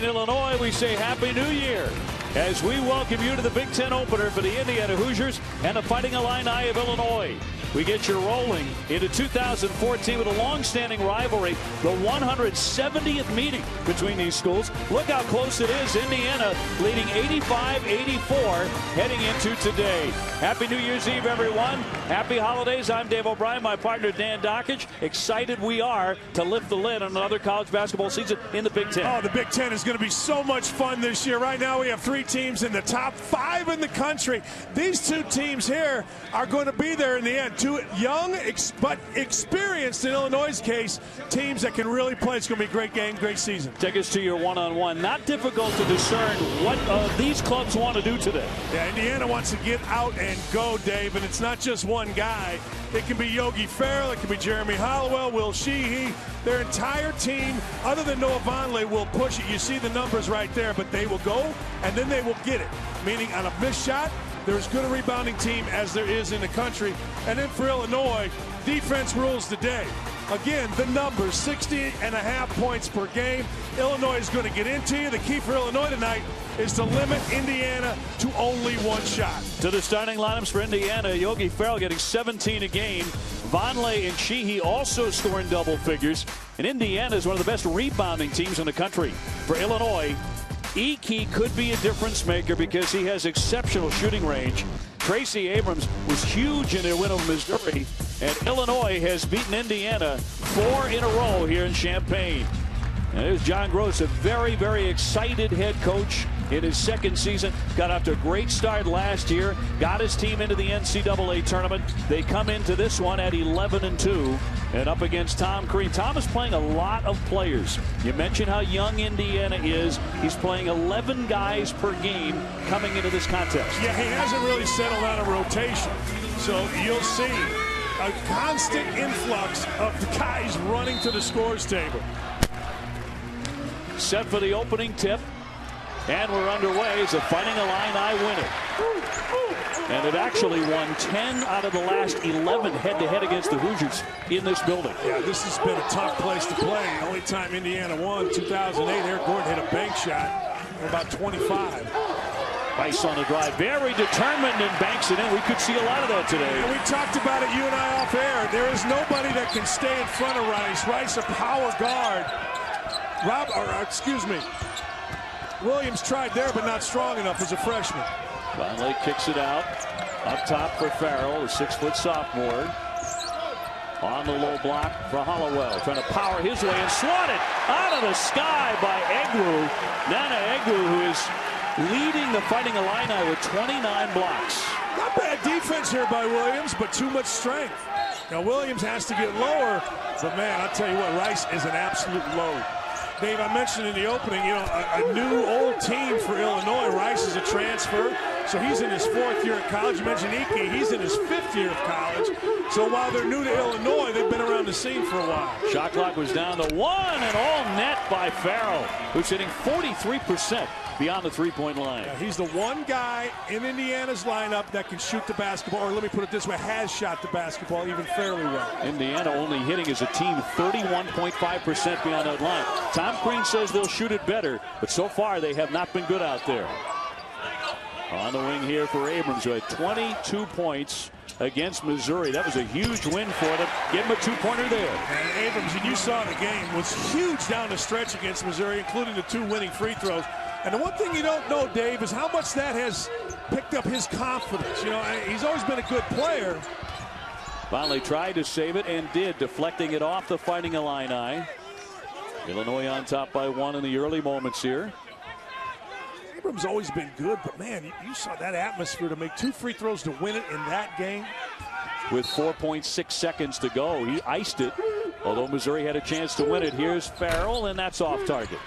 in Illinois, we say Happy New Year as we welcome you to the Big Ten opener for the Indiana Hoosiers and the Fighting Illini of Illinois. We get you rolling into 2014 with a long-standing rivalry, the 170th meeting between these schools. Look how close it is. Indiana leading 85-84 heading into today. Happy New Year's Eve, everyone. Happy holidays. I'm Dave O'Brien, my partner Dan Dockage. Excited we are to lift the lid on another college basketball season in the Big Ten. Oh, the Big Ten is going to be so much fun this year. Right now we have 3 teams in the top 5 in the country. These 2 teams here are going to be there in the end. 2 young but experienced, in Illinois' case, teams that can really play. It's going to be a great game, great season. Take us to your one-on-one. Not difficult to discern what these clubs want to do today. Yeah, Indiana wants to get out and go, Dave, and it's not just one guy. It can be Yogi Ferrell, it can be Jeremy Hollowell, Will Sheehy. Their entire team, other than Noah Vonleh, will push it. You see the numbers right there, but they will go, and then they will get it. Meaning on a missed shot, they're as good a rebounding team as there is in the country. And then for Illinois, defense rules the day. Again, the numbers, 60.5 points per game. Illinois is going to get into you. The key for Illinois tonight is to limit Indiana to only 1 shot. To the starting lineups for Indiana, Yogi Ferrell getting 17 a game. Vonleh and Sheehy also scoring double figures. And Indiana is one of the best rebounding teams in the country. For Illinois, Ike could be a difference maker because he has exceptional shooting range. Tracy Abrams was huge in their win over Missouri, and Illinois has beaten Indiana 4 in a row here in Champaign. And there's John Gross, a very, very excited head coach in his 2nd season. Got off to a great start last year, got his team into the NCAA tournament. They come into this one at 11-2 and up against Tom Crean. Tom is playing a lot of players. You mentioned how young Indiana is. He's playing 11 guys per game coming into this contest. Yeah, he hasn't really settled on a rotation. So you'll see a constant influx of the guys running to the scores table. Set for the opening tip. And we're underway as the Fighting Illini win it. And it actually won 10 out of the last 11 head-to-head against the Hoosiers in this building. Yeah, this has been a tough place to play. The only time Indiana won, 2008, Eric Gordon hit a bank shot at about 25. Rice on the drive, very determined, and banks it in. We could see a lot of that today. And we talked about it, you and I, off air. There is nobody that can stay in front of Rice. Rice, a power guard. Williams tried there, but not strong enough as a freshman. Vonleh kicks it out. Up top for Ferrell, a 6-foot sophomore. On the low block for Hollowell. Trying to power his way and swatted out of the sky by Egwu. Nana Egwu, who is leading the Fighting Illini with 29 blocks. Not bad defense here by Williams, but too much strength. Now Williams has to get lower, but man, I'll tell you what, Rice is an absolute load. Dave, I mentioned in the opening, a new old team for Illinois. Rice is a transfer, so he's in his 4th year of college. You mentioned Ike, he's in his 5th year of college. So while they're new to Illinois, they've been around the scene for a while. Shot clock was down to 1, and all net by Ferrell, who's hitting 43% beyond the 3-point line. Yeah, he's the one guy in Indiana's lineup that can shoot the basketball, or let me put it this way, has shot the basketball even fairly well. Indiana only hitting as a team 31.5% beyond that line. Tom Crean says they'll shoot it better, but so far they have not been good out there. On the wing here for Abrams, who had 22 points against Missouri. That was a huge win for them. Give him a 2-pointer there. And Abrams, and you saw the game, was huge down the stretch against Missouri, including the 2 winning free throws. And the one thing you don't know, Dave, is how much that has picked up his confidence. He's always been a good player. Vonleh tried to save it and did, deflecting it off the Fighting Illini. Illinois on top by 1 in the early moments here. Abrams always been good, but man, you saw that atmosphere to make 2 free throws to win it in that game. With 4.6 seconds to go, he iced it, although Missouri had a chance to win it. Here's Ferrell, and that's off target.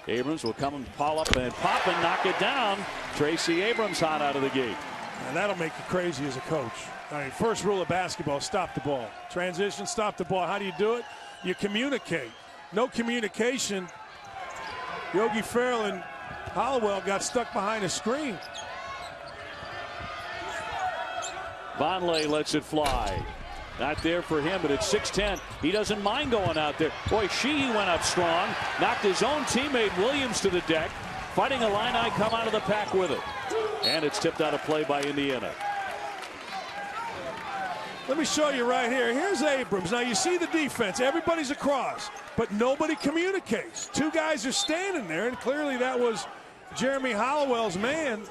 Abrams will come and pop up and knock it down. Tracy Abrams hot out of the gate. And that'll make you crazy as a coach. I mean, first rule of basketball, stop the ball. Transition, stop the ball. How do you do it? You communicate. No communication. Yogi Ferrell and Hollowell got stuck behind a screen. Vonleh lets it fly. Not there for him, but it's 6-10. He doesn't mind going out there. Boy, Sheehy went up strong, knocked his own teammate Williams to the deck. Fighting Illini come out of the pack with it. And it's tipped out of play by Indiana. Let me show you right here. Here's Abrams. Now you see the defense. Everybody's across, but nobody communicates. Two guys are standing there, and clearly that was Jeremy Hollowell's man.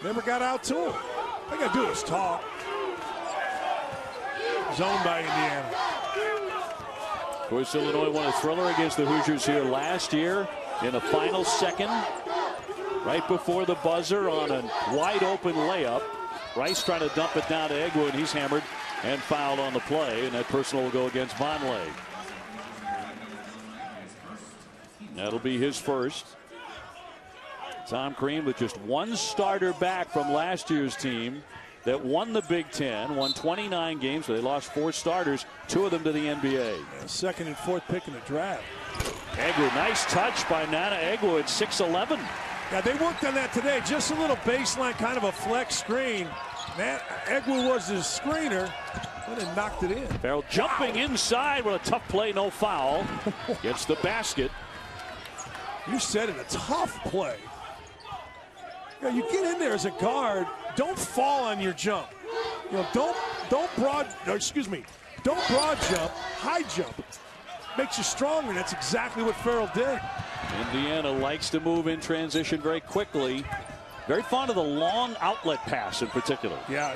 Never got out to him. All they got to do is talk. Zoned by Indiana. Of course, Illinois won a thriller against the Hoosiers here last year in the final second, right before the buzzer on a wide open layup. Rice trying to dump it down to Egwu, and he's hammered and fouled on the play, and that personal will go against Vonleh. That'll be his first. Tom Crean with just one starter back from last year's team that won the Big Ten, won 29 games, so they lost 4 starters, 2 of them to the NBA. Yeah, second and fourth pick in the draft. Egwu, nice touch by Nana Egwu at 6'11". Yeah, they worked on that today. Just a little baseline, kind of a flex screen. Egwu was his screener, and then knocked it in. Ferrell jumping inside with a tough play, no foul. Gets the basket. You said it, a tough play. You know, you get in there as a guard, don't fall on your jump. You know, don't broad jump, high jump. Makes you stronger, and that's exactly what Ferrell did. Indiana likes to move in transition very quickly. Very fond of the long outlet pass in particular. Yeah,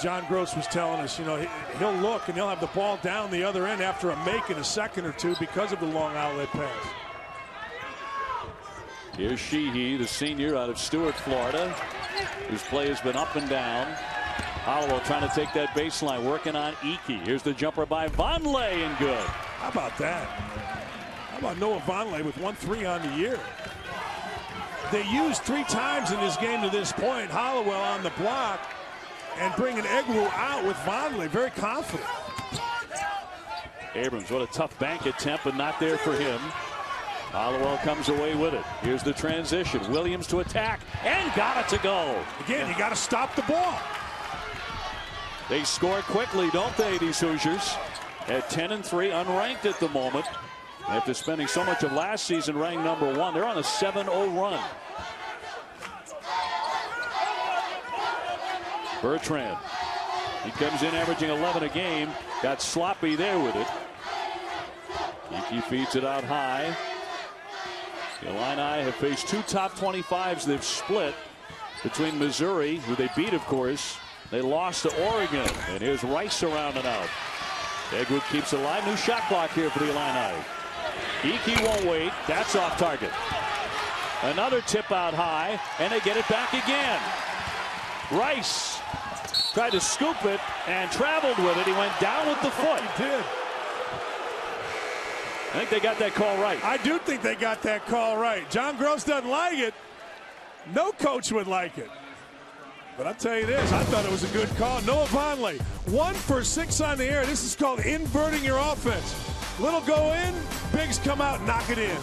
John Gross was telling us, you know, he'll look and he'll have the ball down the other end after a make in a second or two because of the long outlet pass. Here's Sheehy, the senior out of Stuart, Florida, whose play has been up and down. Hollowell trying to take that baseline, working on Iki. Here's the jumper by Vonleh, and good. How about that? How about Noah Vonleh with 1 3 on the year? They used 3 times in this game to this point. Hollowell on the block and bringing Egwu out with Vonleh. Very confident. Abrams, what a tough bank attempt, but not there for him. Hollowell comes away with it. Here's the transition. Williams to attack and got it to go. Again, you got to stop the ball. They score quickly, don't they, these Hoosiers? At 10-3, unranked at the moment. After spending so much of last season ranked #1, they're on a 7-0 run. Bertrand. He comes in averaging 11 a game. Got sloppy there with it. Iki feeds it out high. The Illini have faced 2 top 25s. They've split between Missouri, who they beat, of course. They lost to Oregon. And here's Rice around and out. Egwu keeps it alive. New shot clock here for the Illini. Iki won't wait. That's off target. Another tip out high, and they get it back again. Rice tried to scoop it and traveled with it. He went down with the foot. He did. I think they got that call right. I do think they got that call right. John Gross doesn't like it. No coach would like it. But I'll tell you this, I thought it was a good call. Noah Vonleh, 1 for 6 on the air. This is called inverting your offense. Little go in, bigs come out, knock it in.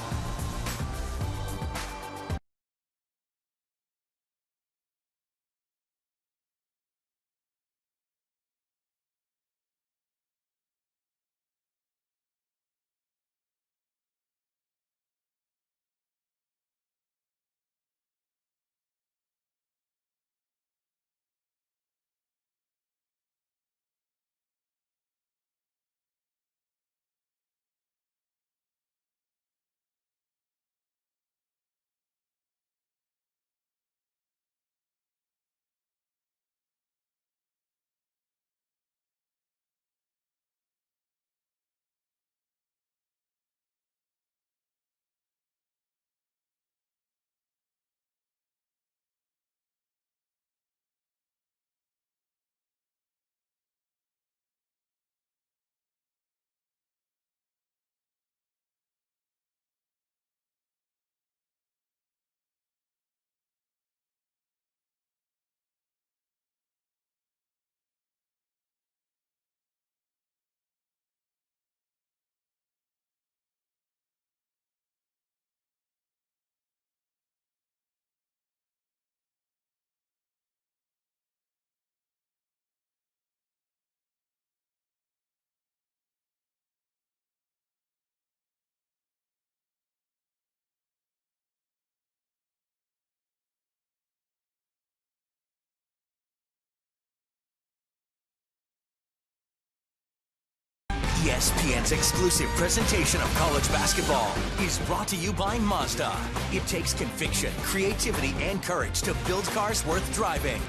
ESPN's exclusive presentation of college basketball is brought to you by Mazda. It takes conviction, creativity, and courage to build cars worth driving.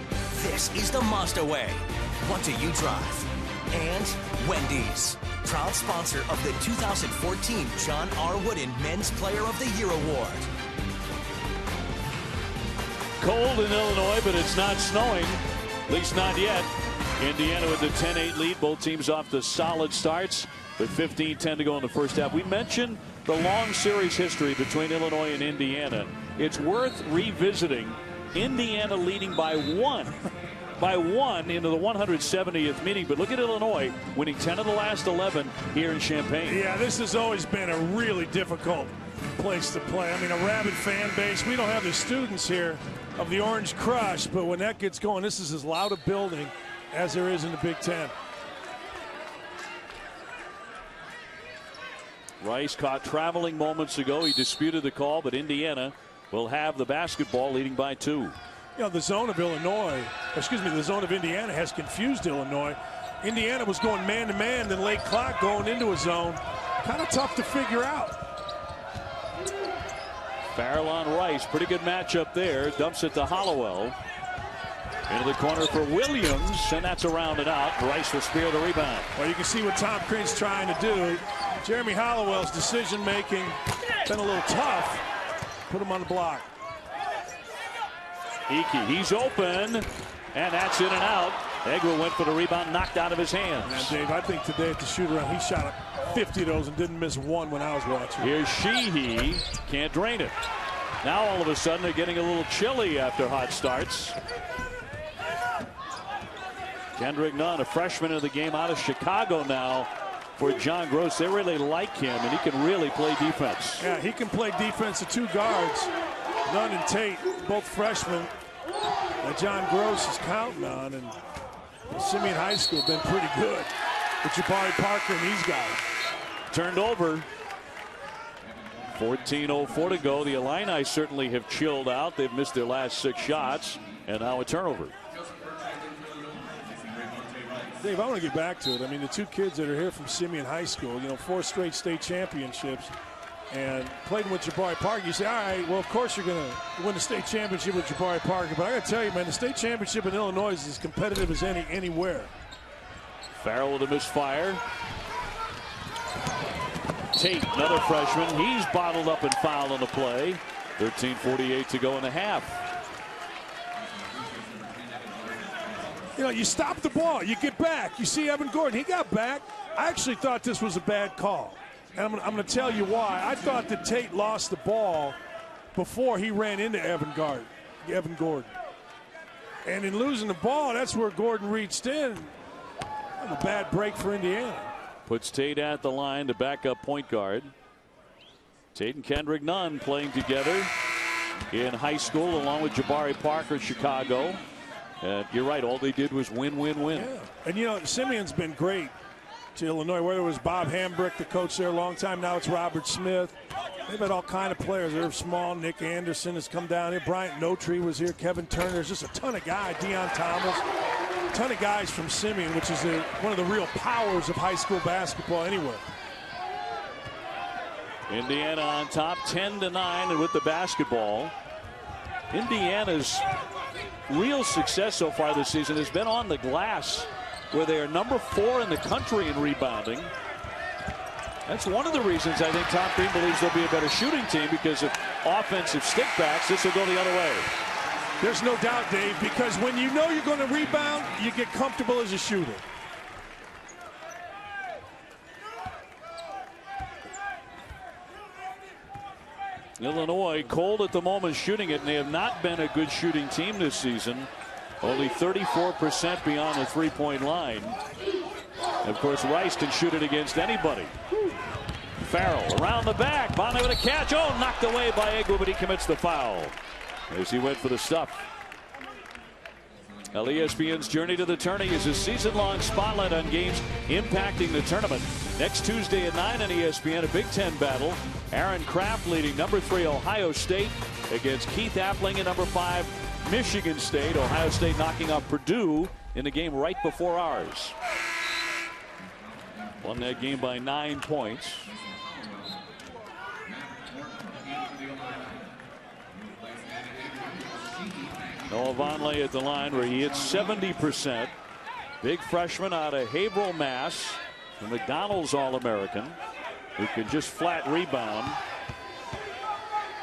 This is the Mazda way. What do you drive? And Wendy's, proud sponsor of the 2014 John R. Wooden Men's Player of the Year Award. Cold in Illinois, but it's not snowing, at least not yet. Indiana with the 10-8 lead. Both teams off to solid starts with 15-10 to go in the first half. We mentioned the long series history between Illinois and Indiana. It's worth revisiting. Indiana leading by one into the 170th meeting. But look at Illinois winning 10 of the last 11 here in Champaign. Yeah, this has always been a really difficult place to play. I mean, a rabid fan base. We don't have the students here of the Orange Crush, but when that gets going, this is as loud a building as there is in the Big Ten. Rice caught traveling moments ago. He disputed the call, but Indiana will have the basketball leading by 2. You know, the zone of the zone of Indiana has confused Illinois. Indiana was going man-to-man, then late clock going into a zone. Kind of tough to figure out. Farrell on Rice. Pretty good matchup there. Dumps it to Hollowell. Into the corner for Williams, and that's around and out. Rice will spear the rebound. Well, you can see what Tom Crean's trying to do. Jeremy Hollowell's decision-making been a little tough. Put him on the block. Iki, he's open, and that's in and out. Egger went for the rebound, knocked out of his hands. Man, Dave, I think today at the shoot-around, he shot 50 of those and didn't miss one when I was watching. Here's Sheehy, can't drain it. Now all of a sudden they're getting a little chilly after hot starts. Kendrick Nunn, a freshman in the game out of Chicago now for John Gross. They really like him, and he can really play defense. Yeah, he can play defense to 2 guards. Nunn and Tate, both freshmen that John Gross is counting on. And Simeon High School been pretty good with Jabari Parker and these guys. Turned over. 14:04 to go. The Illini certainly have chilled out. They've missed their last 6 shots, and now a turnover. Dave, I want to get back to it. I mean, the 2 kids that are here from Simeon High School, 4 straight state championships and played with Jabari Parker. You say, all right, well, of course you're going to win the state championship with Jabari Parker. But I got to tell you, man, the state championship in Illinois is as competitive as anywhere. Farrell with a misfire. Tate, another freshman. He's bottled up and fouled on the play. 13:48 to go in the half. You stop the ball, you get back. You see Evan Gordon, he got back. I actually thought this was a bad call. And I'm going to tell you why. I thought that Tate lost the ball before he ran into Evan Gordon. And in losing the ball, that's where Gordon reached in. A bad break for Indiana. Puts Tate at the line to back up point guard. Tate and Kendrick Nunn playing together in high school along with Jabari Parker at Chicago. You're right, all they did was win. Yeah. And Simeon's been great to Illinois, whether it was Bob Hambrick, the coach there a long time, now it's Robert Smith. They've had all kind of players. Irv Small, Nick Anderson has come down here. Bryant Notree was here. Kevin Turner. There's just a ton of guys. Deion Thomas. A ton of guys from Simeon, which is one of the real powers of high school basketball anywhere. Indiana on top, 10-9, and with the basketball. Indiana's real success so far this season has been on the glass, where they are number 4 in the country in rebounding. That's one of the reasons I think Tom Crean believes they'll be a better shooting team, because of offensive stickbacks. This will go the other way. There's no doubt, Dave, because when you know you're going to rebound, you get comfortable as a shooter. Illinois cold at the moment shooting it, and they have not been a good shooting team this season. Only 34% beyond the three-point line. And of course, Rice can shoot it against anybody. Farrell around the back. Bonner with a catch. Oh, knocked away by Egwu, but he commits the foul as he went for the stuff. Well, ESPN's Journey to the Tourney is a season-long spotlight on games impacting the tournament. Next Tuesday at 9 on ESPN, a Big Ten battle. Aaron Kraft leading number 3 Ohio State against Keith Appling and number 5 Michigan State. Ohio State knocking off Purdue in the game right before ours. Won that game by 9 points. Noah Vonleh at the line where he hits 70%. Big freshman out of Haverhill, Mass. The McDonald's All-American who can just flat rebound.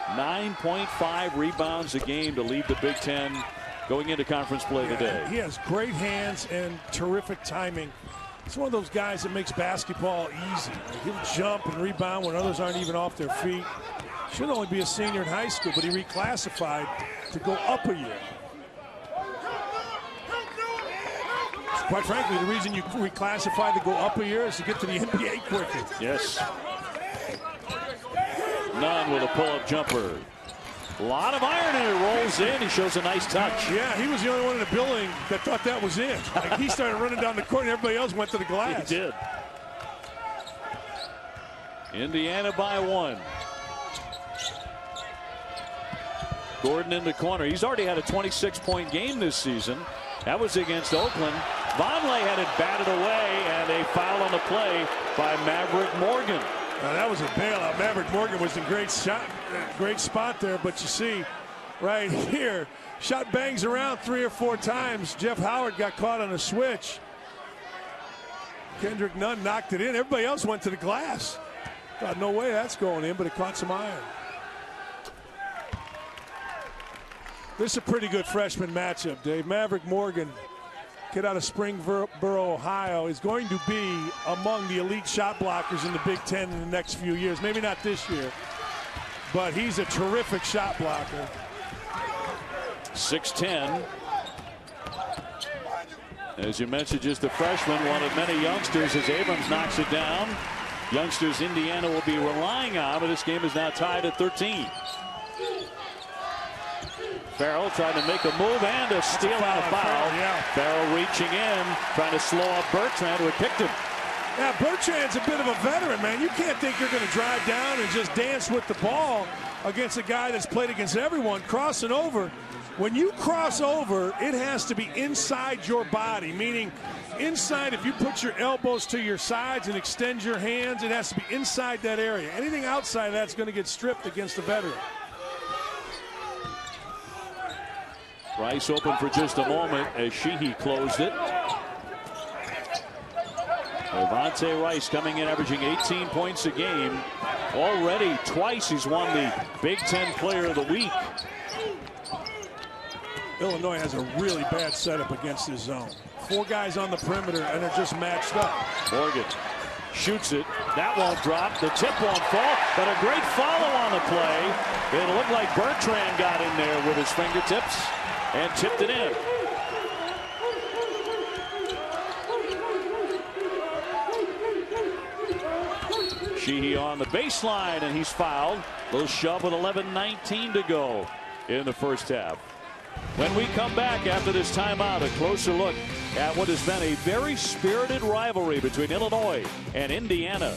9.5 rebounds a game to lead the Big Ten going into conference play today. He has great hands and terrific timing. He's one of those guys that makes basketball easy. He'll jump and rebound when others aren't even off their feet. Should only be a senior in high school, but he reclassified to go up a year. Quite frankly, the reason you reclassify to go up a year is to get to the NBA quicker. Yes. Nunn with a pull-up jumper. A lot of iron, and it rolls in. He shows a nice touch. Yeah, he was the only one in the building that thought that was in. Like, he started running down the court, and everybody else went to the glass. He did. Indiana by 1. Gordon in the corner. He's already had a 26-point game this season. That was against Oakland. Vonleh had it batted away, and a foul on the play by Maverick Morgan. Now, that was a bailout. Maverick Morgan was in great spot there, but you see right here, shot bangs around 3 or 4 times. Jeff Howard got caught on a switch. Kendrick Nunn knocked it in. Everybody else went to the glass. Thought, no way that's going in, but it caught some iron. This is a pretty good freshman matchup, Dave. Maverick Morgan, kid out of Springboro, Ohio, is going to be among the elite shot blockers in the Big Ten in the next few years. Maybe not this year, but he's a terrific shot blocker. 6'10". As you mentioned, just a freshman, one of many youngsters as Abrams knocks it down. Youngsters Indiana will be relying on, but this game is now tied at 13. Ferrell trying to make a move and a steal out of foul. Yeah. Ferrell reaching in, trying to slow up Bertrand, who had picked him. Yeah, Bertrand's a bit of a veteran, man. You can't think you're going to drive down and just dance with the ball against a guy that's played against everyone, crossing over. When you cross over, it has to be inside your body, meaning inside. If you put your elbows to your sides and extend your hands, it has to be inside that area. Anything outside of that's going to get stripped against a veteran. Rice open for just a moment as Sheehy closed it. Levante Rice coming in averaging 18 points a game. Already twice he's won the Big Ten Player of the Week. Illinois has a really bad setup against his zone. 4 guys on the perimeter, and they're just matched up. Morgan shoots it. That won't drop. The tip won't fall, but a great follow on the play. It looked like Bertrand got in there with his fingertips and tipped it in. Sheehy on the baseline, and he's fouled. Little shove with 11:19 to go in the first half. When we come back after this timeout, a closer look at what has been a very spirited rivalry between Illinois and Indiana.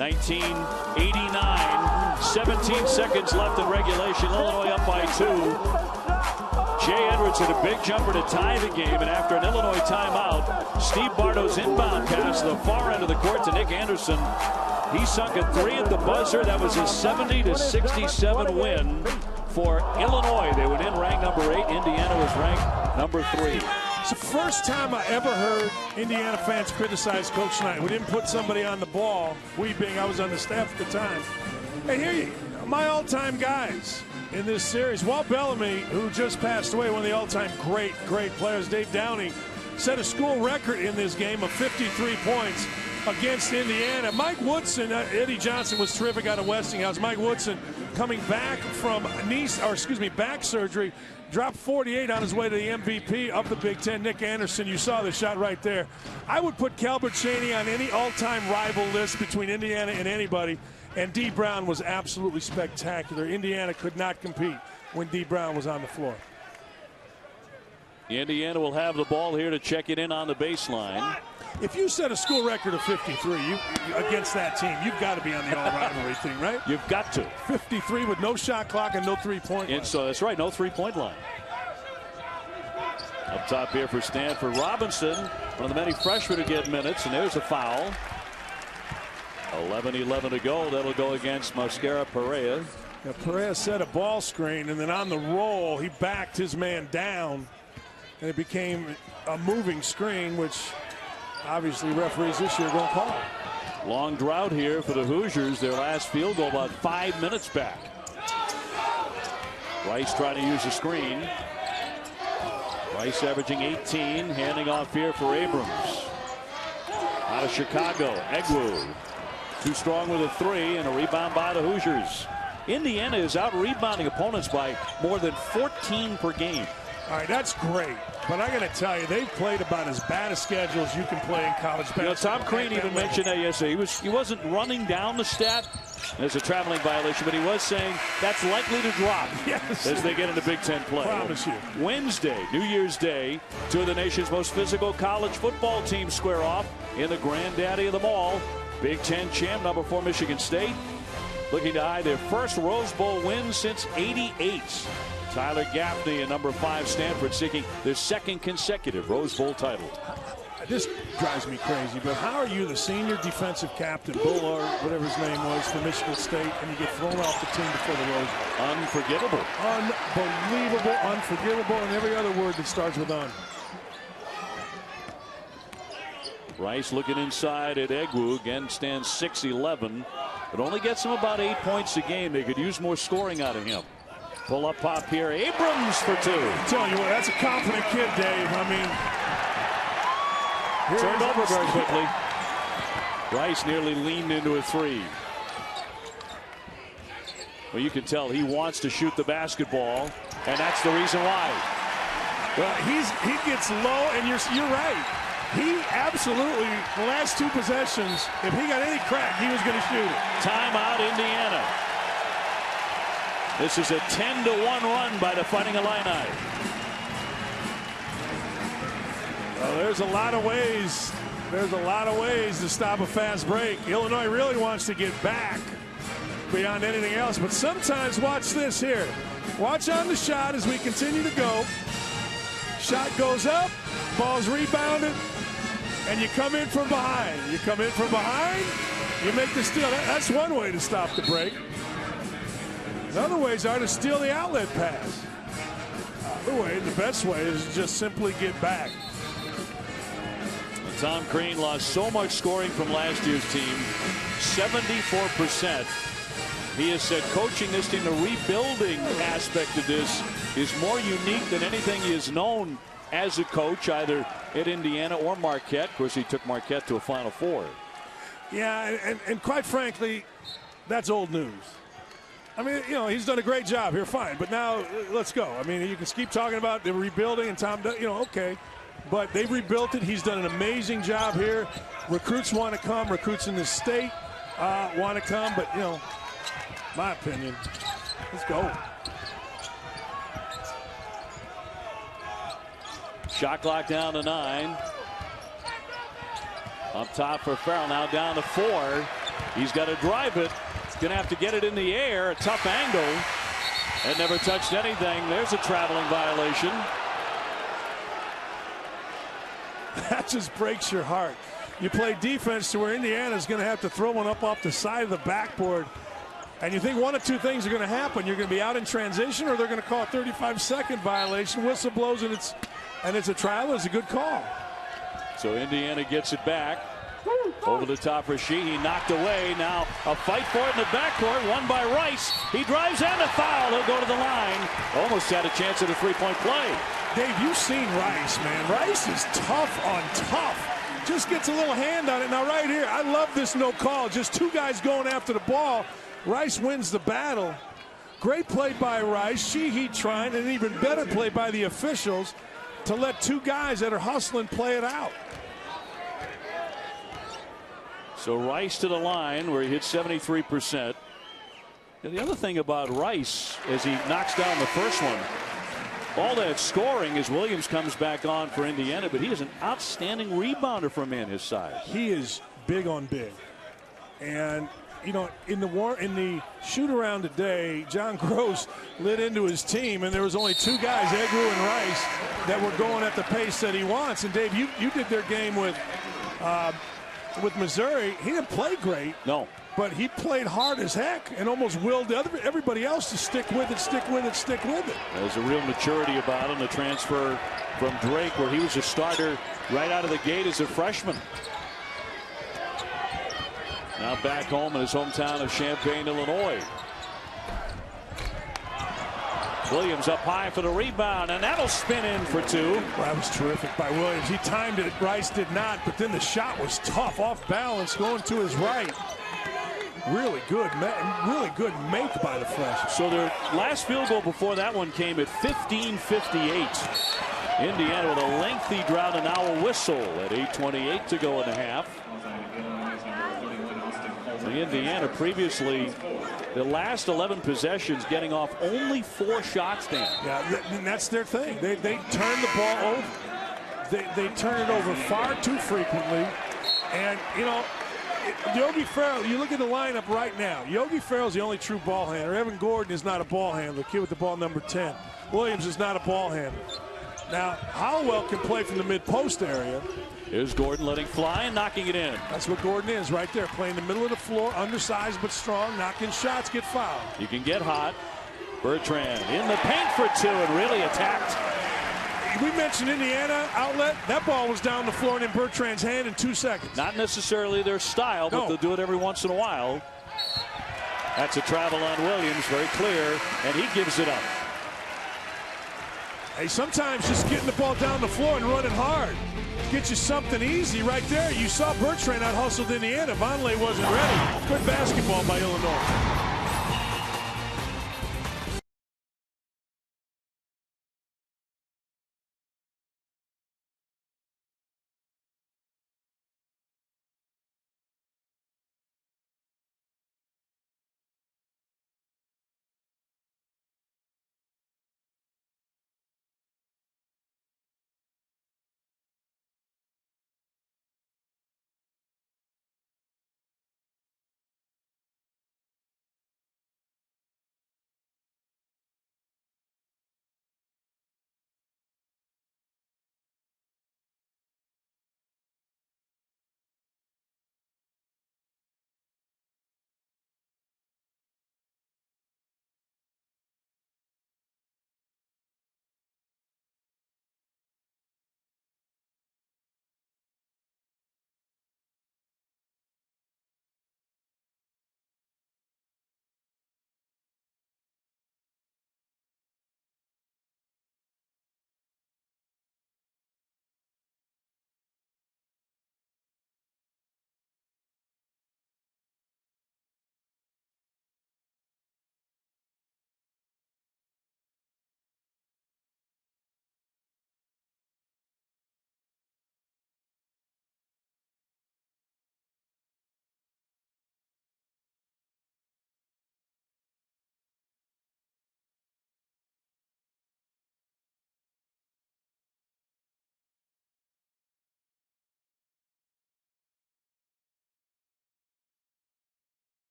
1989, 17 seconds left in regulation. Illinois up by 2. Jay Edwards hit a big jumper to tie the game, and after an Illinois timeout, Steve Barto's inbound pass to the far end of the court to Nick Anderson. He sunk a 3 at the buzzer. That was a 70-67 win for Illinois. They would end ranked number 8. Indiana was ranked number 3. It's the first time I ever heard Indiana fans criticize Coach Knight. We didn't put somebody on the ball. We being I was on the staff at the time. Hey, here you, my all-time guys in this series. Walt Bellamy, who just passed away, one of the all-time great players. Dave Downey set a school record in this game of 53 points against Indiana. Mike Woodson, Eddie Johnson was terrific out of Westinghouse. Mike Woodson coming back from back surgery, dropped 48 on his way to the MVP of the Big Ten. Nick Anderson, you saw the shot right there. I would put Calbert Chaney on any all-time rival list between Indiana and anybody. And D. Brown was absolutely spectacular. Indiana could not compete when D. Brown was on the floor. Indiana will have the ball here to check it in on the baseline. If you set a school record of 53 against that team, you've got to be on the all-rivalry team, right? You've got to. 53 with no shot clock and no three-point line. So that's right, no three-point line. Up top here for Stanford. Robinson, one of the many freshmen to get minutes, and there's a foul. 11-11 to go. That'll go against Mosquera Perea. Yeah, Perea set a ball screen, and then on the roll, he backed his man down, and it became a moving screen, which obviously referees this year don't call. Long drought here for the Hoosiers. Their last field goal about 5 minutes back. Rice trying to use the screen. Rice averaging 18, handing off here for Abrams. Out of Chicago, Egwu. Too strong with a 3, and a rebound by the Hoosiers. Indiana is out rebounding opponents by more than 14 per game. All right, that's great. But I got to tell you, they've played about as bad a schedule as you can play in college basketball. You know, Tom Crean even mentioned that yesterday. He wasn't running down the stat as a traveling violation, but he was saying that's likely to drop as they get into Big Ten play. I promise you. Wednesday, New Year's Day, 2 of the nation's most physical college football teams square off in the granddaddy of them all. Big Ten champ, number 4 Michigan State, looking to eye their first Rose Bowl win since '88. Tyler Gaffney and number 5 Stanford seeking their second consecutive Rose Bowl title. This drives me crazy, but how are you the senior defensive captain, Bullard, whatever his name was, for Michigan State, and you get thrown off the team before the Rose Bowl? Unforgivable. Unbelievable, unforgivable, and every other word that starts with un. Rice looking inside at Egwu. Again, stands 6'11", but only gets him about 8 points a game. They could use more scoring out of him. Pull up pop here. Abrams for 2. I'm telling you what, that's a confident kid, Dave. I mean, turned over very quickly. Rice nearly leaned into a 3. Well, you can tell he wants to shoot the basketball, and that's the reason why. Well, he gets low, and you're right. He absolutely, the last 2 possessions, if he got any crack, he was going to shoot it. Timeout, Indiana. This is a 10-1 run by the Fighting Illini. Well, there's a lot of ways. There's a lot of ways to stop a fast break. Illinois really wants to get back beyond anything else. But sometimes, watch this here. Watch on the shot as we continue to go. Shot goes up, ball's rebounded, and you come in from behind. You come in from behind, you make the steal. That's one way to stop the break. Other ways are to steal the outlet pass. The way, the best way is to just simply get back. Tom Crean lost so much scoring from last year's team, 74%. He has said coaching this team, the rebuilding aspect of this is more unique than anything he has known as a coach, either at Indiana or Marquette. Of course, he took Marquette to a Final Four. Yeah, and quite frankly, that's old news. I mean, you know, he's done a great job here, fine. But now, let's go. I mean, you can keep talking about the rebuilding, and Tom, you know, okay. But they've rebuilt it. He's done an amazing job here. Recruits want to come. Recruits in this state want to come. But, you know, my opinion, let's go. Shot clock down to 9. Up top for Ferrell, now down to 4. He's got to drive it. He's going to have to get it in the air. A tough angle. It never touched anything. There's a traveling violation. That just breaks your heart. You play defense to where Indiana's going to have to throw one up off the side of the backboard. And you think one of two things are going to happen. You're going to be out in transition, or they're going to call a 35-second violation. Whistle blows, and it's a travel. It's a good call. So Indiana gets it back. Over the top for Sheehy, knocked away. Now a fight for it in the backcourt, won by Rice. He drives and a foul. He'll go to the line. Almost had a chance at a three-point play. Dave, you've seen Rice, man. Rice is tough on tough. Just gets a little hand on it. Now right here, I love this no call. Just two guys going after the ball. Rice wins the battle. Great play by Rice. Sheehy trying, and an even better play by the officials to let two guys that are hustling play it out. So Rice to the line where he hit 73%. The other thing about Rice as he knocks down the first one, all that scoring as Williams comes back on for Indiana, but he is an outstanding rebounder for a man his size. He is big on big. And you know, in the shoot around today, John Gross lit into his team, and there was only two guys, Egru and Rice, that were going at the pace that he wants. And Dave, you did their game with Missouri. He didn't play great. No. But he played hard as heck and almost willed everybody else to stick with it, stick with it, stick with it. There's a real maturity about him. The transfer from Drake, where he was a starter right out of the gate as a freshman. Now back home in his hometown of Champaign, Illinois. Williams up high for the rebound, and that'll spin in for two. Well, that was terrific by Williams. He timed it. Rice did not, but then the shot was tough, off balance, going to his right. Really good make by the freshman. So their last field goal before that one came at 15:58. Indiana with a lengthy drought, and now a whistle at 8:28 to go in the half. Indiana previously, the last 11 possessions, getting off only 4 shots down. Yeah, and that's their thing. They turn the ball over. They turn it over far too frequently. And, you know, Yogi Ferrell, you look at the lineup right now. Yogi Ferrell's the only true ball handler. Evan Gordon is not a ball handler. Kid with the ball number 10. Williams is not a ball handler. Now, Howell can play from the mid-post area. Here's Gordon letting fly and knocking it in. That's what Gordon is right there, playing the middle of the floor, undersized but strong, knocking shots, get fouled. You can get hot. Bertrand in the paint for two and really attacked. We mentioned Indiana outlet. That ball was down the floor and in Bertrand's hand in 2 seconds. Not necessarily their style, but they'll do it every once in a while. That's a travel on Williams, very clear, and he gives it up. Hey, sometimes just getting the ball down the floor and running hard get you something easy right there. You saw Bertrand out hustled Indiana. Vonleh wasn't ready. Good basketball by Illinois.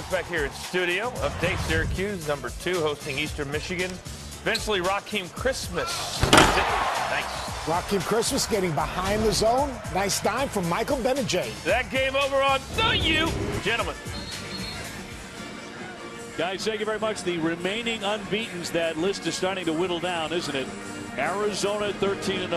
Coach back here in studio. Update Syracuse, number 2, hosting Eastern Michigan. Eventually, Raheem Christmas. That's it. Thanks. Raheem Christmas getting behind the zone. Nice dime from Michael Benajay. That game over on the U. Gentlemen. Guys, thank you very much. The remaining unbeatens, that list is starting to whittle down, isn't it? Arizona at 13-0.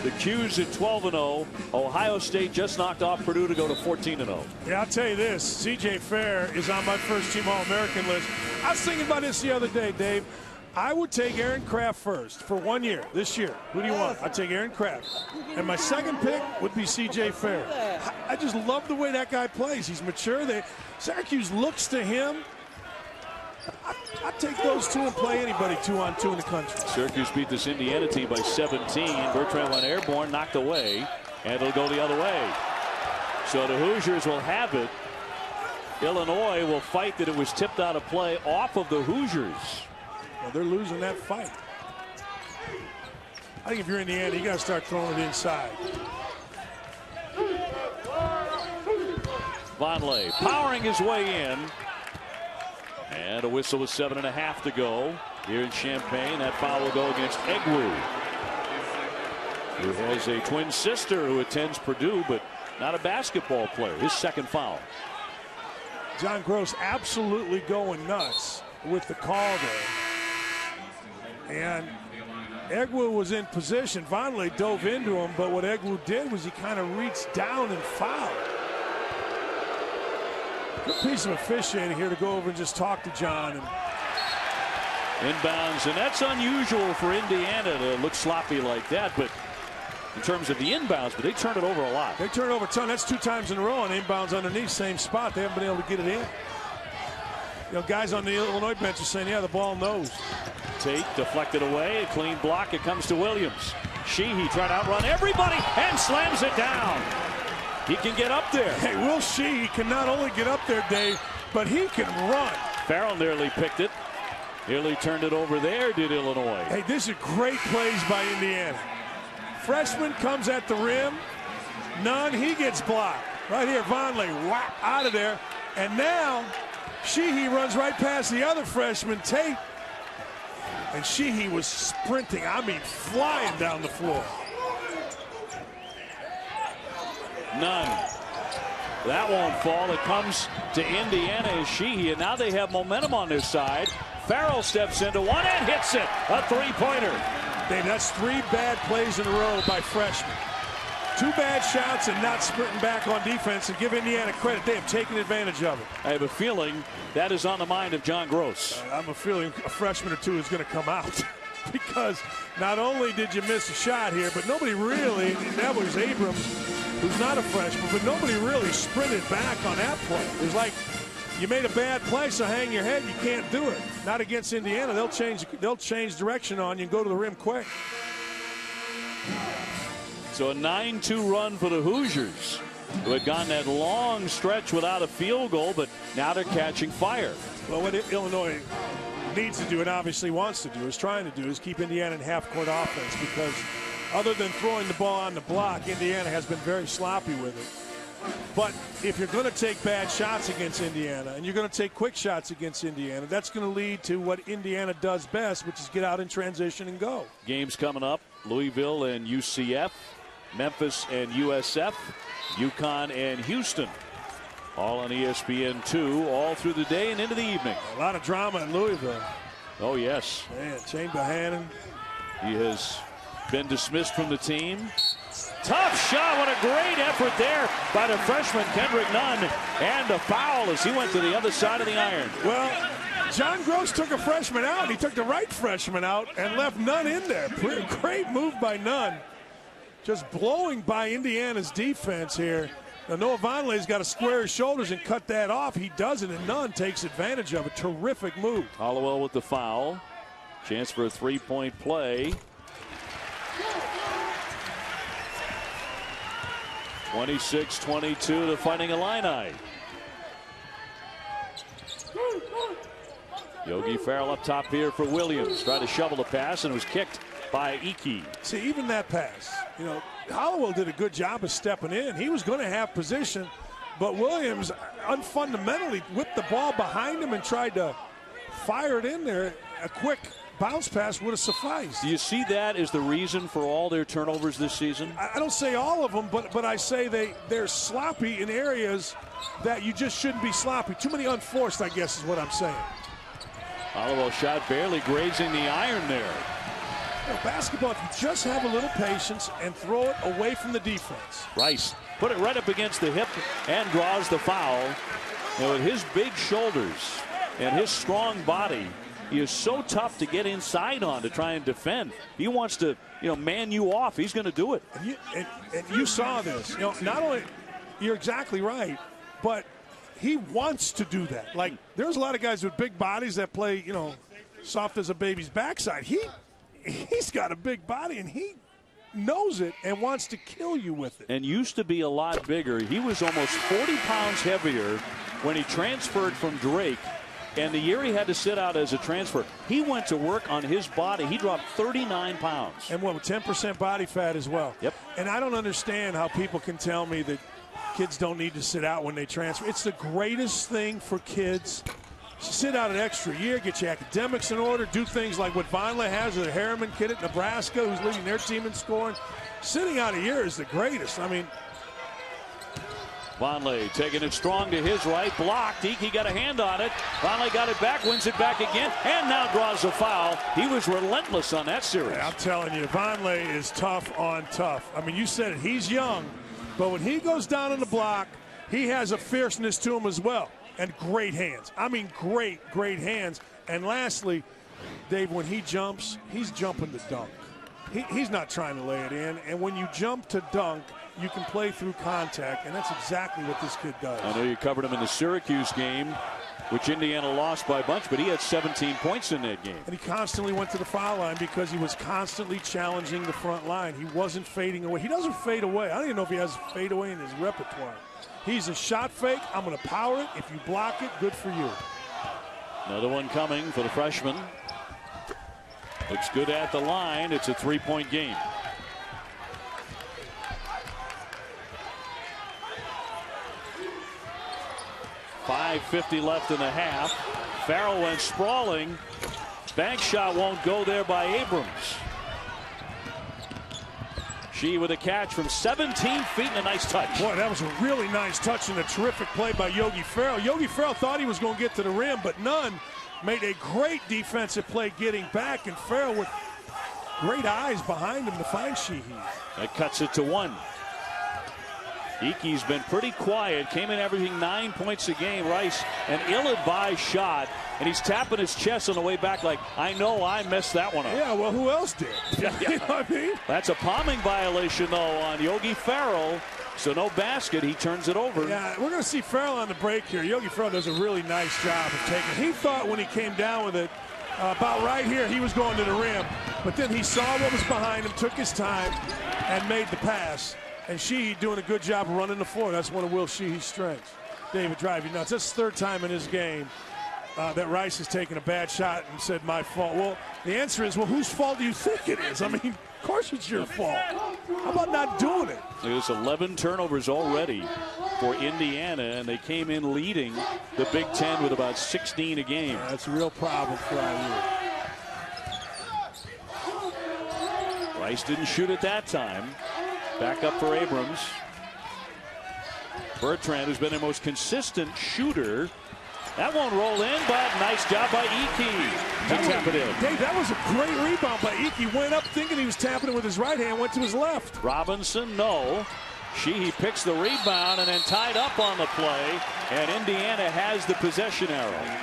The Qs at 12-0. Ohio State just knocked off Purdue to go to 14-0. Yeah, I'll tell you this. C.J. Fair is on my first-team All-American list. I was thinking about this the other day, Dave. I would take Aaron Kraft first for 1 year, this year. Who do you want? I'd take Aaron Kraft. And my second pick would be C.J. Fair. I just love the way that guy plays. He's mature. Syracuse looks to him. I'd take those two and play anybody 2-on-2 in the country. Syracuse beat this Indiana team by 17. Bertrand went airborne, knocked away, and it'll go the other way. So the Hoosiers will have it. Illinois will fight that it was tipped out of play off of the Hoosiers. Well, they're losing that fight. I think if you're Indiana, you got to start throwing it inside. Vonleh powering his way in. And a whistle with 7.5 to go here in Champaign. That foul will go against Egwu, who has a twin sister who attends Purdue, but not a basketball player. His second foul. John Gross absolutely going nuts with the call there. And Egwu was in position. Vonleh dove into him, but what Egwu did was he kind of reached down and fouled. Good piece of officiating here to go over and just talk to John. Inbounds, and that's unusual for Indiana to look sloppy like that, but in terms of the inbounds, but they turn it over a lot. They turn it over a ton. That's 2 times in a row on inbounds underneath, same spot. They haven't been able to get it in. You know, guys on the Illinois bench are saying, yeah, the ball knows. Tate deflected away, a clean block. It comes to Williams. Sheehy tried to outrun everybody and slams it down. He can get up there. Hey, Will Sheehy can not only get up there, Dave, but he can run. Farrell nearly picked it. Nearly turned it over there, did Illinois. Hey, this is great plays by Indiana. Freshman comes at the rim. None. He gets blocked. Right here, Vonleh, whap, out of there. And now, Sheehy runs right past the other freshman, Tate. And Sheehy was sprinting, I mean, flying down the floor. None. That won't fall. It comes to Indiana as Sheehy, and now they have momentum on their side. Farrell steps into one and hits it. A 3-pointer. Dave, that's 3 bad plays in a row by freshmen. 2 bad shots and not sprinting back on defense, and give Indiana credit. They have taken advantage of it. I have a feeling that is on the mind of John Gross. I'm a feeling a freshman or 2 is going to come out. Because not only did you miss a shot here, but nobody really, that was Abrams, who's not a freshman, but nobody really sprinted back on that play. It was like you made a bad play, so hang your head. You can't do it. Not against Indiana. They'll change direction on you and go to the rim quick. So a 9-2 run for the Hoosiers, who had gone that long stretch without a field goal, but now they're catching fire. Well, what Illinois needs to do, and obviously wants to do, is trying to do, is keep Indiana in half-court offense, because other than throwing the ball on the block, Indiana has been very sloppy with it. But if you're going to take bad shots against Indiana, and you're going to take quick shots against Indiana, that's going to lead to what Indiana does best, which is get out in transition and go. Games coming up, Louisville and UCF, Memphis and USF, UConn and Houston. All on ESPN2 all through the day and into the evening. A lot of drama in Louisville. Oh, yes. Man, Shane Bohannon. He has been dismissed from the team. Tough shot. What a great effort there by the freshman Kendrick Nunn. And a foul as he went to the other side of the iron. Well, John Gross took a freshman out. He took the right freshman out and left Nunn in there. Great move by Nunn. Just blowing by Indiana's defense here. Now, Noah Vonleh's got to square his shoulders and cut that off. He doesn't, and Nunn takes advantage of it. Terrific move. Hollowell with the foul. Chance for a 3-point play. 26-22, the Fighting Illini. Yogi Ferrell up top here for Williams. Tried to shovel the pass and was kicked by Iki. See, even that pass, you know, Hollowell did a good job of stepping in. He was going to have position, but Williams, unfundamentally whipped the ball behind him and tried to fire it in there. A quick bounce pass would have sufficed. Do you see that as the reason for all their turnovers this season? I don't say all of them, but I say they're sloppy in areas that you just shouldn't be sloppy. Too many unforced, I guess, is what I'm saying. Hollowell shot barely grazing the iron there. You know, basketball, if you just have a little patience and throw it away from the defense. Rice put it right up against the hip and draws the foul. You know, with his big shoulders and his strong body, he is so tough to get inside on to try and defend. He wants to, man you off. He's going to do it. And you saw this. Not only, you're exactly right, but he wants to do that. Like, there's a lot of guys with big bodies that play, soft as a baby's backside. He's got a big body, and he knows it and wants to kill you with it. And used to be a lot bigger. He was almost 40 pounds heavier when he transferred from Drake. And the year he had to sit out as a transfer, he went to work on his body. He dropped 39 pounds. And with 10% body fat as well. Yep. And I don't understand how people can tell me that kids don't need to sit out when they transfer. It's the greatest thing for kids. Sit out an extra year, get your academics in order, do things like what Vonleh has with the Harriman kid at Nebraska, who's leading their team in scoring. Sitting out a year is the greatest. I mean, Vonleh taking it strong to his right, blocked. He got a hand on it. Vonleh got it back, wins it back again, and now draws a foul. He was relentless on that series. I'm telling you, Vonleh is tough on tough. I mean, you said it, he's young, but when he goes down on the block, he has a fierceness to him as well, and great hands. I mean, great hands. And lastly, Dave, when he jumps, he's jumping to dunk. He's not trying to lay it in, and when you jump to dunk, you can play through contact, and that's exactly what this kid does. I know you covered him in the Syracuse game, which Indiana lost by a bunch, but he had 17 points in that game. And he constantly went to the foul line because he was constantly challenging the front line. He wasn't fading away. He doesn't fade away. I don't even know if he has fade away in his repertoire. He's a shot fake. I'm going to power it. If you block it, good for you. Another one coming for the freshman. Looks good at the line. It's a three-point game. .550 left in the half. Ferrell went sprawling. Bank shot won't go there by Abrams. She with a catch from 17 feet and a nice touch. Boy, that was a really nice touch and a terrific play by Yogi Ferrell. Yogi Ferrell thought he was going to get to the rim, but none. Made a great defensive play getting back, and Ferrell with great eyes behind him to find Sheehy. That cuts it to one. Iki's been pretty quiet, came in averaging 9 points a game. Rice, an ill-advised shot, and he's tapping his chest on the way back like, I know I messed that one up. Yeah, well, who else did? You know what I mean? That's a palming violation, though, on Yogi Ferrell. So no basket, he turns it over. Yeah, we're going to see Ferrell on the break here. Yogi Ferrell does a really nice job of taking. He thought when he came down with it, about right here, he was going to the rim. But then he saw what was behind him, took his time, and made the pass. And Sheehy doing a good job of running the floor. That's one of Will Sheehy's strengths. David, drive you nuts. That's the third time in this game that Rice has taken a bad shot and said, my fault. Well, the answer is, well, whose fault do you think it is? I mean, of course it's your fault. How about not doing it? There's 11 turnovers already for Indiana, and they came in leading the Big Ten with about 16 a game. Yeah, that's a real problem for IU. Rice didn't shoot at that time. Back up for Abrams. Bertrand, who's been their most consistent shooter. That won't roll in, but nice job by Iki to tap it in. Dave, that was a great rebound by Iki. Went up thinking he was tapping it with his right hand, went to his left. Robinson, no. Sheehy picks the rebound and then tied up on the play, and Indiana has the possession arrow.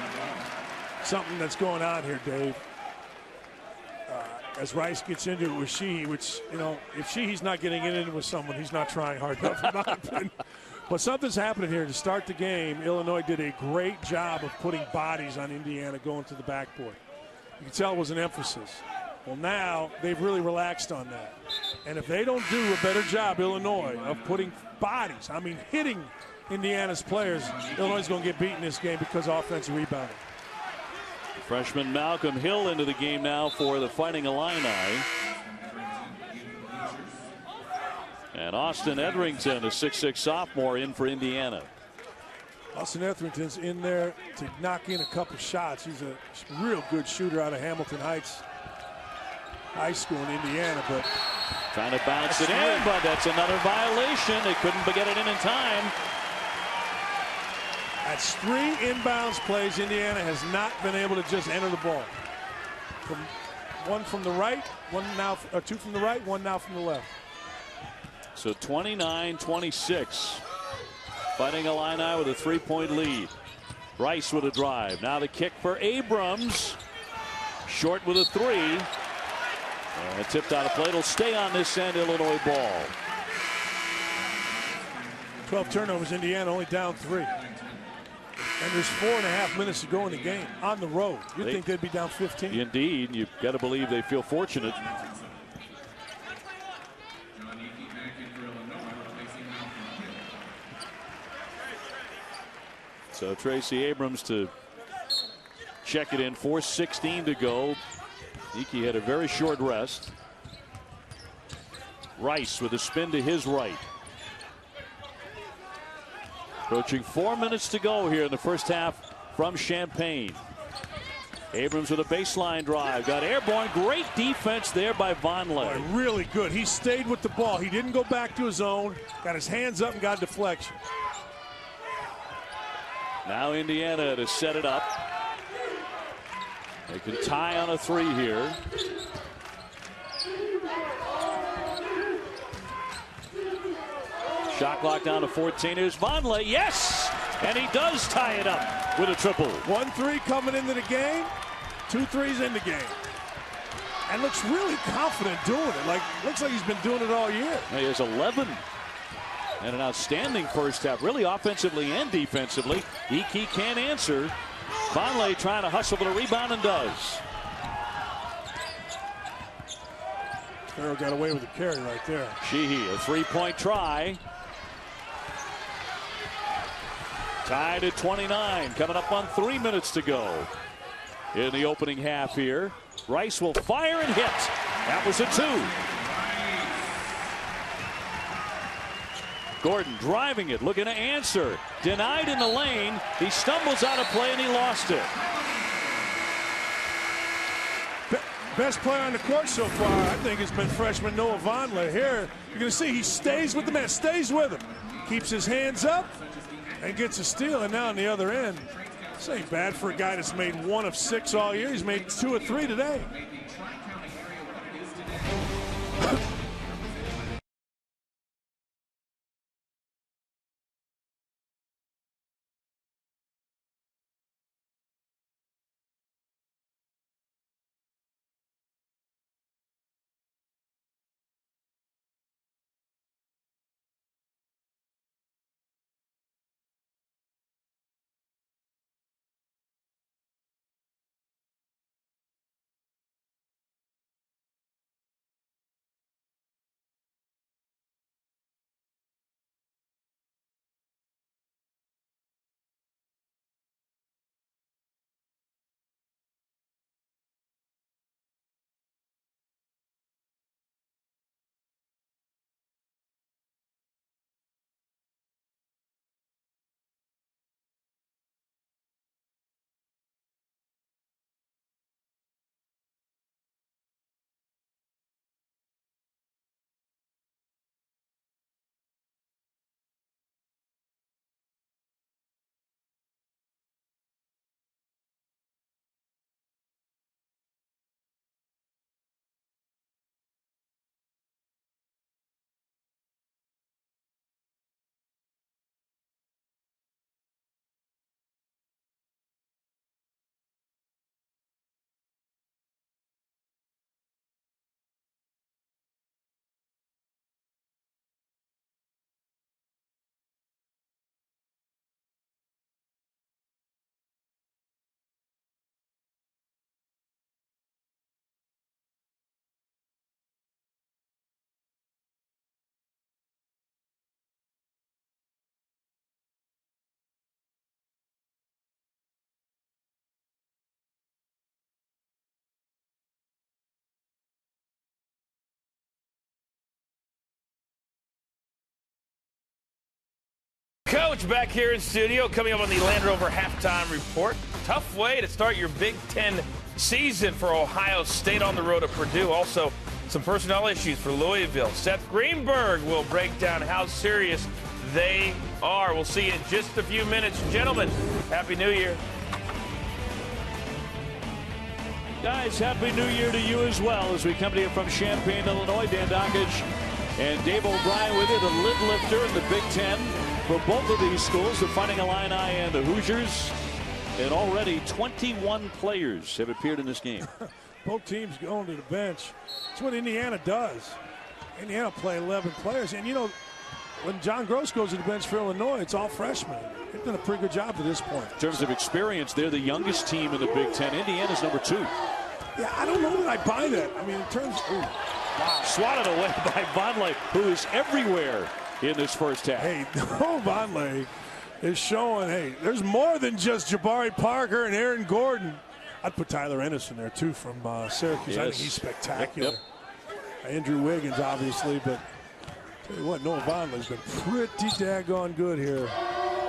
Something that's going on here, Dave. As Rice gets into it with Sheehy, which, if Sheehy's not getting in it with someone, he's not trying hard enough, in my opinion. But something's happening here. To start the game, Illinois did a great job of putting bodies on Indiana going to the backboard. You can tell it was an emphasis. Well, now they've really relaxed on that. And if they don't do a better job, Illinois, of putting bodies, I mean hitting Indiana's players, Illinois is going to get beaten this game because of offensive rebounding. Freshman Malcolm Hill into the game now for the Fighting Illini. And Austin Edrington, a 6'6" sophomore, in for Indiana. Austin Etherington's in there to knock in a couple shots. He's a real good shooter out of Hamilton Heights High School in Indiana, but trying to bounce it in, but that's another violation. They couldn't get it in time. That's 3 inbounds plays. Indiana has not been able to just enter the ball. One from the right, two from the right, one now from the left. So 29-26. Fighting Illini with a 3-point lead. Rice with a drive. Now the kick for Abrams. Short with a 3. Tipped out of play. It'll stay on this end. Illinois ball. 12 turnovers. Indiana only down 3. And there's 4.5 minutes to go in the game on the road. You'd think they'd be down 15. Indeed. You've got to believe they feel fortunate. So Tracy Abrams to check it in. 4:16 to go. Iki had a very short rest. Rice with a spin to his right. Approaching 4 minutes to go here in the first half from Champaign. Abrams with a baseline drive. Got airborne. Great defense there by Vonleh. Boy, really good. He stayed with the ball. He didn't go back to his own. Got his hands up and got a deflection. Now Indiana to set it up. They can tie on a 3 here. Shot clock down to 14. Here's Vonleh. Yes! And he does tie it up with a triple. 1-3 coming into the game. 2 threes in the game. And looks really confident doing it. Looks like he's been doing it all year. He has 11. And an outstanding first half, really offensively and defensively. Iki can't answer. Vonleh trying to hustle for the rebound and does. Ferrell got away with the carry right there. Sheehy, a 3-point try. Tied at 29, coming up on 3 minutes to go in the opening half here. Rice will fire and hit. That was a 2. Gordon driving it, looking to answer. Denied in the lane. He stumbles out of play and he lost it. Best player on the court so far, I think, has been freshman Noah Vonleh. Here, you're going to see he stays with the man, stays with him. Keeps his hands up and gets a steal. And now on the other end, this ain't bad for a guy that's made 1 of 6 all year. He's made 2 or 3 today. Coach back here in studio. Coming up on the Land Rover halftime report. Tough way to start your Big Ten season for Ohio State on the road at Purdue. Also, some personnel issues for Louisville. Seth Greenberg will break down how serious they are. We'll see you in just a few minutes. Gentlemen, Happy New Year. Guys, Happy New Year to you as well as we come to you from Champaign, Illinois. Dan Dockage and Dave O'Brien with you, the lid lifter in the Big Ten for both of these schools, the Fighting Illini and the Hoosiers. And already 21 players have appeared in this game. Both teams going to the bench. That's what Indiana does. Indiana play 11 players. And, you know, when John Gross goes to the bench for Illinois, it's all freshmen. They've done a pretty good job to this point. In terms of experience, they're the youngest team in the Big Ten. Indiana's number 2. Yeah, I don't know that I buy that. I mean, in terms of... Wow. Swatted away by Vonleh, who is everywhere in this first half. Hey, Vonleh is showing, hey, there's more than just Jabari Parker and Aaron Gordon. I'd put Tyler Ennis in there, too, from Syracuse. Yes. I think he's spectacular. Yep. Andrew Wiggins, obviously, but tell you what, Noah Vonleh's been pretty daggone good here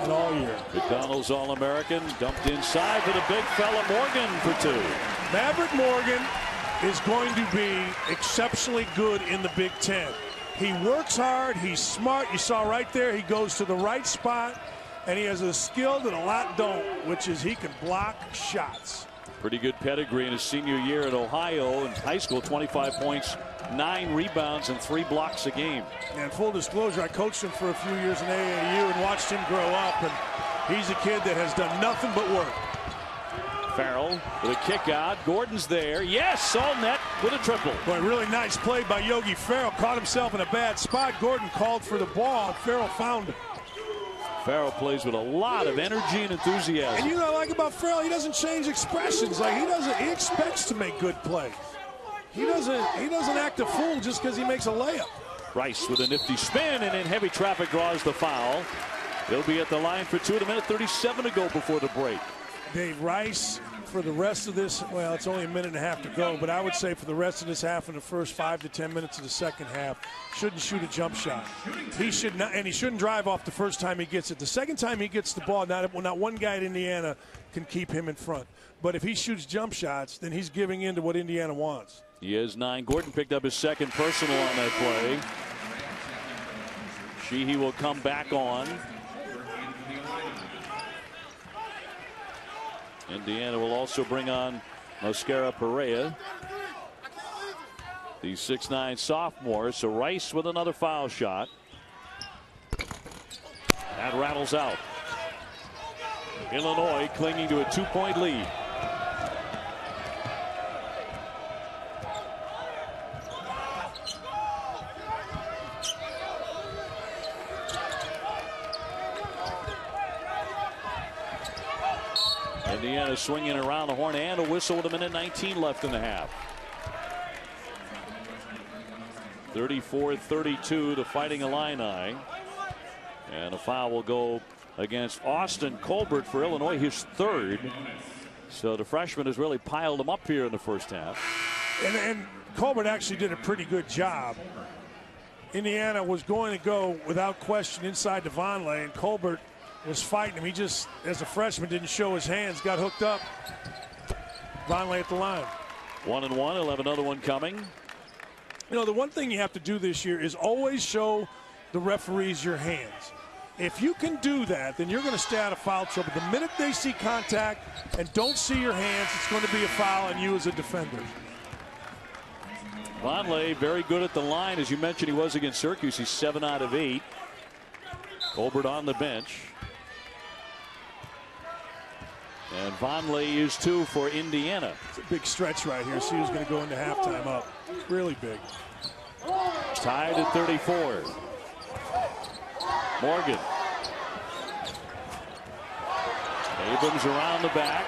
and all year. McDonald's All-American, dumped inside for the big fella Morgan for 2. Maverick Morgan is going to be exceptionally good in the Big Ten. He works hard, he's smart. You saw right there, he goes to the right spot, and he has a skill that a lot don't, which is he can block shots. Pretty good pedigree in his senior year at Ohio. In high school, 25 points, 9 rebounds, and 3 blocks a game. And full disclosure, I coached him for a few years in AAU and watched him grow up, and he's a kid that has done nothing but work. Farrell with a kick out. Gordon's there. Yes, all net with a triple. Boy, really nice play by Yogi Ferrell. Caught himself in a bad spot. Gordon called for the ball. Ferrell found it. Farrell plays with a lot of energy and enthusiasm. And you know what I like about Farrell? He doesn't change expressions. Like he expects to make good plays. He doesn't act a fool just because he makes a layup. Rice with a nifty spin, and in heavy traffic draws the foul. He'll be at the line for 2 at a minute 37 to go before the break. Dave, Rice, for the rest of this, well, it's only a minute and a half to go, but I would say for the rest of this half and the first 5 to 10 minutes of the second half, shouldn't shoot a jump shot. He should not, and he shouldn't drive off the first time he gets it. The second time he gets the ball, not one guy at Indiana can keep him in front. But if he shoots jump shots, then he's giving in to what Indiana wants. He has 9. Gordon picked up his second personal on that play. Sheehy will come back on. Indiana will also bring on Mosquera Perea, the 6'9" sophomore. So Rice with another foul shot. That rattles out. Illinois clinging to a 2-point lead. Indiana swinging around the horn and a whistle with a minute 19 left in the half. 34-32, the Fighting Illini. And a foul will go against Austin Colbert for Illinois, his 3rd. So the freshman has really piled them up here in the first half. And Colbert actually did a pretty good job. Indiana was going to go without question inside to Vonleh, and Colbert was fighting him. He just, as a freshman, didn't show his hands, got hooked up. Vonleh at the line. 1-1, he'll have another one coming. You know, the one thing you have to do this year is always show the referees your hands. If you can do that, then you're going to stay out of foul trouble. The minute they see contact and don't see your hands, it's going to be a foul on you as a defender. Vonleh very good at the line. As you mentioned, he was against Syracuse. He's 7 out of 8. Colbert on the bench. And Vonleh is 2 for Indiana. It's a big stretch right here. See who's going to go into halftime up. Really big. Tied at 34. Morgan. Abrams around the back.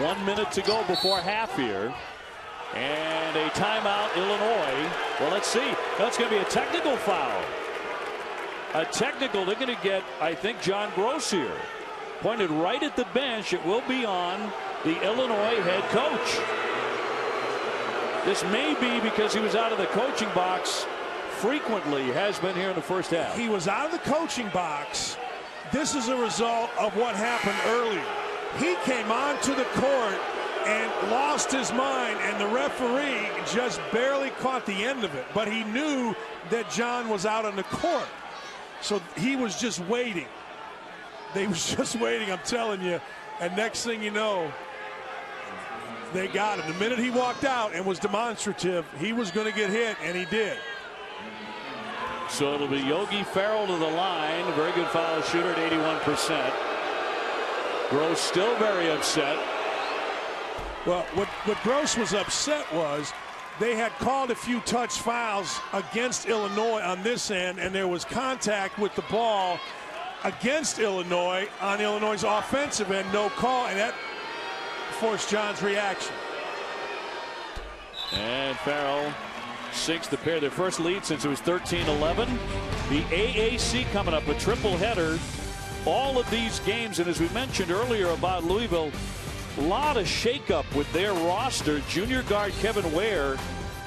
1 minute to go before half here. And a timeout, Illinois. Well, let's see. That's going to be a technical foul. A technical. They're going to get, I think, John Gross here. Pointed right at the bench. It will be on the Illinois head coach. This may be because he was out of the coaching box frequently, has been here in the first half. He was out of the coaching box, this is a result of what happened earlier. He came onto the court and lost his mind, and the referee just barely caught the end of it. But he knew that John was out on the court. So he was just waiting. They was just waiting, I'm telling you. And next thing you know, they got him. The minute he walked out and was demonstrative, he was going to get hit, and he did. So it'll be Yogi Ferrell to the line. Very good foul shooter at 81%. Gross still very upset. Well, what Gross was upset was they had called a few touch fouls against Illinois on this end, and there was contact with the ball against Illinois on Illinois' offensive end, no call, and that forced John's reaction. And Ferrell sinks the pair. Their first lead since it was 13-11. The AAC coming up, a triple header. All of these games, and as we mentioned earlier about Louisville, a lot of shakeup with their roster. Junior guard Kevin Ware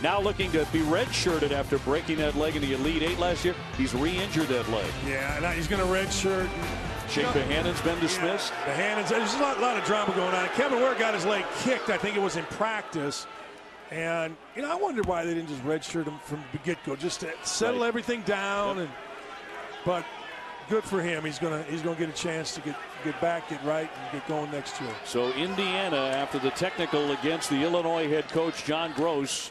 now looking to be redshirted after breaking that leg in the Elite Eight last year. He's re-injured that leg. Yeah, and he's going to redshirt. Shake Bohannon's been dismissed. Yeah, Bohannon's, there's a lot of drama going on. Kevin Ware got his leg kicked. I think it was in practice. And, I wonder why they didn't just redshirt him from the get-go, just to settle everything down. Yep. But good for him. He's gonna get a chance to get back, get right, and get going next year. So Indiana, after the technical against the Illinois head coach John Gross,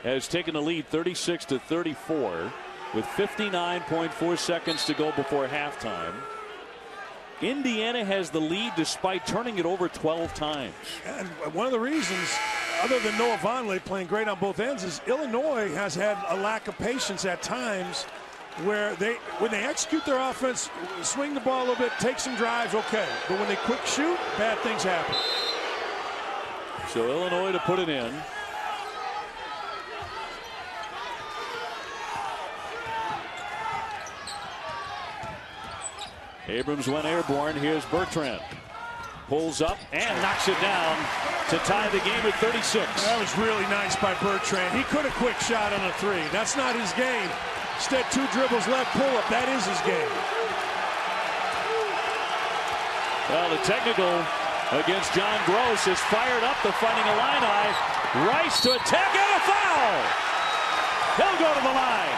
has taken the lead 36-34 with 59.4 seconds to go before halftime. Indiana has the lead despite turning it over 12 times. And one of the reasons, other than Noah Vonleh playing great on both ends, is Illinois has had a lack of patience at times where when they execute their offense, swing the ball a little bit, take some drives, okay. But when they quick shoot, bad things happen. So Illinois to put it in. Abrams went airborne. Here's Bertrand. Pulls up and knocks it down to tie the game at 36. That was really nice by Bertrand. He could have quick shot on a three. That's not his game. Instead, 2 dribbles left, pull up. That is his game. Well, the technical against John Gross is fired up. The Fighting Illini. Rice to attack and a foul. He'll go to the line.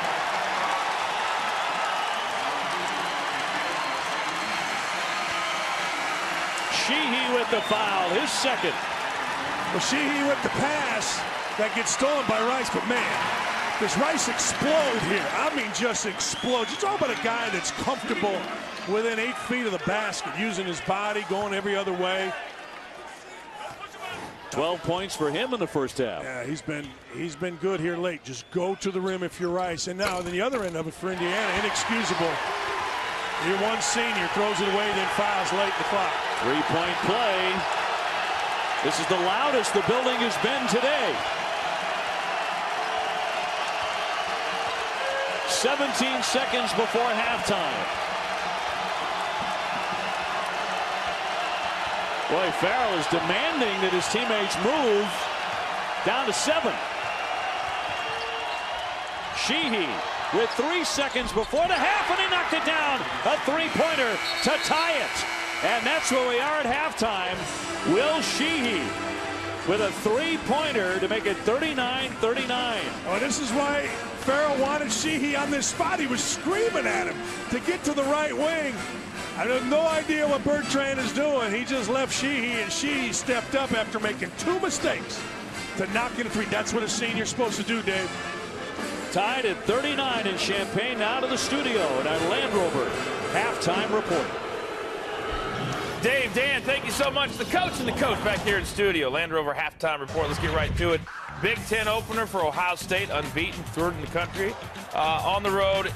Sheehy with the foul, his second. Well, Sheehy with the pass that gets stolen by Rice, but man, does Rice explode here? I mean, just explode. You talk about a guy that's comfortable within 8 feet of the basket, using his body, going every other way. 12 points for him in the first half. Yeah, he's been good here late. Just go to the rim if you're Rice. And now, on the other end of it for Indiana, inexcusable. Your one senior throws it away, then fouls late in the clock. 3-point play. This is the loudest the building has been today. 17 seconds before halftime. Boy, Ferrell is demanding that his teammates move down to 7. Sheehy with 3 seconds before the half, and he knocked it down. A 3-pointer to tie it. And that's where we are at halftime. Will Sheehy with a 3-pointer to make it 39-39. Oh, this is why Ferrell wanted Sheehy on this spot. He was screaming at him to get to the right wing. I have no idea what Bertrand is doing. He just left Sheehy, and Sheehy stepped up after making 2 mistakes to knock in a 3. That's what a senior's supposed to do, Dave. Tied at 39 in Champaign. Now to the studio and our Land Rover halftime report. Dave, Dan, thank you so much. The coach and the coach back here in the studio. Land Rover halftime report. Let's get right to it. Big Ten opener for Ohio State, unbeaten, 3rd in the country. On the road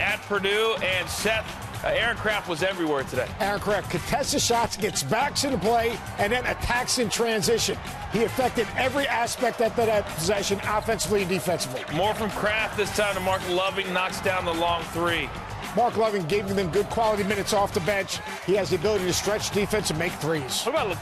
at Purdue, and Seth, Aaron Craft was everywhere today. Aaron Craft contested shots, gets back into play, and then attacks in transition. He affected every aspect of that possession, offensively and defensively. More from Craft this time to Mark Loving, knocks down the long 3. Mark Loving gave them good quality minutes off the bench. He has the ability to stretch defense and make threes. What about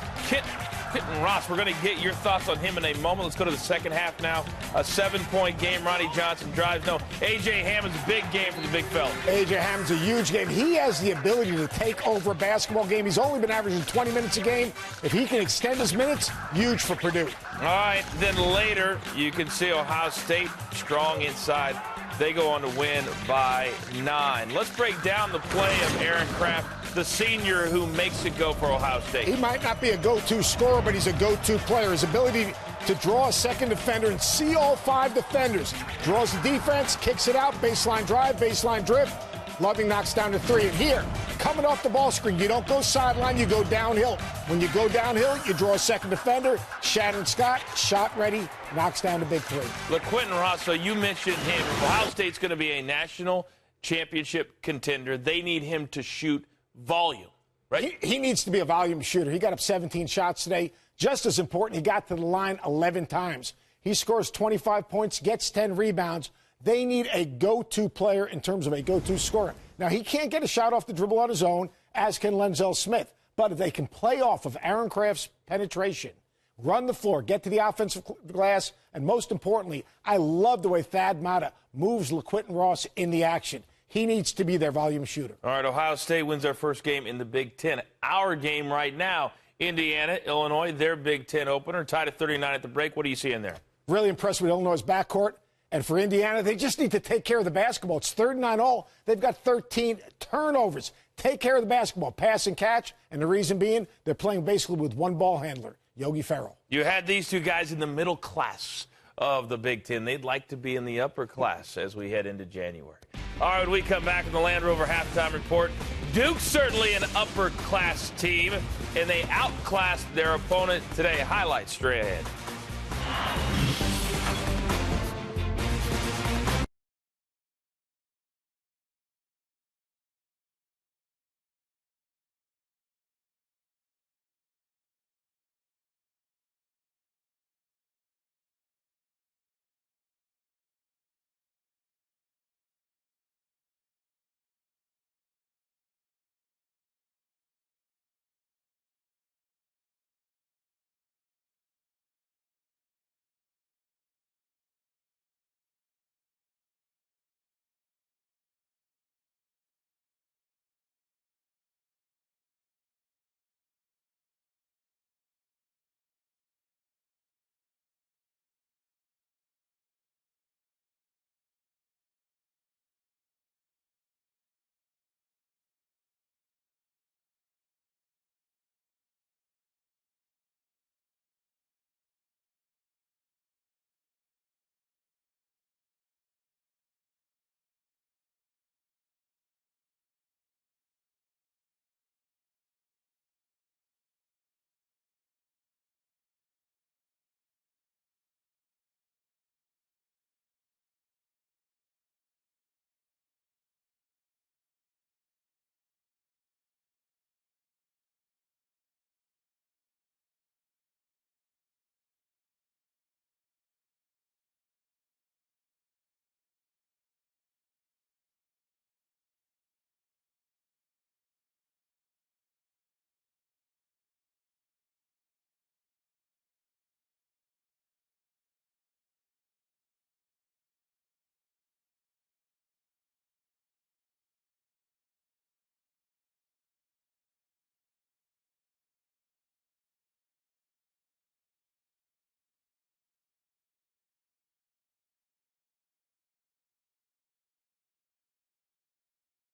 Quentin Ross. We're going to get your thoughts on him in a moment. Let's go to the second half now. A 7-point game. Ronnie Johnson drives. No, A.J. Hammond's a big game for the big fella. A.J. Hammond's a huge game. He has the ability to take over a basketball game. He's only been averaging 20 minutes a game. If he can extend his minutes, huge for Purdue. All right, then later you can see Ohio State strong inside. They go on to win by 9. Let's break down the play of Aaron Craft, the senior who makes it go for Ohio State. He might not be a go-to scorer, but he's a go-to player. His ability to draw a second defender and see all 5 defenders. Draws the defense, kicks it out, baseline drive, baseline drift. Loving knocks down to 3. And here, coming off the ball screen, you don't go sideline, you go downhill. When you go downhill, you draw a second defender. Shannon Scott, shot ready, knocks down the big 3. Look, Quentin Ross, so you mentioned him. Ohio State's going to be a national championship contender. They need him to shoot volume, right? He needs to be a volume shooter. He got up 17 shots today. Just as important, he got to the line 11 times. He scores 25 points, gets 10 rebounds. They need a go-to player in terms of a go-to scorer. Now, he can't get a shot off the dribble on his own, as can Lenzel Smith. But if they can play off of Aaron Craft's penetration, run the floor, get to the offensive glass, and most importantly, I love the way Thad Matta moves LaQuinton Ross in the action. He needs to be their volume shooter. All right, Ohio State wins their first game in the Big Ten. Our game right now, Indiana, Illinois, their Big Ten opener, tied at 39 at the break. What are you seeing there? Really impressed with Illinois' backcourt. And for Indiana, they just need to take care of the basketball. It's 3rd and 9 all. They've got 13 turnovers. Take care of the basketball, pass and catch. And the reason being, they're playing basically with one ball handler, Yogi Ferrell. You had these two guys in the middle class of the Big Ten. They'd like to be in the upper class as we head into January. All right, when we come back in the Land Rover halftime report, Duke's certainly an upper class team, and they outclassed their opponent today. Highlights straight ahead.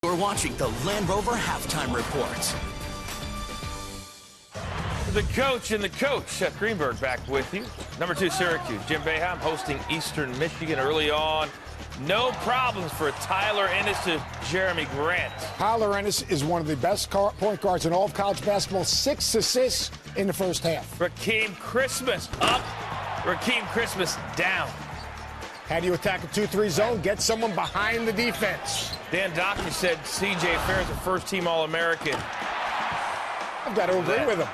You're watching the Land Rover Halftime Report. The coach and the coach, Seth Greenberg, back with you. Number 2, Syracuse. Jim Boeheim hosting Eastern Michigan early on. No problems for Tyler Ennis to Jeremy Grant. Tyler Ennis is one of the best point guards in all of college basketball. 6 assists in the first half. Rakeem Christmas up. Rakeem Christmas down. How do you attack a 2-3 zone? Get someone behind the defense. Dan Dockey said C.J. Fair is a first-team All-American. I've got to agree with him.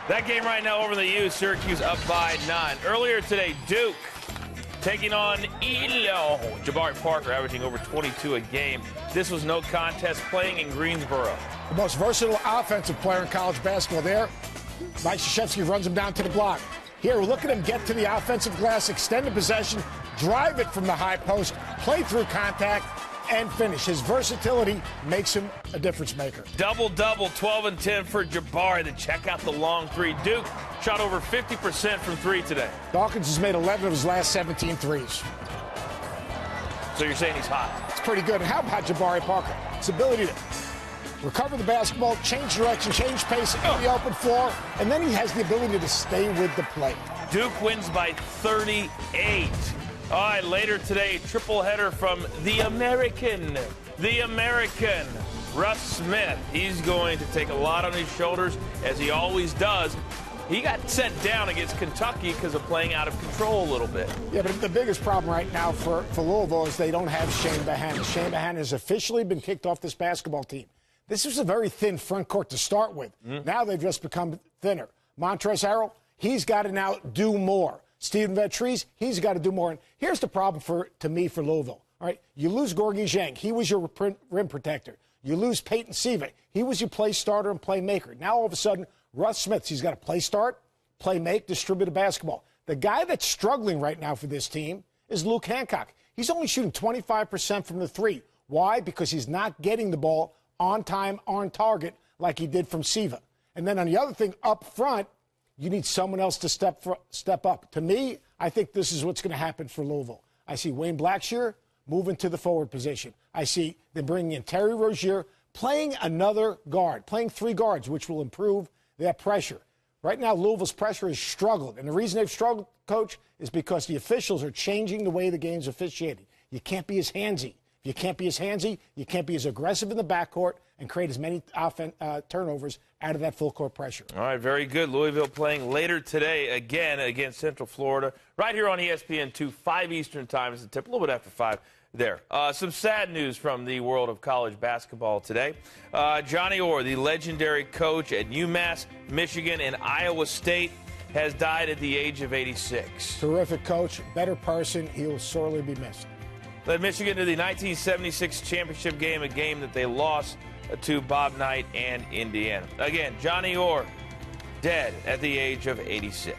That game right now over the U, Syracuse up by 9. Earlier today, Duke taking on Elo. Jabari Parker averaging over 22 a game. This was no contest, playing in Greensboro. The most versatile offensive player in college basketball there. Mike Krzyzewski runs him down to the block. Here, look at him get to the offensive glass, extend the possession, drive it from the high post, play through contact, and finish. His versatility makes him a difference maker. Double-double, 12 and 10 for Jabari. Then check out the long three. Duke shot over 50% from three today. Dawkins has made 11 of his last 17 threes. So you're saying he's hot? It's pretty good. And how about Jabari Parker? His ability to recover the basketball, change direction, change pace in the open floor, and then he has the ability to stay with the play. Duke wins by 38. All right, later today, triple header from the American, Russ Smith. He's going to take a lot on his shoulders, as he always does. He got set down against Kentucky because of playing out of control a little bit. Yeah, but the biggest problem right now for Louisville is they don't have Shane Behan. Shane Behan has officially been kicked off this basketball team. This was a very thin front court to start with. Now they've just become thinner. Montrezl Harrell, he's got to now do more. Steven Vetrese, he's got to do more. And here's the problem to me for Louisville. All right, you lose Gorgui Dieng. He was your rim protector. You lose Peyton Siva. He was your play starter and playmaker. Now all of a sudden, Russ Smith, he's got to play start, play make, distribute the basketball. The guy that's struggling right now for this team is Luke Hancock. He's only shooting 25% from the three. Why? Because he's not getting the ball on time, on target, like he did from Siva. And then on the other thing, up front, you need someone else to step up. To me, I think this is what's going to happen for Louisville. I see Wayne Blackshear moving to the forward position. I see them bringing in Terry Rozier, playing another guard, playing three guards, which will improve that pressure. Right now, Louisville's pressure has struggled. And the reason they've struggled, Coach, is because the officials are changing the way the game's officiated. You can't be as handsy. If you can't be as handsy, you can't be as aggressive in the backcourt and create as many turnovers out of that full court pressure. All right, very good. Louisville playing later today again against Central Florida, right here on ESPN2, 5 Eastern time is the tip, a little bit after 5 there. Some sad news from the world of college basketball today. Johnny Orr, the legendary coach at UMass, Michigan, and Iowa State, has died at the age of 86. Terrific coach, better person. He will sorely be missed. Led Michigan to the 1976 championship game, a game that they lost to Bob Knight and Indiana. Again, Johnny Orr, dead at the age of 86.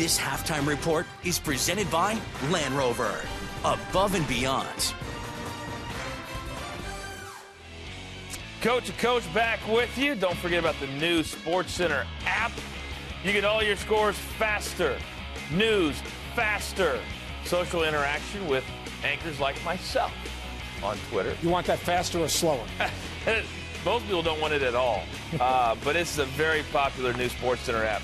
This halftime report is presented by Land Rover. Above and beyond. Coach to Coach back with you. Don't forget about the new SportsCenter app. You get all your scores faster, news faster, social interaction with anchors like myself on Twitter. You want that faster or slower? Most people don't want it at all. But it's a very popular new SportsCenter app.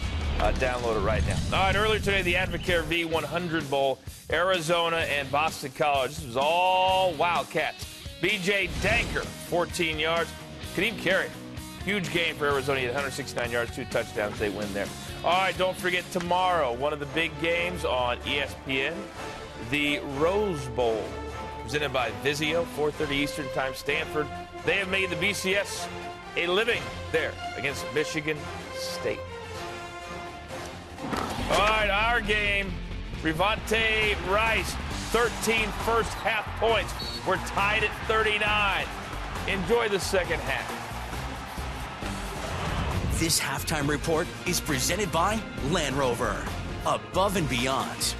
Download it right now. All right, earlier today, the Advocare V100 Bowl, Arizona and Boston College. This was all Wildcats. B.J. Danker, 14 yards. Kadeem Carey, huge game for Arizona. He had 169 yards, 2 touchdowns. They win there. All right, don't forget tomorrow, one of the big games on ESPN, the Rose Bowl, presented by Vizio, 4:30 Eastern Time, Stanford. They have made the BCS a living there against Michigan State. All right, our game, Rivante Rice, 13 first half points. We're tied at 39. Enjoy the second half. This halftime report is presented by Land Rover. Above and beyond.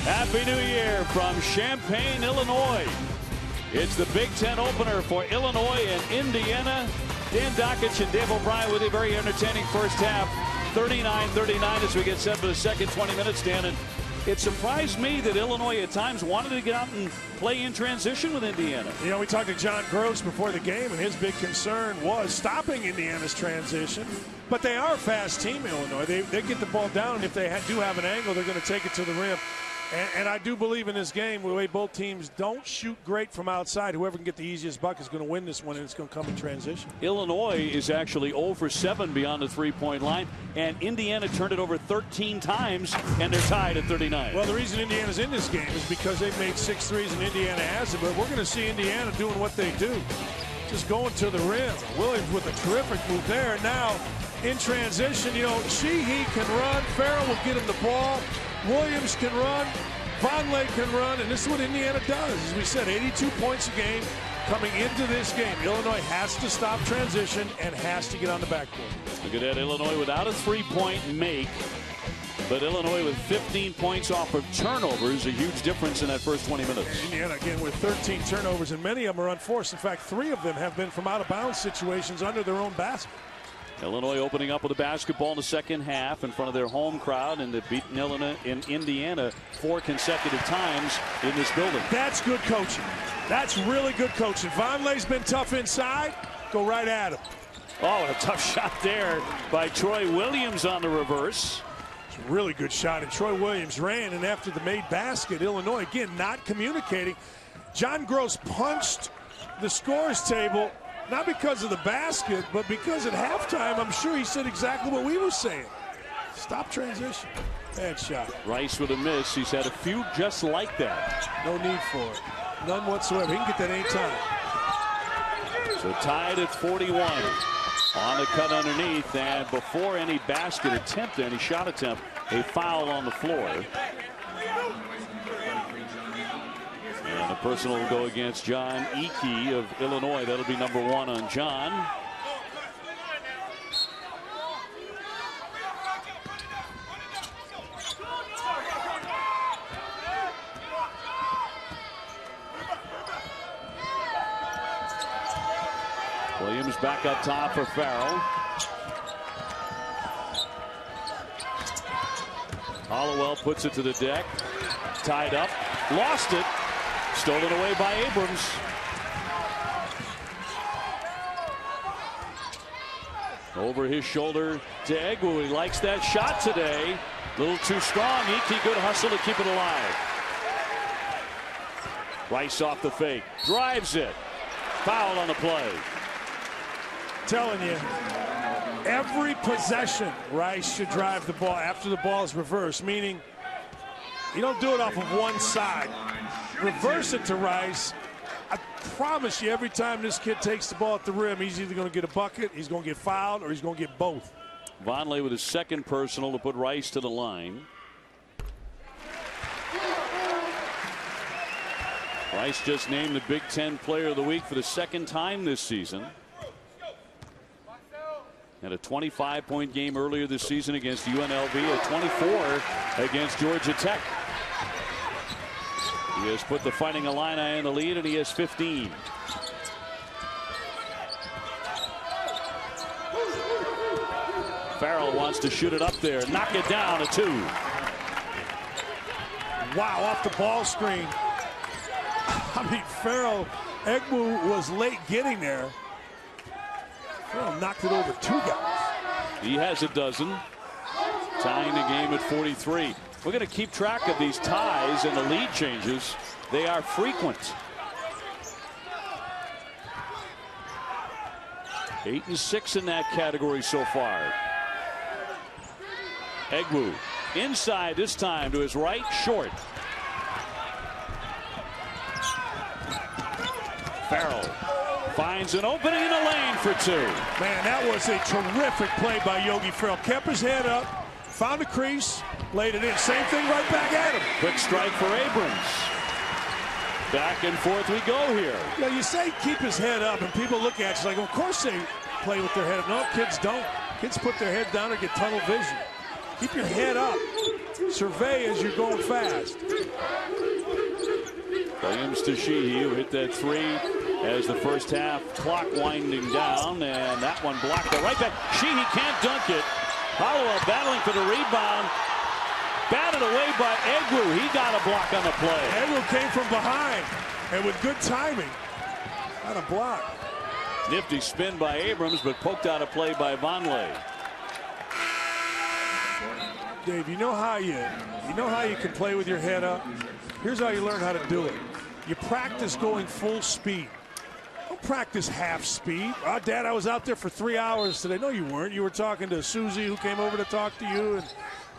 Happy New Year from Champaign, Illinois. It's the Big Ten opener for Illinois and Indiana. Dan Dockich and Dave O'Brien with a very entertaining first half. 39-39 as we get set for the second 20 minutes, Dan. And it surprised me that Illinois at times wanted to get out and play in transition with Indiana. You know, we talked to John Gross before the game, and his big concern was stopping Indiana's transition. But they are a fast team, Illinois. They get the ball down, and if they do have an angle, they're going to take it to the rim. And I do believe in this game, the way both teams don't shoot great from outside, whoever can get the easiest bucket is going to win this one, and it's going to come in transition. Illinois is actually 0 for 7 beyond the three-point line, and Indiana turned it over 13 times, and they're tied at 39. Well, the reason Indiana's in this game is because they've made 6 threes and Indiana hasn't, but we're going to see Indiana doing what they do, just going to the rim. Williams with a terrific move there. Now, in transition, you know, Sheehy can run, Ferrell will get him the ball, Williams can run, Vonleh can run, and this is what Indiana does. As we said, 82 points a game, coming into this game. Illinois has to stop transition and has to get on the backboard. Look at that, Illinois without a three-point make. But Illinois with 15 points off of turnovers, a huge difference in that first 20 minutes. Indiana again with 13 turnovers, and many of them are unforced. In fact, 3 of them have been from out-of-bounds situations under their own basket. Illinois opening up with the basketball in the second half in front of their home crowd, and they've beaten Illinois in Indiana 4 consecutive times in this building. That's good coaching. That's really good coaching. Vonleh's been tough inside. Go right at him. Oh, a tough shot there by Troy Williams on the reverse. Really good shot, and Troy Williams ran, and after the made basket, Illinois again not communicating. John Gross punched the scores table, not because of the basket, but because at halftime, I'm sure he said exactly what we were saying. Stop transition. Bad shot. Rice with a miss. He's had a few just like that. No need for it. None whatsoever. He can get that anytime. So tied at 41. On the cut underneath, and before any basket attempt, any shot attempt, a foul on the floor. And a personal will go against John Eakey of Illinois. That'll be number 1 on John. Williams back up top for Ferrell. Hollowell puts it to the deck. Tied up. Lost it. Stolen away by Abrams. Over his shoulder to Egwu. He likes that shot today. A little too strong. Eakey, good hustle to keep it alive. Rice off the fake. Drives it. Foul on the play. Telling you, every possession, Rice should drive the ball after the ball is reversed, meaning you don't do it off of one side. Reverse it to Rice. I promise you, every time this kid takes the ball at the rim, he's either going to get a bucket, he's going to get fouled, or he's going to get both. Vonleh with his second personal to put Rice to the line. Rice just named the Big Ten Player of the Week for the second time this season. Had a 25-point game earlier this season against UNLV, a 24 against Georgia Tech. He has put the Fighting Illini in the lead, and he has 15. Ferrell wants to shoot it up there, knock it down, a 2. Wow, off the ball screen. I mean, Ferrell, Egwu was late getting there. Ferrell knocked it over 2 guys. He has a dozen, tying the game at 43. We're going to keep track of these ties and the lead changes. They are frequent. 8 and 6 in that category so far. Egwu inside this time to his right, short. Ferrell finds an opening in the lane for 2. Man, that was a terrific play by Yogi Ferrell. Kept his head up, found a crease, laid it in. Same thing right back at him. Quick strike for Abrams. Back and forth we go here. You know, you say keep his head up, and people look at you like, of course they play with their head up. No, kids don't. Kids put their head down or get tunnel vision. Keep your head up. Survey as you're going fast. Williams to Sheehy, who hit that 3 as the first half clock winding down, and that one blocked the right back. Sheehy can't dunk it. Hollowell battling for the rebound. Batted away by Egwu. He got a block on the play. Egwu came from behind, and with good timing, got a block. Nifty spin by Abrams, but poked out a play by Vonleh. Dave, you know how you can play with your head up? Here's how you learn how to do it. You practice going full speed. Don't practice half speed. Oh, Dad, I was out there for 3 hours today. No, you weren't. You were talking to Susie, who came over to talk to you. And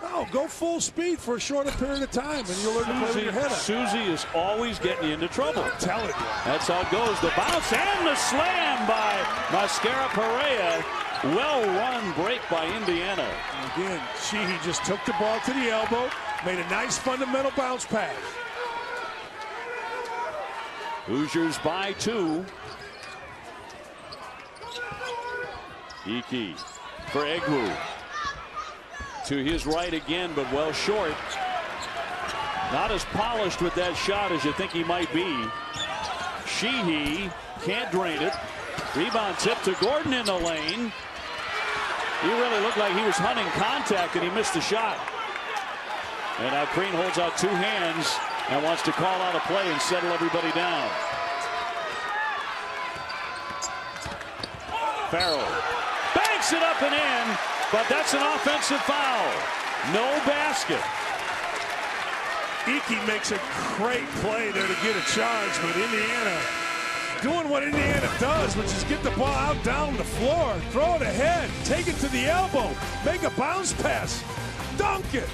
no, go full speed for a shorter period of time, and you'll learn to play with your head up. Susie is always getting you into trouble. I'm telling you. That's how it goes. The bounce and the slam by Mascara Perea. Well-run break by Indiana. Again, Sheehy just took the ball to the elbow, made a nice fundamental bounce pass. Hoosiers by 2. Iki for Egwu. To his right again, but well short. Not as polished with that shot as you think he might be. Sheehy can't drain it. Rebound tip to Gordon in the lane. He really looked like he was hunting contact, and he missed the shot. And now Green holds out 2 hands and wants to call out a play and settle everybody down. Ferrell banks it up and in, but that's an offensive foul. No basket. Iki makes a great play there to get a charge, but Indiana doing what Indiana does, which is get the ball out down the floor, throw it ahead, take it to the elbow, make a bounce pass, dunk it.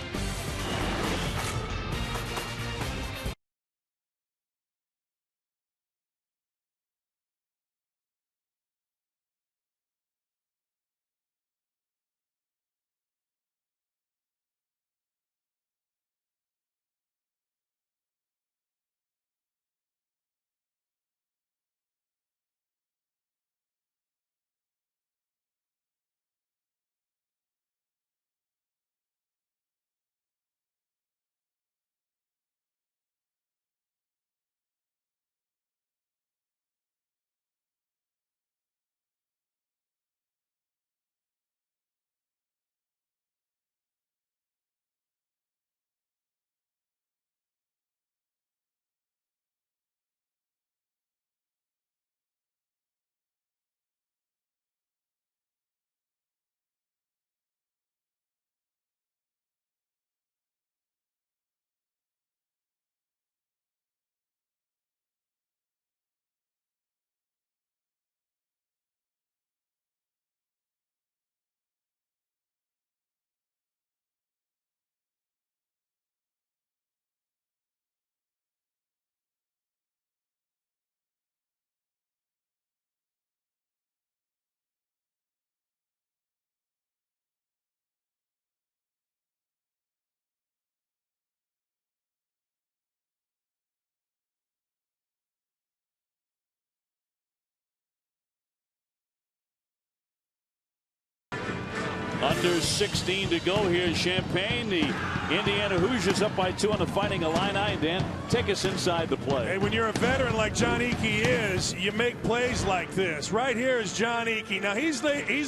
Under 16 to go here in Champaign. The Indiana Hoosiers up by 2 on the Fighting Illini. Dan, take us inside the play. Hey, when you're a veteran like John Iki is, you make plays like this. Right here is John Iki. Now he's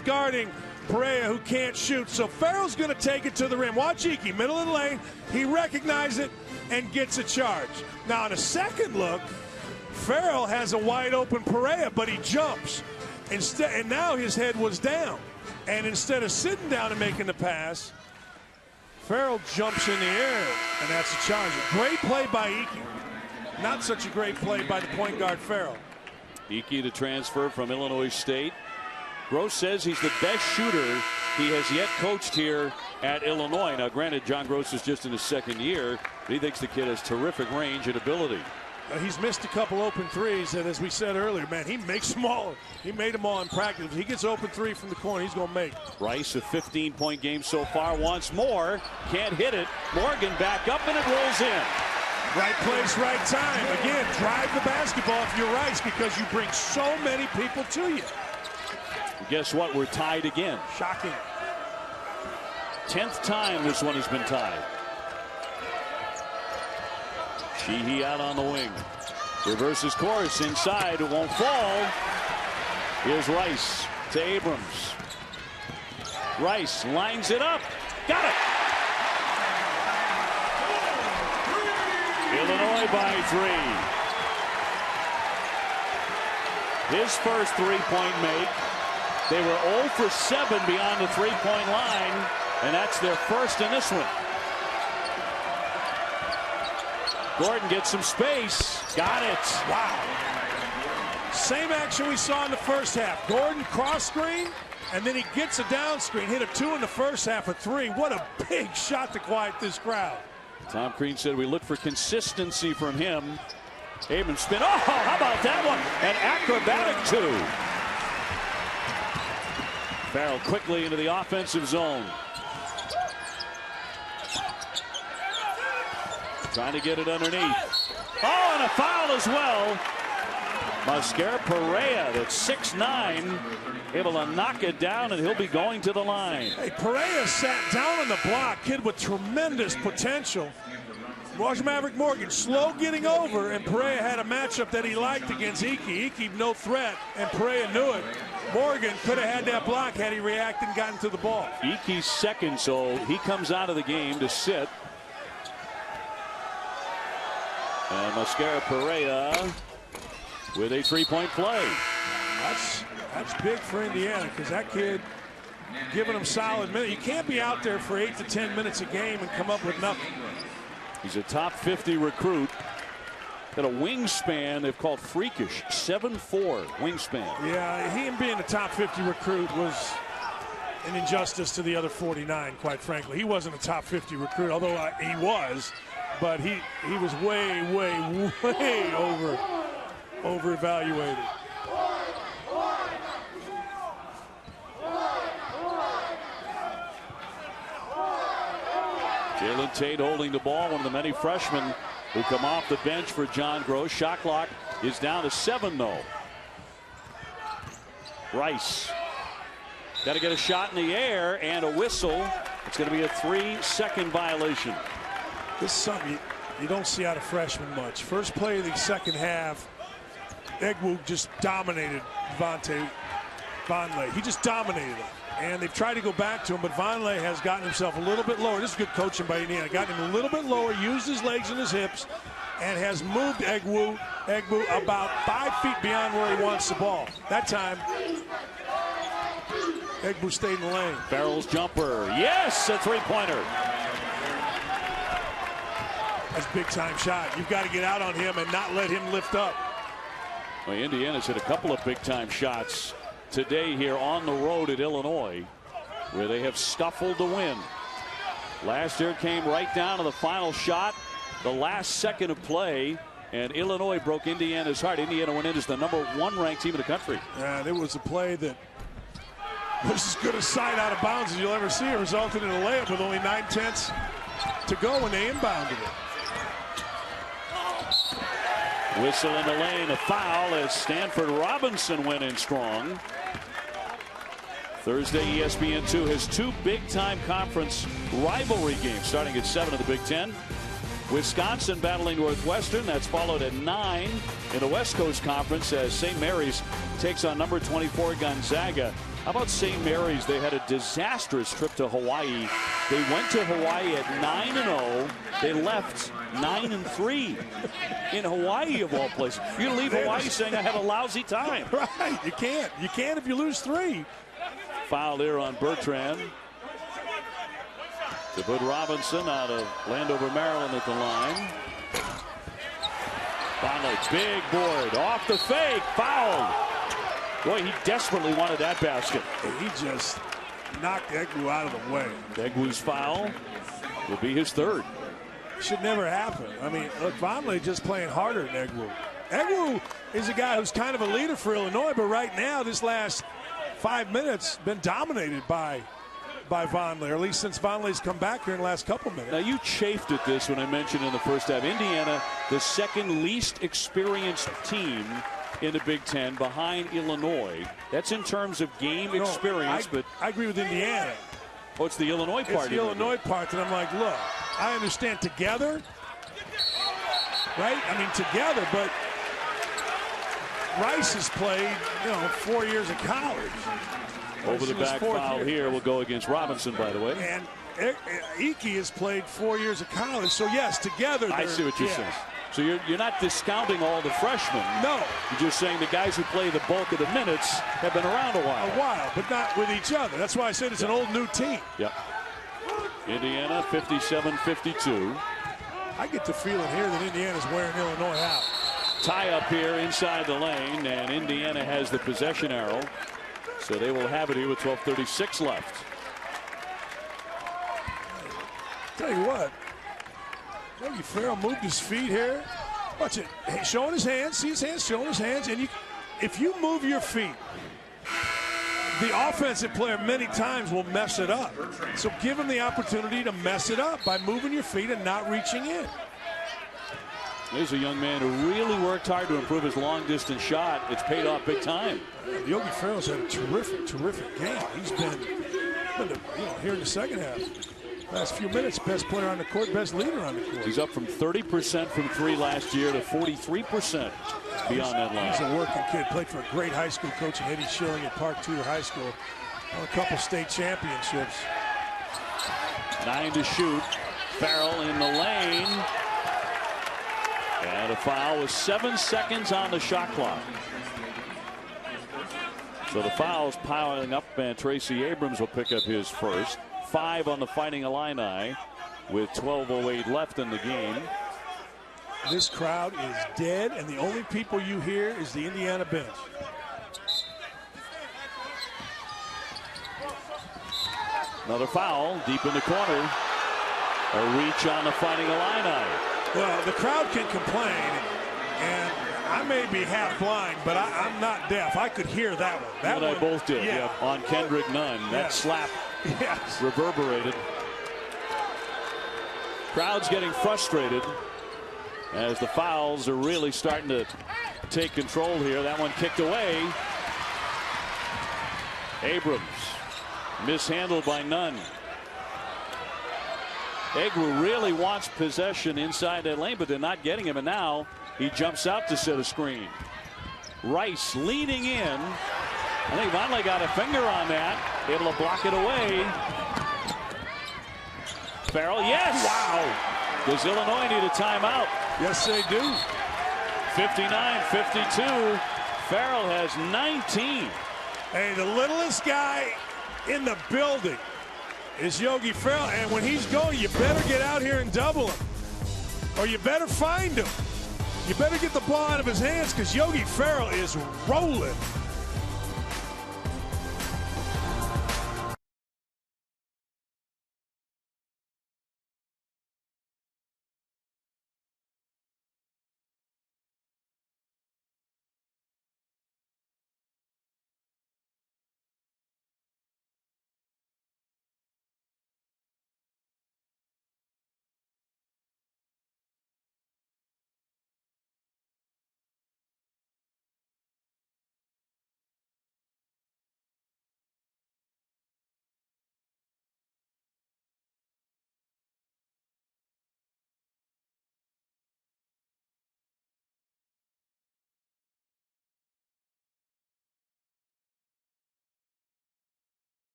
guarding Perea, who can't shoot. So Ferrell's going to take it to the rim. Watch Iki, middle of the lane. He recognizes it and gets a charge. Now on a second look, Ferrell has a wide open Perea, but he jumps. And now his head was down. And instead of sitting down and making the pass, Ferrell jumps in the air, and that's a charge. Great play by Iki. Not such a great play by the point guard, Ferrell. Iki, the transfer from Illinois State. Gross says he's the best shooter he has yet coached here at Illinois. Now, granted, John Gross is just in his 2nd year, but he thinks the kid has terrific range and ability. He's missed a couple open threes, and as we said earlier, man, he makes them all. He made them all in practice. If he gets open 3 from the corner, he's going to make. Rice, a 15-point game so far, wants more. Can't hit it. Morgan back up, and it rolls in. Right place, right time. Again, drive the basketball if you're Rice, because you bring so many people to you. Guess what? We're tied again. Shocking. 10th time this one has been tied. Sheehy out on the wing. Reverses course inside. It won't fall. Here's Rice to Abrams. Rice lines it up. Got it. Illinois by 3. His first 3-point make. They were 0 for 7 beyond the 3-point line, and that's their first in this one. Gordon gets some space. Got it. Wow. Same action we saw in the first half. Gordon cross screen, and then he gets a down screen. Hit a 2 in the first half, a 3. What a big shot to quiet this crowd. Tom Crean said we look for consistency from him. Abrams spin. Oh, how about that one? An acrobatic 2. Ferrell quickly into the offensive zone. Trying to get it underneath. Oh, and a foul as well. Mascara Perea, that's 6'9", able to knock it down, and he'll be going to the line. Hey, Perea sat down on the block. Kid with tremendous potential. Watch Maverick Morgan slow getting over, and Perea had a matchup that he liked against Iki. Iki no threat, and Perea knew it. Morgan could have had that block had he reacted and gotten to the ball. Iki's second, so he comes out of the game to sit. And Mascara Perea with a three-point play. That's big for Indiana, because that kid giving him solid minutes. You can't be out there for 8 to 10 minutes a game and come up with nothing. He's a top 50 recruit. Got a wingspan they've called freakish, 7'4" wingspan. Yeah, him being a top 50 recruit was an injustice to the other 49, quite frankly. He wasn't a top 50 recruit, although he was, but he was way over-evaluated. Jalen Tate holding the ball, one of the many freshmen who come off the bench for John Gross. Shot clock is down to 7, though. Rice got to get a shot in the air and a whistle. It's going to be a 3-second violation. This is something you don't see out of freshmen much. First play of the second half, Egwu just dominated Vonleh. He just dominated him. And they've tried to go back to him, but Vonleh has gotten himself a little bit lower. This is good coaching by Indiana. Got him a little bit lower, used his legs and his hips, and has moved Egwu about 5 feet beyond where he wants the ball. That time, Egwu stayed in the lane. Ferrell's jumper. Yes, a three-pointer. That's a big-time shot. You've got to get out on him and not let him lift up. Well, Indiana's hit a couple of big-time shots today here on the road at Illinois, where they have scuffled to win. Last year came right down to the final shot, the last second of play, and Illinois broke Indiana's heart. Indiana went in as the #1 ranked team in the country. Yeah, there was a play that was as good a sight out of bounds as you'll ever see. It resulted in a layup with only 9/10 to go when they inbounded it. Whistle in the lane, a foul as Stanford Robinson went in strong. Thursday, ESPN2 has 2 big-time conference rivalry games starting at 7 in the Big Ten. Wisconsin battling Northwestern. That's followed at 9 in the West Coast Conference as St. Mary's takes on number 24 Gonzaga. How about St. Mary's? They had a disastrous trip to Hawaii. They went to Hawaii at 9-0. They left 9-3 in Hawaii, of all places. You leave Hawaii saying I had a lousy time. Right, you can't. You can't if you lose 3. Foul there on Bertrand. To put Robinson out of Landover, Maryland at the line. Vonleh, big board, off the fake, fouled. Boy, he desperately wanted that basket. He just knocked Egwu out of the way. Egwu's foul will be his 3rd. Should never happen. I mean, look, Vonleh just playing harder than Egwu. Egwu is a guy who's kind of a leader for Illinois, but right now, this last 5 minutes, been dominated by Vonleh, or at least since Vonleh's come back here in the last couple minutes. Now, you chafed at this when I mentioned in the first half. Indiana, the second least experienced team in the Big Ten behind Illinois. That's in terms of game experience. But I agree with Indiana. Oh, it's the Illinois part. It's the Illinois part that I'm like, look, I understand together, right? I mean, together, but Rice has played, 4 years of college. Over the back foul here will go against Robinson, by the way. And Iki has played 4 years of college. So, yes, together. I see what you're saying. So you're not discounting all the freshmen. No. You're just saying the guys who play the bulk of the minutes have been around a while. But not with each other. That's why I said it's an old new team. Yep. Indiana 57-52. I get the feeling here that Indiana's wearing Illinois out. Tie up here inside the lane, and Indiana has the possession arrow. So they will have it here with 12:36 left. Tell you what, Yogi Ferrell moved his feet here. Watch it. Hey, showing his hands. See his hands? Showing his hands. And if you move your feet, the offensive player many times will mess it up. So give him the opportunity to mess it up by moving your feet and not reaching in. Here's a young man who really worked hard to improve his long-distance shot. It's paid off big time. Yogi Ferrell's had a terrific game. He's been here in the second half. Last few minutes, best player on the court, best leader on the court. He's up from 30% from three last year to 43% beyond that line. He's a working kid. Played for a great high school coach, Eddie Schilling at Park Tudor High School. Won a couple state championships. 9 to shoot. Ferrell in the lane. And a foul with 7 seconds on the shot clock. So the foul's piling up, and Tracy Abrams will pick up his first. 5 on the Fighting Illini with 12:08 left in the game. This crowd is dead, and the only people you hear is the Indiana bench. Another foul deep in the corner. A reach on the Fighting Illini. Well, the crowd can complain, and I may be half blind, but I'm not deaf. I could hear that one. That one, I both did. Yeah. On Kendrick Nunn. That slap reverberated. Crowd's getting frustrated as the fouls are really starting to take control here. That one kicked away. Abrams mishandled by Nunn. Egwu really wants possession inside that lane, but they're not getting him, and now he jumps out to set a screen. Rice leaning in. I think Vonleh got a finger on that, able to block it away. Ferrell, yes! Wow! Does Illinois need a timeout? Yes, they do. 59-52. Ferrell has 19. Hey, the littlest guy in the building is Yogi Ferrell, and when he's going, you better get out here and double him, or you better find him. You better get the ball out of his hands, because Yogi Ferrell is rolling.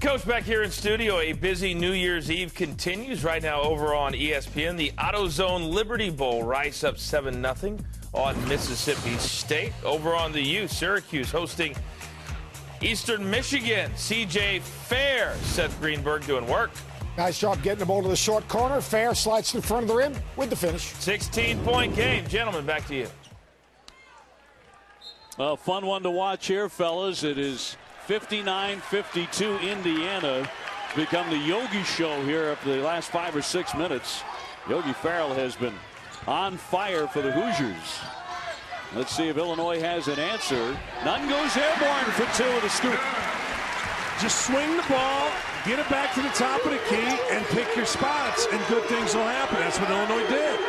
Coach back here in studio. A busy New Year's Eve continues right now over on ESPN. The AutoZone Liberty Bowl, Rice up 7-0 on Mississippi State. Over on the U, Syracuse hosting Eastern Michigan. CJ Fair, Seth Greenberg doing work. Nice job getting the ball to the short corner. Fair slides to the front of the rim with the finish. 16-point game. Gentlemen, back to you. A fun one to watch here, fellas. It is 59-52 Indiana. It's become the Yogi show here for the last 5 or 6 minutes. Yogi Ferrell has been on fire for the Hoosiers. Let's see if Illinois has an answer. Nunn goes airborne for 2 with a scoop. Just swing the ball, Get it back to the top of the key and pick your spots, and good things will happen. That's what Illinois did.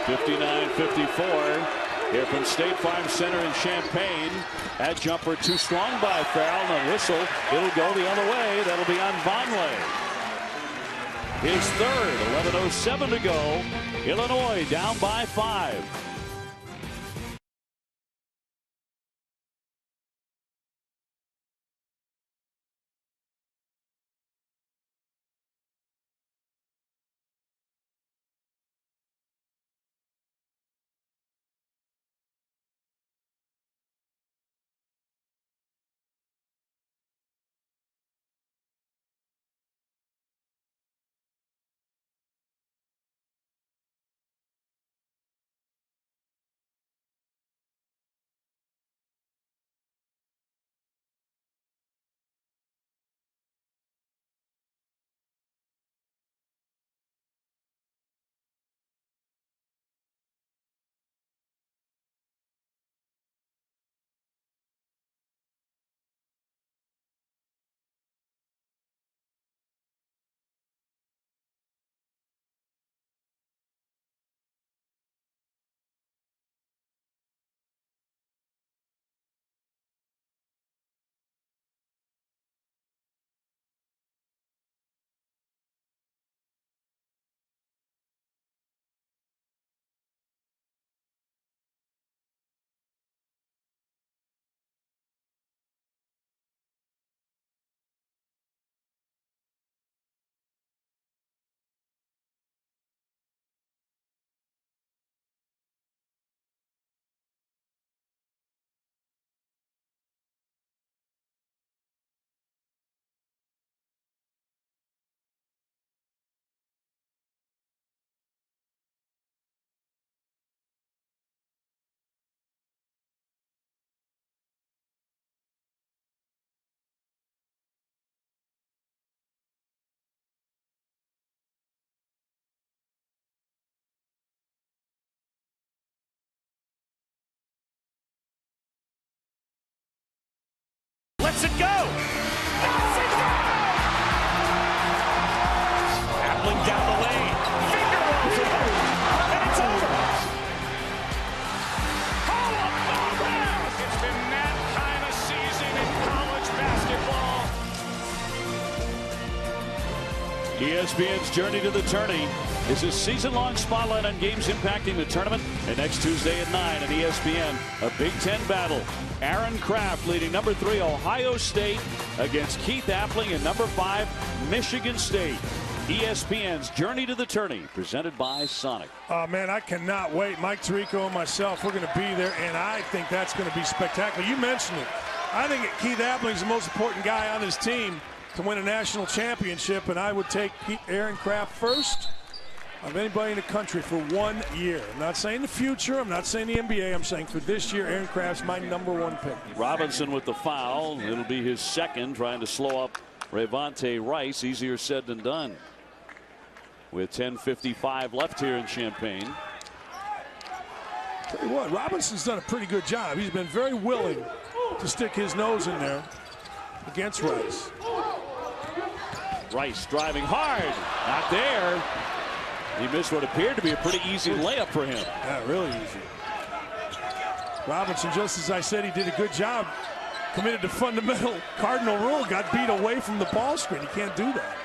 59-54 here from State Farm Center in Champaign. That jumper too strong by Farrell, and a whistle. It'll go the other way. That'll be on Vonleh. His third. 11:07 to go. Illinois down by 5. Lets it go. Lets it go. Appling down the lane. Finger rolls it. And it's over. It's been that kind of season in college basketball. ESPN's Journey to the Tourney is a season-long spotlight on games impacting the tournament. And next Tuesday at 9 on ESPN, a Big Ten battle. Aaron Craft leading number 3 Ohio State against Keith Appling and number 5 Michigan State. ESPN's Journey to the Tourney, presented by Sonic. Oh, man, I cannot wait. Mike Tirico and myself, we're going to be there, and I think that's going to be spectacular. You mentioned it. I think Keith Appling's the most important guy on his team to win a national championship, and I would take Aaron Craft first of anybody in the country for 1 year. I'm not saying the future. I'm not saying the NBA. I'm saying for this year, Aaron Craft's my number 1 pick. Robinson with the foul. It'll be his second, trying to slow up Rayvonte Rice. Easier said than done. With 10:55 left here in Champaign. Tell you what, Robinson's done a pretty good job. He's been very willing to stick his nose in there against Rice. Rice driving hard. Not there. He missed what appeared to be a pretty easy layup for him. Yeah, really easy. Robinson, just as I said, he did a good job. Committed to fundamental cardinal rule. Got beat away from the ball screen. He can't do that.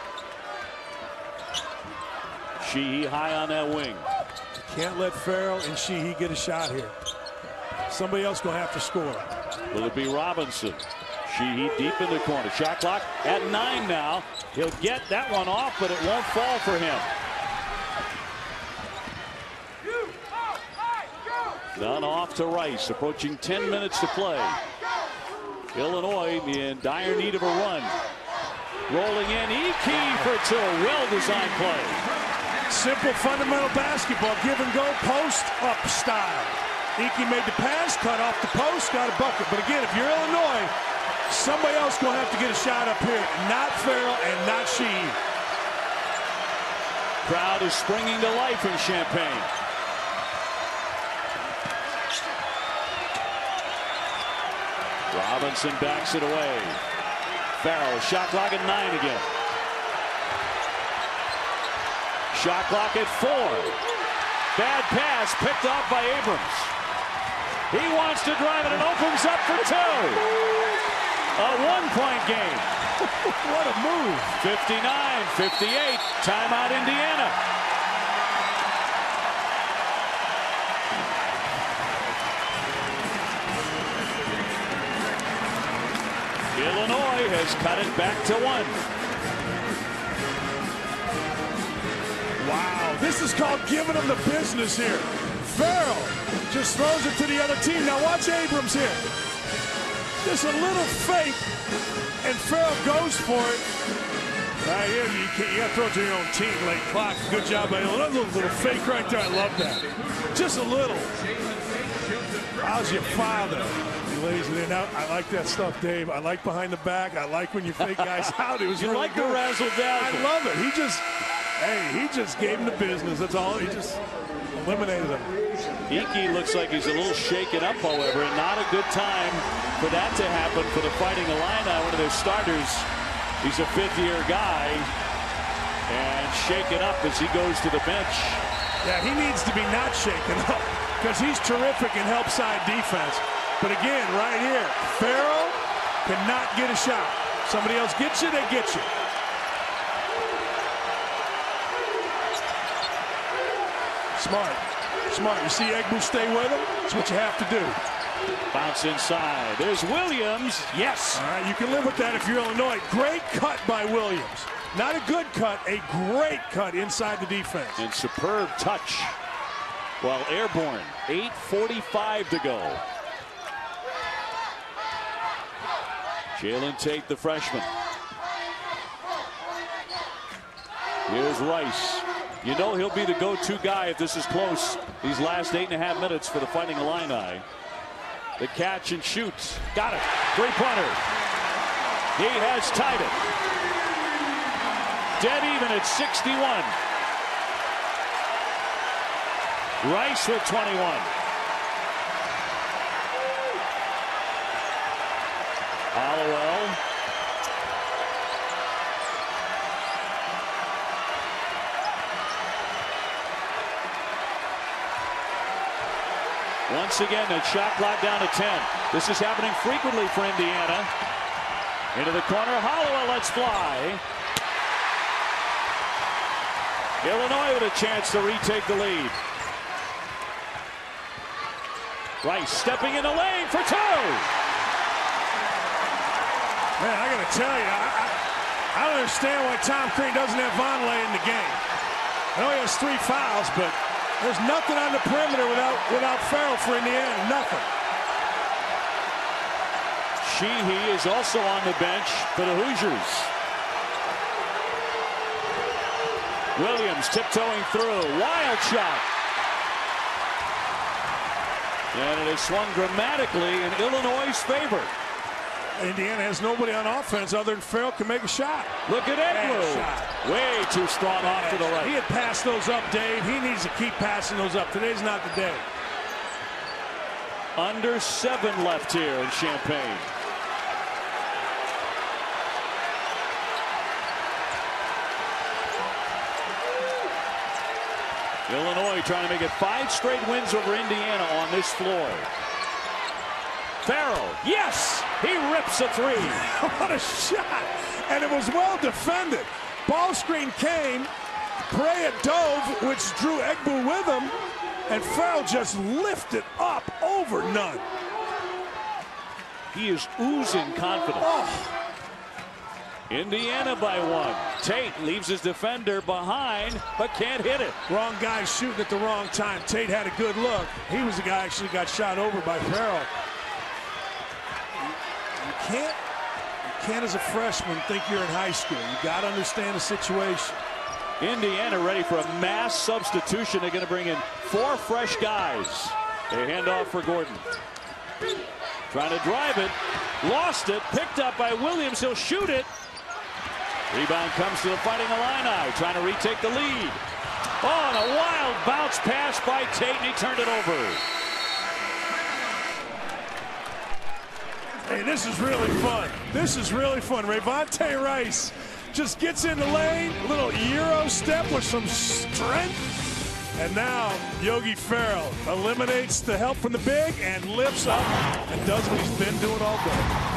Sheehy high on that wing. Can't let Ferrell and Sheehy get a shot here. Somebody else going to have to score. Will it be Robinson? Sheehy deep in the corner. Shot clock at 9 now. He'll get that one off, but it won't fall for him. Done off to Rice. Approaching 10 minutes to play. Illinois in dire need of a run. Rolling in. Ike for two. Well-designed play. Simple fundamental basketball. Give and go. Post up style. Ike made the pass. Cut off the post. Got a bucket. But again, if you're Illinois, somebody else going to have to get a shot up here. Not Ferrell and not Sheehy. Crowd is springing to life in Champaign. Robinson backs it away. Ferrell, shot clock at 9 again. Shot clock at 4. Bad pass picked off by Abrams. He wants to drive it and opens up for 2. A 1-point game. What a move. 59-58. Timeout Indiana. Illinois has cut it back to 1. Wow, this is called giving them the business here. Ferrell just throws it to the other team. Now watch Abrams here. Just a little fake, and Ferrell goes for it. Right here, you got to throw it to your own team. Late clock. Good job by Illinois. Little fake right there. I love that. Just a little. How's your father? He lays it in out. I like that stuff, Dave. I like behind the back. I like when you fake guys out. It was really like good. the razzle dazzle. I love it. He just gave him the business. That's all. He just eliminated him. Iki looks like he's a little shaken up, however, and not a good time for that to happen for the Fighting Illini, one of their starters. He's a 5th-year guy, and shaken up as he goes to the bench. Yeah, he needs to be not shaken up because he's terrific in help side defense. But again, right here, Ferrell cannot get a shot. Somebody else gets you, they get you. Smart. You see Egbu stay with him? That's what you have to do. Bounce inside. There's Williams. Yes. All right, you can live with that if you're Illinois. Great cut by Williams. Not a good cut, a great cut inside the defense. And superb touch while airborne. 8:45 to go. Jalen Tate, the freshman. Here's Rice. You know he'll be the go-to guy if this is close. These last 8.5 minutes for the Fighting Illini. The catch and shoots. Got it. Three-pointer. He has tied it. Dead even at 61. Rice with 21. Hollowell. Once again, that shot clock down to 10. This is happening frequently for Indiana. Into the corner, Hollowell lets fly. Illinois with a chance to retake the lead. Rice stepping in the lane for 2. Man, I got to tell you, I don't understand why Tom Crean doesn't have Vonleh in the game. I know he has 3 fouls, but there's nothing on the perimeter without Ferrell for Indiana. Nothing. Sheehy is also on the bench for the Hoosiers. Williams tiptoeing through. Wild shot. And it has swung dramatically in Illinois' favor. Indiana has nobody on offense other than Ferrell can make a shot. Look at Egbu. Way too strong off to the right. He had passed those up, Dave. He needs to keep passing those up. Today's not the day. Under 7 left here in Champaign. Illinois trying to make it 5 straight wins over Indiana on this floor. Ferrell, yes! He rips a 3. What a shot! And it was well defended. Ball screen came. Perea dove, which drew Egbu with him. And Ferrell just lifted up over none. He is oozing confidence. Oh. Indiana by 1. Tate leaves his defender behind, but can't hit it. Wrong guy shooting at the wrong time. Tate had a good look. He was the guy actually got shot over by Ferrell. You can't as a freshman think you're in high school. You got to understand the situation. Indiana ready for a mass substitution. They're going to bring in 4 fresh guys. They hand off for Gordon. Trying to drive it. Lost it. Picked up by Williams. He'll shoot it. Rebound comes to the Fighting Illini. Trying to retake the lead. Oh, and a wild bounce pass by Tate, and he turned it over. Hey, this is really fun. This is really fun. Ravonte Rice just gets in the lane, a little Euro step with some strength. And now Yogi Ferrell eliminates the help from the big and lifts up and does what he's been doing all day.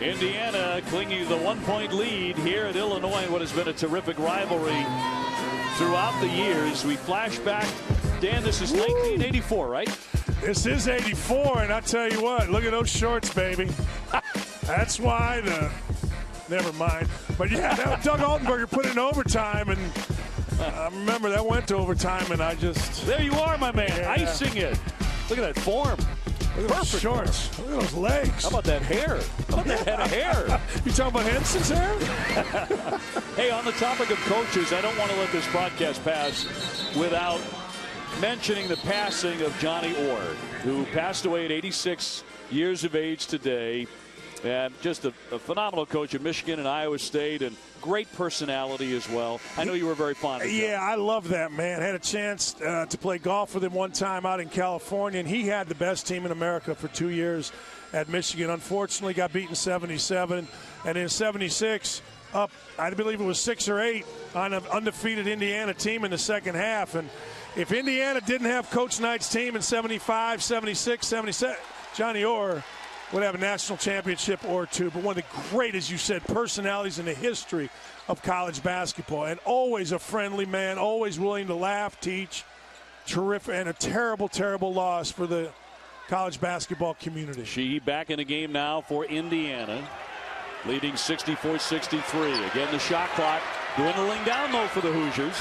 Indiana clinging to the 1-point lead here at Illinois, what has been a terrific rivalry throughout the years. We flash back, Dan, this is 1984, right? This is 84, and I tell you what, look at those shorts, baby. That's why never mind. But yeah, that Doug Altenberger put it in overtime, and I remember that went to overtime, and I just... There you are, my man, icing it. Look at that form. Look at those shorts. Look at those legs. How about that hair? How about that head of hair? You talking about Henson's hair? Hey, on the topic of coaches, I don't want to let this broadcast pass without mentioning the passing of Johnny Orr, who passed away at 86 years of age today. And just a phenomenal coach at Michigan and Iowa State, and great personality as well. I know you were very fond of him. Yeah, I love that man. Had a chance to play golf with him one time out in California, and he had the best team in America for 2 years at Michigan. Unfortunately, got beaten 77, and in 76, up, I believe it was 6 or 8 on an undefeated Indiana team in the second half. And if Indiana didn't have Coach Knight's team in 75, 76, 77, Johnny Orr would have a national championship or two. But one of the great, as you said, personalities in the history of college basketball. And always a friendly man, always willing to laugh, teach. Terrific, and a terrible, terrible loss for the college basketball community. Sheehy back in the game now for Indiana, leading 64-63. Again, the shot clock dwindling down low for the Hoosiers.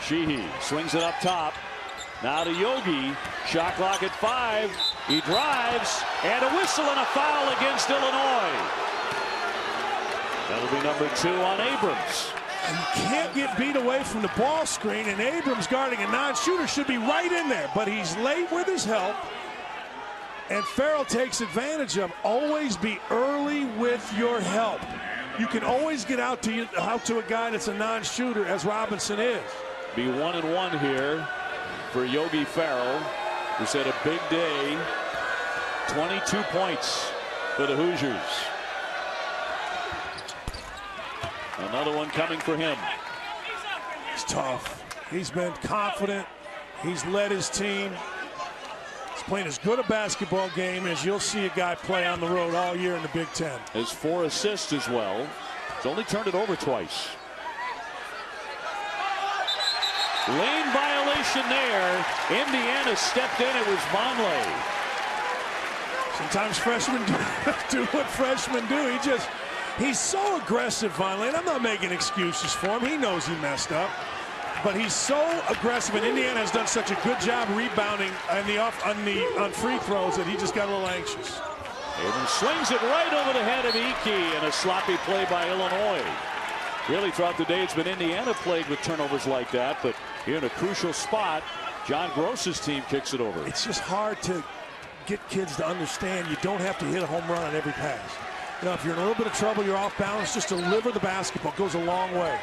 Sheehy swings it up top. Now to Yogi. Shot clock at 5. He drives, and a whistle and a foul against Illinois. That'll be number 2 on Abrams. And you can't get beat away from the ball screen, and Abrams guarding a non-shooter should be right in there, but he's late with his help. And Ferrell takes advantage of always be early with your help. You can always get out to a guy that's a non-shooter, as Robinson is. Be 1-1 here for Yogi Ferrell, who's had a big day. 22 points for the Hoosiers. Another one coming for him. He's tough. He's been confident. He's led his team. He's playing as good a basketball game as you'll see a guy play on the road all year in the Big Ten. Has 4 assists as well. He's only turned it over twice. Lane violation there. Indiana stepped in. It was Vonleh. Sometimes freshmen do what freshmen do. He's so aggressive, Vonleh. And I'm not making excuses for him. He knows he messed up. But he's so aggressive, and Indiana has done such a good job rebounding on free throws that he just got a little anxious. Abrams swings it right over the head of Iki, and a sloppy play by Illinois. Really, throughout the day, it's been Indiana plagued with turnovers like that, but Here in a crucial spot, John Gross's team kicks it over. It's just hard to get kids to understand you don't have to hit a home run on every pass. You know, if you're in a little bit of trouble, you're off balance, just deliver the basketball. It goes a long way.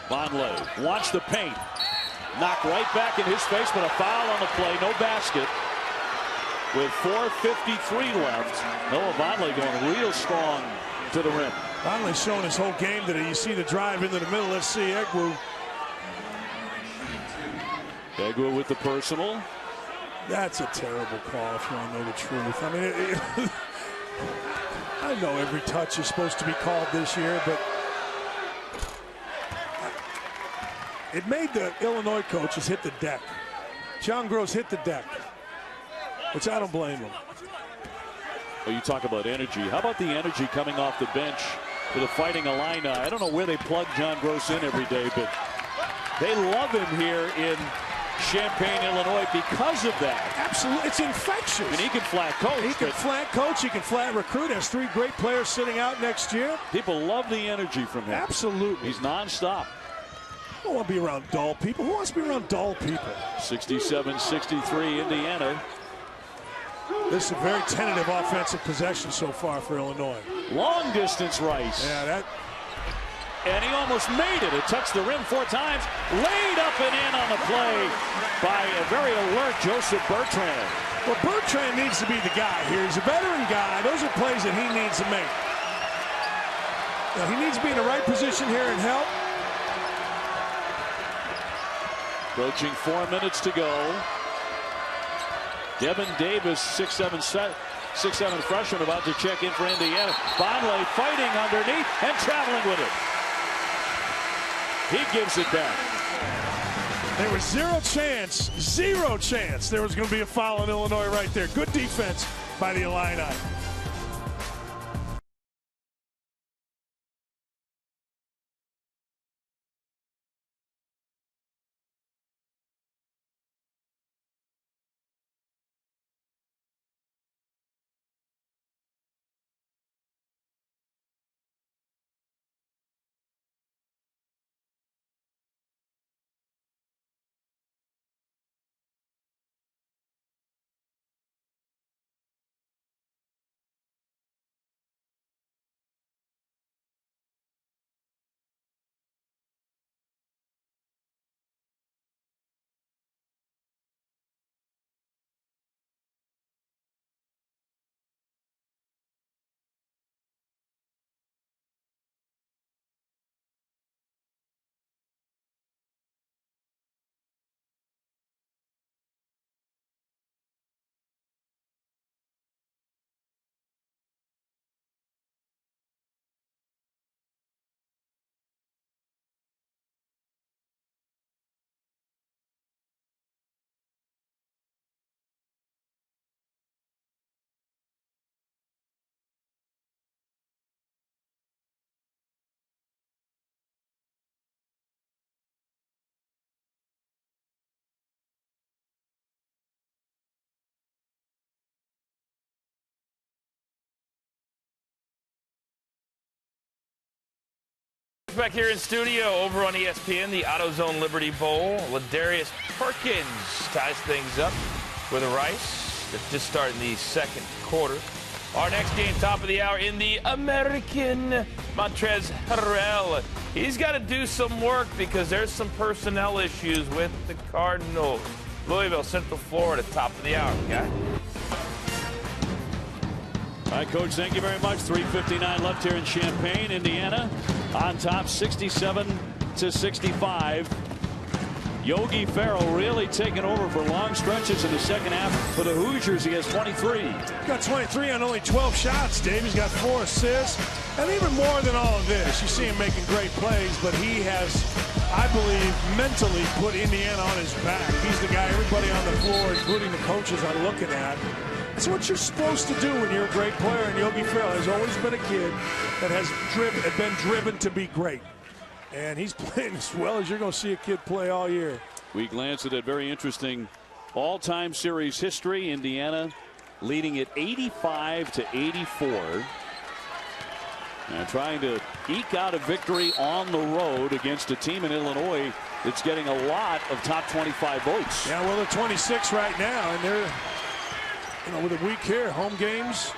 Vonleh wants the paint. Knocked right back in his face, but a foul on the play. No basket. With 4:53 left, Noah Vonleh going real strong to the rim. Vonleh's shown his whole game today. You see the drive into the middle. Let's see Egwu. Egwu with the personal. That's a terrible call if you want to know the truth. I mean, I know every touch is supposed to be called this year, but it made the Illinois coaches hit the deck. John Gross hit the deck, which I don't blame him. Well, you talk about energy. How about the energy coming off the bench for the Fighting Illini? I don't know where they plug John Gross in every day, but they love him here in Champaign, Illinois because of that. Absolutely. It's infectious. And he can flat coach. He can flat coach. He can flat recruit. Has 3 great players sitting out next year. People love the energy from him. Absolutely. He's nonstop. I don't want to be around dull people. Who wants to be around dull people? 67-63 Indiana. This is a very tentative offensive possession so far for Illinois. Long distance Rice. Yeah, that. And he almost made it. It touched the rim 4 times. Laid up and in on the play by a very alert Joseph Bertrand. Well, Bertrand needs to be the guy here. He's a veteran guy. Those are plays that he needs to make. Now, he needs to be in the right position here and help. Approaching 4 minutes to go. Devin Davis, 6'7" freshman, about to check in for Indiana. Vonleh fighting underneath and traveling with it. He gives it back. There was zero chance there was going to be a foul in Illinois right there. Good defense by the Illini. Back here in studio over on ESPN, the AutoZone Liberty Bowl. Ladarius Perkins ties things up with a Rice. It's just starting the second quarter. Our next game, top of the hour in the American, Montrezl Harrell. He's got to do some work because there's some personnel issues with the Cardinals. Louisville, Central Florida, top of the hour. Guy. All right, Coach, thank you very much. 3:59 left here in Champaign, Indiana. On top, 67-65. Yogi Ferrell really taking over for long stretches in the second half. For the Hoosiers, he has 23. Got 23 on only 12 shots, Dave. He's got 4 assists. And even more than all of this, you see him making great plays, but he has, I believe, mentally put Indiana on his back. He's the guy everybody on the floor, including the coaches, are looking at. That's what you're supposed to do when you're a great player, and Yogi Ferrell has always been a kid that has been driven to be great. And he's playing as well as you're going to see a kid play all year. We glance at that very interesting all-time series history. Indiana leading it 85-84. And trying to eke out a victory on the road against a team in Illinois that's getting a lot of top 25 votes. Yeah, well, they're 26 right now, and they're, with a week here, home games,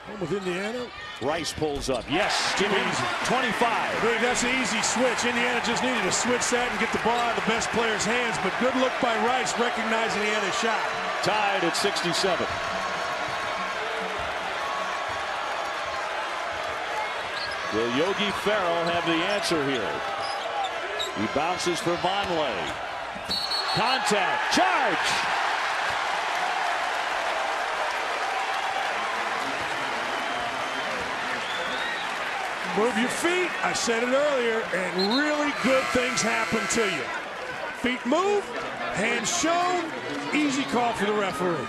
home with Indiana. Rice pulls up. Yes, Jimmy, 25. I think that's an easy switch. Indiana just needed to switch that and get the ball out of the best player's hands, but good look by Rice, recognizing he had a shot. Tied at 67. Will Yogi Ferrell have the answer here? He bounces for Vonleh. Contact. Charge. Move your feet. I said it earlier, and really good things happen to you. Feet move, hands shown, easy call for the referee.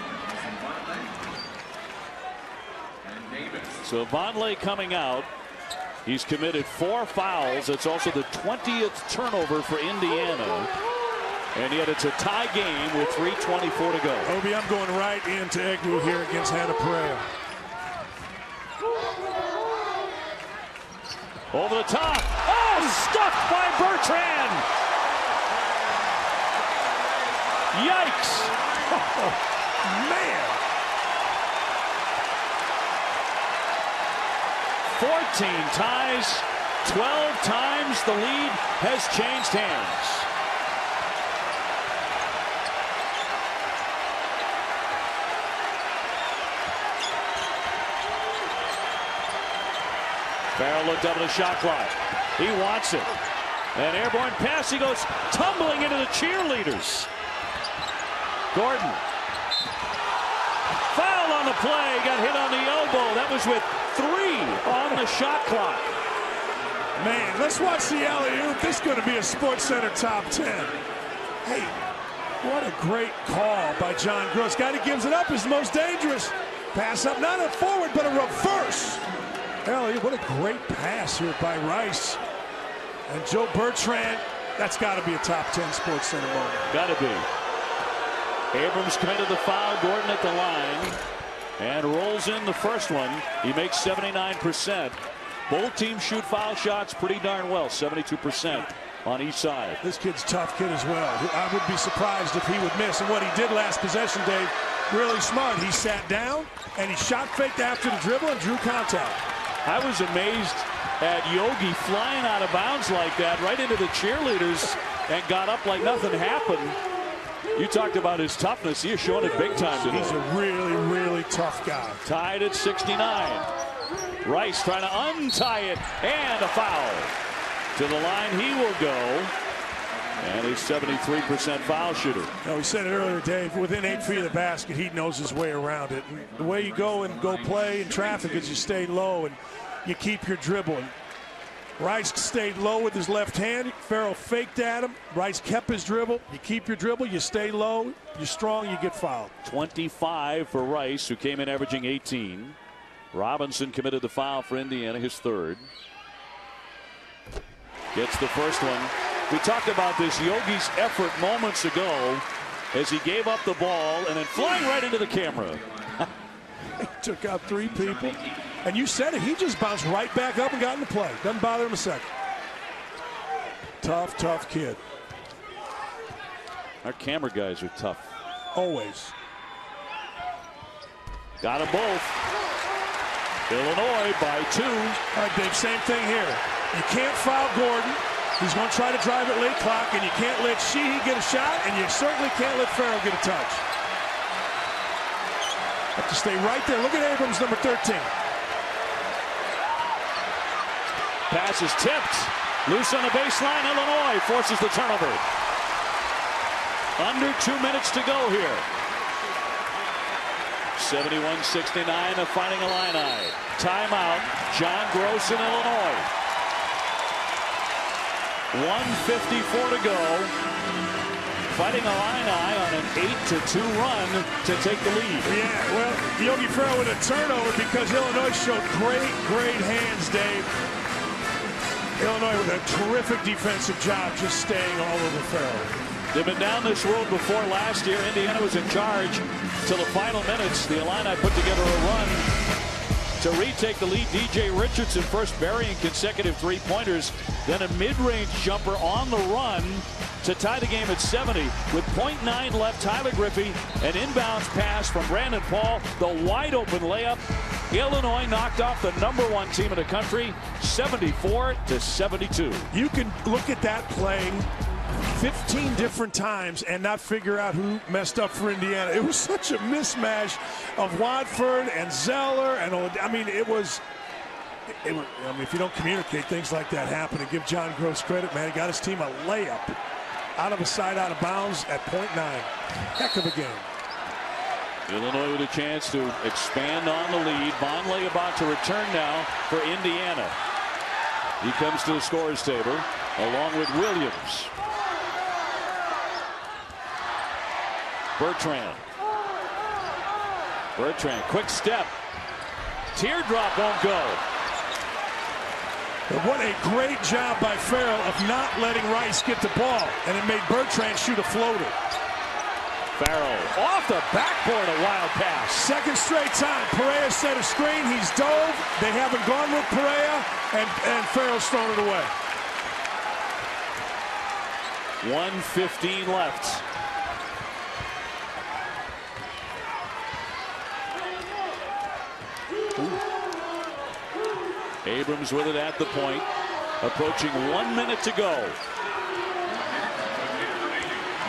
So Vonleh coming out. He's committed 4 fouls. It's also the 20th turnover for Indiana. And yet it's a tie game with 3:24 to go. Obi, I'm going right into Egwu here against Hannah Perea. Over the top. Oh, stuffed by Bertrand. Yikes. Oh, man. 14 ties, 12 times the lead has changed hands. Ferrell looked up at the shot clock. He wants it. An airborne pass. He goes tumbling into the cheerleaders. Gordon. Foul on the play. Got hit on the elbow. That was with 3 on the shot clock. Man, let's watch the alley-oop. This is going to be a SportsCenter top 10. Hey, what a great call by John Gross. Guy that gives it up is the most dangerous. Pass up, not a forward, but a reverse. Alley-oop, what a great pass here by Rice. And Joe Bertrand, that's got to be a top 10 SportsCenter moment. Got to be. Abrams committed the foul. Gordon at the line. And rolls in the first one. He makes 79%. Both teams shoot foul shots pretty darn well. 72% on each side. This kid's a tough kid as well. I would be surprised if he would miss. And what he did last possession, Dave, really smart. He sat down and he shot faked after the dribble and drew contact. I was amazed at Yogi flying out of bounds like that right into the cheerleaders and got up like nothing happened. You talked about his toughness. He is showing it big time today. He's a really, really tough guy. Tied at 69. Rice trying to untie it, and a foul. To the line he will go. And a 73% foul shooter. No, we said it earlier, Dave. Within 8 feet of the basket, he knows his way around it. And the way you go play in traffic is you stay low and you keep your dribbling. Rice stayed low with his left hand. Ferrell faked at him. Rice kept his dribble. You keep your dribble. You stay low. You're strong. You get fouled. 25 for Rice, who came in averaging 18. Robinson committed the foul for Indiana, his 3rd. Gets the first one. We talked about this Yogi's effort moments ago as he gave up the ball and then flying right into the camera. He took out 3 people. And you said it. He just bounced right back up and got into play. Doesn't bother him a second. Tough, tough kid. Our camera guys are tough. Always. Got them both. Illinois by 2. All right, Dave, same thing here. You can't foul Gordon. He's going to try to drive it late clock, and you can't let Sheehy get a shot, and you certainly can't let Ferrell get a touch. Have to stay right there. Look at Abrams, number 13. Pass is tipped. Loose on the baseline. Illinois forces the turnover. Under 2 minutes to go here. 71-69, the Fighting Illini. Timeout. John Gross in Illinois. 1:54 to go. Fighting Illini on an 8-2 run to take the lead. Yeah, well, Yogi Ferrell with a turnover because Illinois showed great hands, Dave. Illinois with a terrific defensive job just staying all over Ferrell. They've been down this road before last year. Indiana was in charge till the final minutes. The Illini put together a run to retake the lead. DJ Richardson first burying consecutive three-pointers, then a mid-range jumper on the run to tie the game at 70 with .9 left. Tyler Griffey, an inbounds pass from Brandon Paul, the wide-open layup. Illinois knocked off the #1 team in the country, 74-72. You can look at that play 15 different times and not figure out who messed up for Indiana. It was such a mismatch of Watford and Zeller, and I mean, I mean, if you don't communicate, things like that happen. And give John Gross credit, man. He got his team a layup out of a side, out of bounds at .9. Heck of a game. Illinois with a chance to expand on the lead. Vonleh about to return now for Indiana. He comes to the scorer's table along with Williams. Bertrand, quick step. Teardrop won't go. But what a great job by Ferrell of not letting Rice get the ball, and it made Bertrand shoot a floater. Ferrell off the backboard, a wild pass. Second straight time. Perea set a screen. He's dove. They haven't gone with Perea, and Ferrell's thrown it away. 1:15 left. Abrams with it at the point. Approaching 1 minute to go.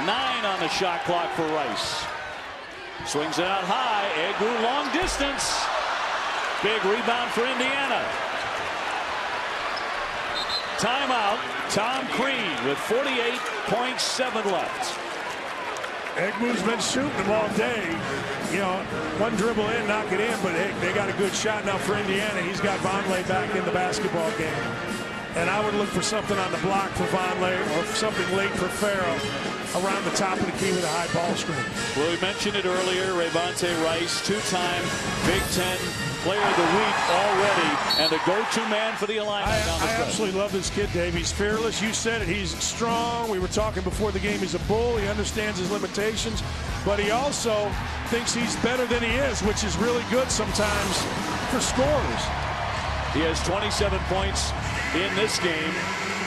9 on the shot clock for Rice. Swings it out high. Egu long distance. Big rebound for Indiana. Timeout. Tom Crean with 48.7 left. Egu's been shooting them all day. You know, one dribble in, knock it in, but they got a good shot now for Indiana. He's got Vonleh back in the basketball game. And I would look for something on the block for Vonleh or something late for Ferrell around the top of the key with a high ball screen. Well, we mentioned it earlier. Ravonte Rice, two-time Big Ten Player of the Week already, and a go-to man for the Illini. I absolutely love this kid, Dave. He's fearless. You said it. He's strong. We were talking before the game. He's a bull. He understands his limitations, but he also thinks he's better than he is, which is really good sometimes for scorers. He has 27 points in this game.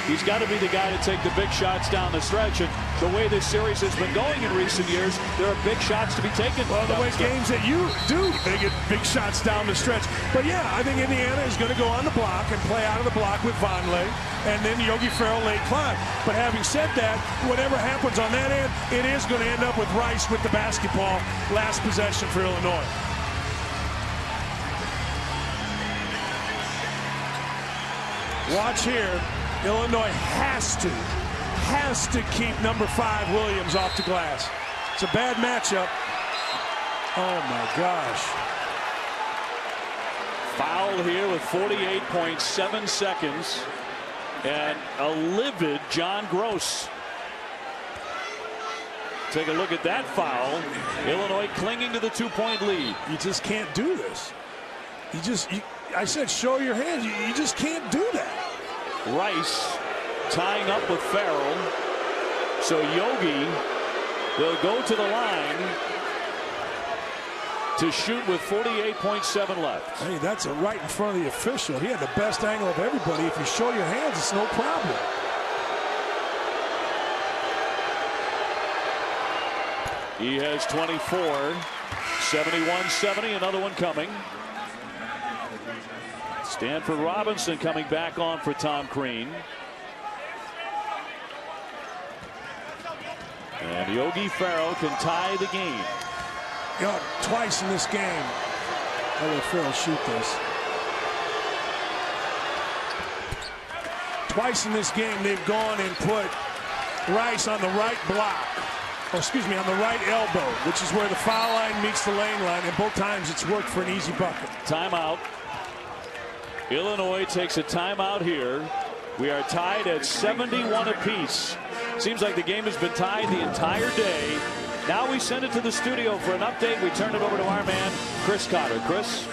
He's got to be the guy to take the big shots down the stretch. And the way this series has been going in recent years, there are big shots to be taken. Well, the way games that you do, they get big shots down the stretch. But yeah, I think Indiana is going to go on the block and play out of the block with Vonleh, and then Yogi Ferrell late climb. But having said that, whatever happens on that end, it is going to end up with Rice with the basketball. Last possession for Illinois. Watch here. Illinois has to keep #5 Williams off the glass. It's a bad matchup. Oh my gosh. Foul here with 48.7 seconds. And a livid John Gross. Take a look at that foul. Illinois clinging to the 2-point lead. You just can't do this. I said show your hands. You just can't do that. Rice tying up with Ferrell. So Yogi will go to the line to shoot with 48.7 left. Hey, that's right in front of the official. He had the best angle of everybody. If you show your hands, it's no problem. He has 24. 71-70, another one coming. Stanford Robinson coming back on for Tom Crean. And Yogi Ferrell can tie the game. You know, twice in this game. I'll let Ferrell shoot this. Twice in this game, they've gone and put Rice on the right block. Or excuse me, on the right elbow, which is where the foul line meets the lane line. And both times it's worked for an easy bucket. Timeout. Illinois takes a timeout here. We are tied at 71 apiece. Seems like the game has been tied the entire day. Now we send it to the studio for an update. We turn it over to our man, Chris Cotter. Chris?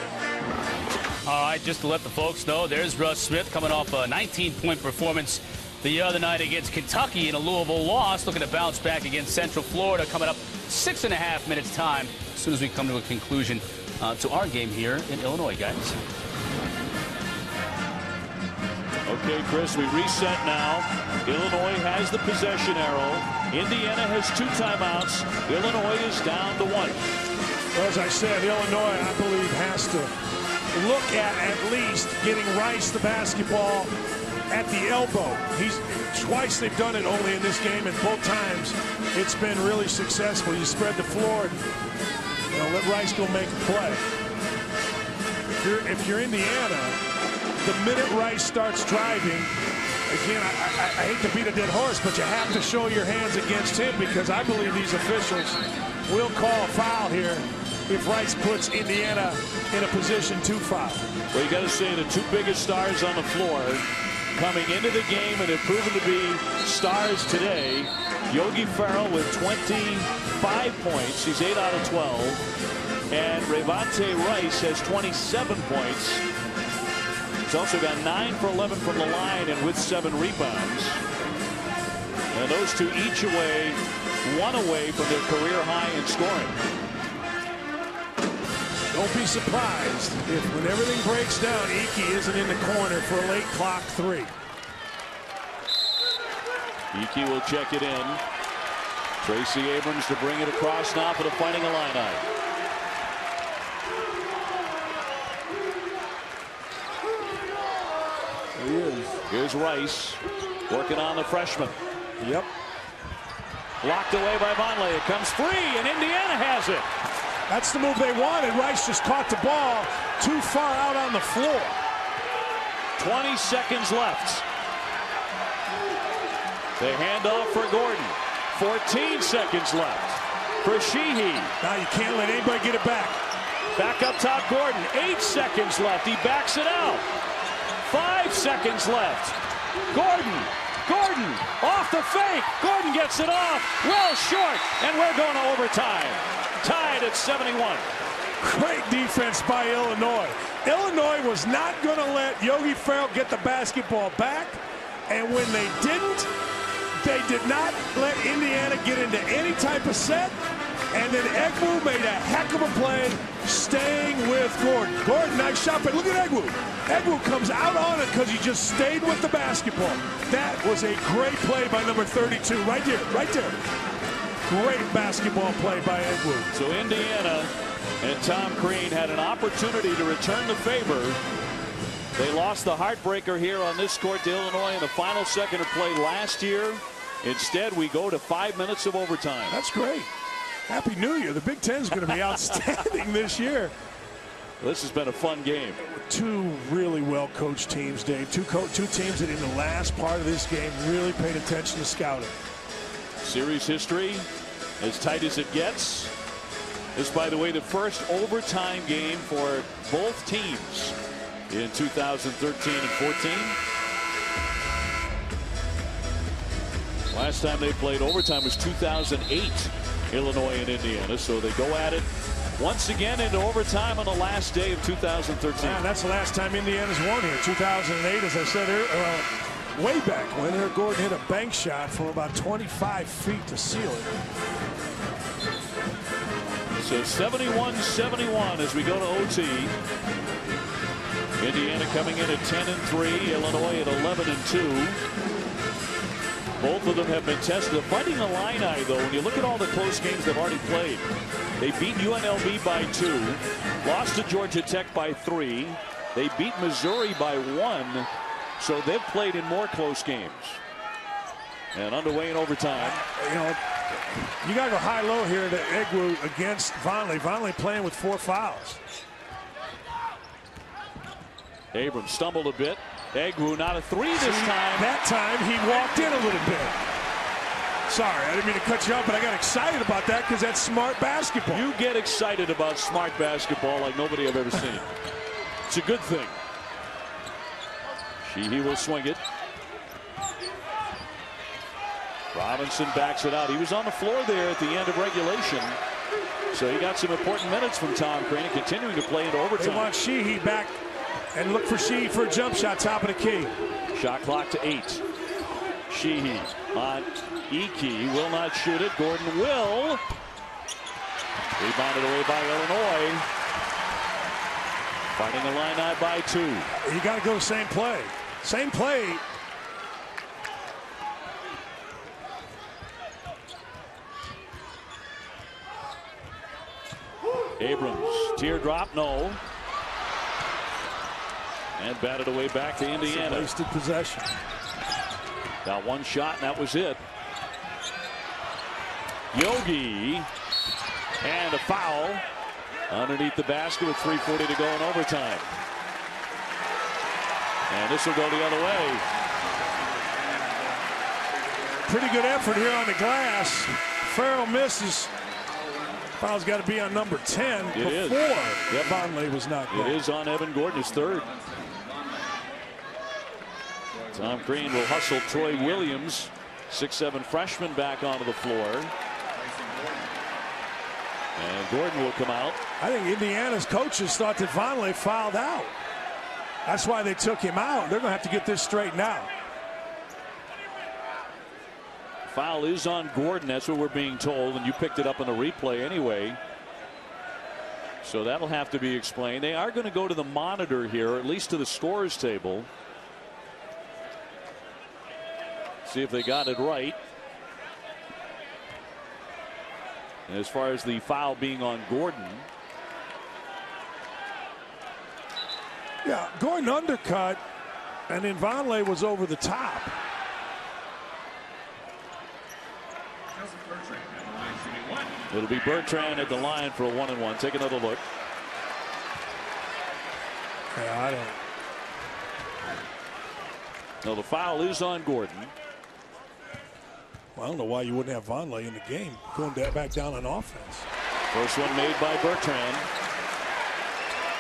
All right, just to let the folks know, there's Russ Smith coming off a 19-point performance the other night against Kentucky in a Louisville loss. Looking to bounce back against Central Florida, coming up 6.5 minutes time as soon as we come to a conclusion to our game here in Illinois, guys. Okay, Chris, we reset now. Illinois has the possession arrow. Indiana has 2 timeouts. Illinois is down to 1. Well, as I said, Illinois, I believe, has to look at least getting Rice the basketball at the elbow. Twice they've done it only in this game, and both times it's been really successful. You spread the floor and let Rice go make a play. If you're Indiana, the minute Rice starts driving, again, I hate to beat a dead horse, but you have to show your hands against him, because I believe these officials will call a foul here if Rice puts Indiana in a position to foul. Well, you got to say the 2 biggest stars on the floor coming into the game and have proven to be stars today. Yogi Ferrell with 25 points. He's 8 out of 12. And Revante Rice has 27 points. He's also got 9 for 11 from the line and with 7 rebounds. And those 2 each away, 1 away from their career high in scoring. Don't be surprised if when everything breaks down, Iki isn't in the corner for a late clock 3. Iki will check it in. Tracy Abrams to bring it across now for the Fighting Illini. He is. Here's Rice working on the freshman. Yep. Blocked away by Vonleh. It comes free, and Indiana has it. That's the move they wanted. Rice just caught the ball too far out on the floor. 20 seconds left. They hand off for Gordon. 14 seconds left for Sheehy. Now you can't let anybody get it back. Back up top, Gordon. 8 seconds left. He backs it out. 5 seconds left. Gordon off the fake. Gordon gets it off. Well short, and we're going to overtime. Tied at 71. Great defense by Illinois. Illinois was not going to let Yogi Ferrell get the basketball back, and when they didn't, they did not let Indiana get into any type of set. And then Egwu made a heck of a play staying with Gordon. Gordon, nice shot, but look at Egwu. Egwu comes out on it because he just stayed with the basketball. That was a great play by number 32. Right here, right there. Great basketball play by Egwu. So Indiana and Tom Crean had an opportunity to return the favor. They lost the heartbreaker here on this court to Illinois in the final second of play last year. Instead, we go to 5 minutes of overtime. That's great. Happy New Year. The Big Ten is going to be outstanding this year. This has been a fun game. 2 really well-coached teams, Dave. Two teams that in the last part of this game really paid attention to scouting. Series history as tight as it gets. This, by the way, the first overtime game for both teams in 2013 and 14. Last time they played overtime was 2008, Illinois and Indiana. So they go at it once again into overtime on the last day of 2013. Yeah, that's the last time Indiana's won here. 2008, as I said, way back when Eric Gordon hit a bank shot from about 25 feet to seal it. So 71-71 as we go to OT. Indiana coming in at 10-3, Illinois at 11-2. Both of them have been tested. The Fighting Illini, though, when you look at all the close games they've already played, they beat UNLV by 2, lost to Georgia Tech by 3, they beat Missouri by 1, so they've played in more close games. And underway in overtime. You got to go high-low here to Egwu against Vonleh. Vonleh playing with 4 fouls. Abrams stumbled a bit. Egwu not a 3 this time. That time he walked in a little bit. Sorry, I didn't mean to cut you off, but I got excited about that because that's smart basketball. You get excited about smart basketball like nobody I've ever seen. It's a good thing. Sheehy will swing it. Robinson backs it out. He was on the floor there at the end of regulation. So he got some important minutes from Tom Crean, continuing to play into overtime. They want Sheehy back and look for Sheehy for a jump shot, top of the key. Shot clock to 8. Sheehy on Iki, will not shoot it. Gordon will. Rebounded away by Illinois. Fighting Illini by 2. You got to go same play. Same play. Abrams, teardrop, no. And batted away back to Indiana. Wasted possession. Got one shot, and that was it. Yogi, and a foul underneath the basket with 3:40 to go in overtime. And this will go the other way. Pretty good effort here on the glass. Ferrell misses. Foul's got to be on number 10 It is. before Vonleh was knocked out. It is on Evan Gordon, his third. Tom Crean will hustle Troy Williams, 6'7" freshman, back onto the floor. And Gordon will come out. I think Indiana's coaches thought that Vonleh fouled out. That's why they took him out. They're going to have to get this straightened out. Foul is on Gordon. That's what we're being told, and you picked it up on the replay anyway. So that'll have to be explained. They are going to go to the monitor here, or at least to the scores table. See if they got it right. And as far as the foul being on Gordon. Yeah, Gordon undercut, and then Vonleh was over the top. It'll be Bertrand at the line for a 1-and-1. Take another look. Yeah, I don't. No, the foul is on Gordon. Well, I don't know why you wouldn't have Vonleh in the game going back down on offense. First one made by Bertrand,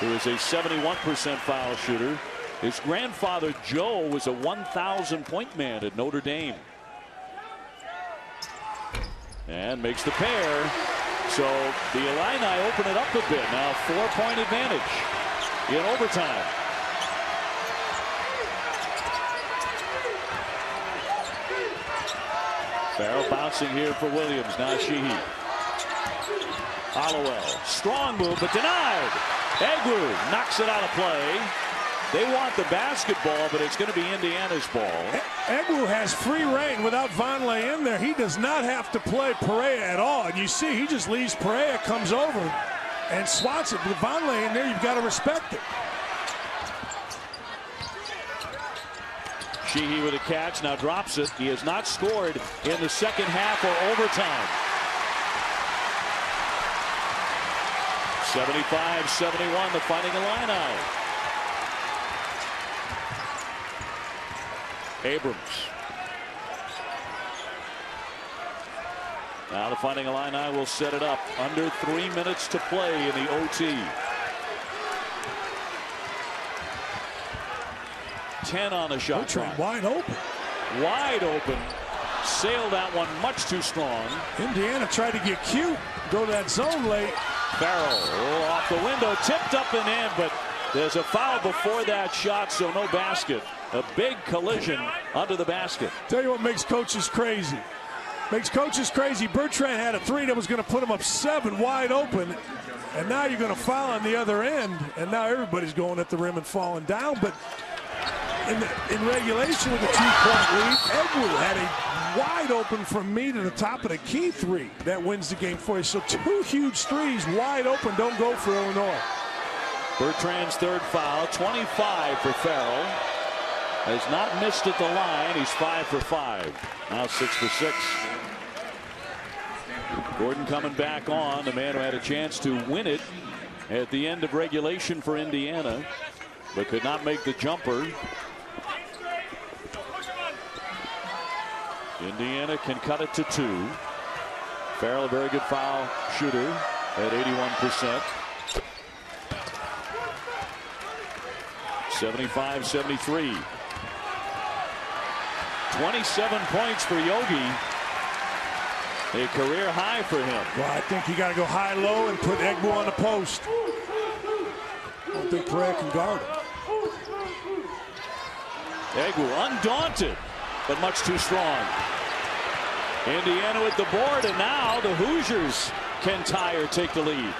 who is a 71% foul shooter. His grandfather, Joe, was a 1,000-point man at Notre Dame. And makes the pair. So the Illini open it up a bit. Now 4-point advantage in overtime. Ferrell bouncing here for Williams. Now Sheehy. Hollowell. Strong move, but denied. Egwu knocks it out of play. They want the basketball, but it's going to be Indiana's ball. Egwu has free reign without Vonleh in there. He does not have to play Perea at all. And you see, he just leaves Perea, comes over, and swats it. With Vonleh in there, you've got to respect it. Sheehy with a catch, now drops it. He has not scored in the second half or overtime. 75-71, the Fighting Illini. Abrams. Now the Fighting Illini will set it up. Under 3 minutes to play in the OT. 10 on the shot clock. Wide open. Wide open. Sailed that one much too strong. Indiana tried to get cute. Go to that zone late. Ferrell off the window. Tipped up and in, but there's a foul before that shot, so no basket. A big collision under the basket. Tell you what makes coaches crazy. Makes coaches crazy. Bertrand had a three that was going to put him up 7 wide open. And now you're going to foul on the other end. And now everybody's going at the rim and falling down. But in regulation with a 2-point lead, Egwu had a wide open from me to the top of the key three that wins the game for you. So 2 huge threes wide open don't go for Illinois. Bertrand's third foul, 25 for Ferrell. Has not missed at the line. He's 5 for 5. Now 6 for 6. Gordon coming back on, the man who had a chance to win it at the end of regulation for Indiana, but could not make the jumper. Indiana can cut it to 2. Ferrell, a very good foul shooter at 81%. 75-73. 27 points for Yogi. A career high for him. Well, I think you got to go high-low and put Egwu on the post. I don't think Perea can guard him. Egwu undaunted, but much too strong. Indiana with the board, and now the Hoosiers can tie or take the lead.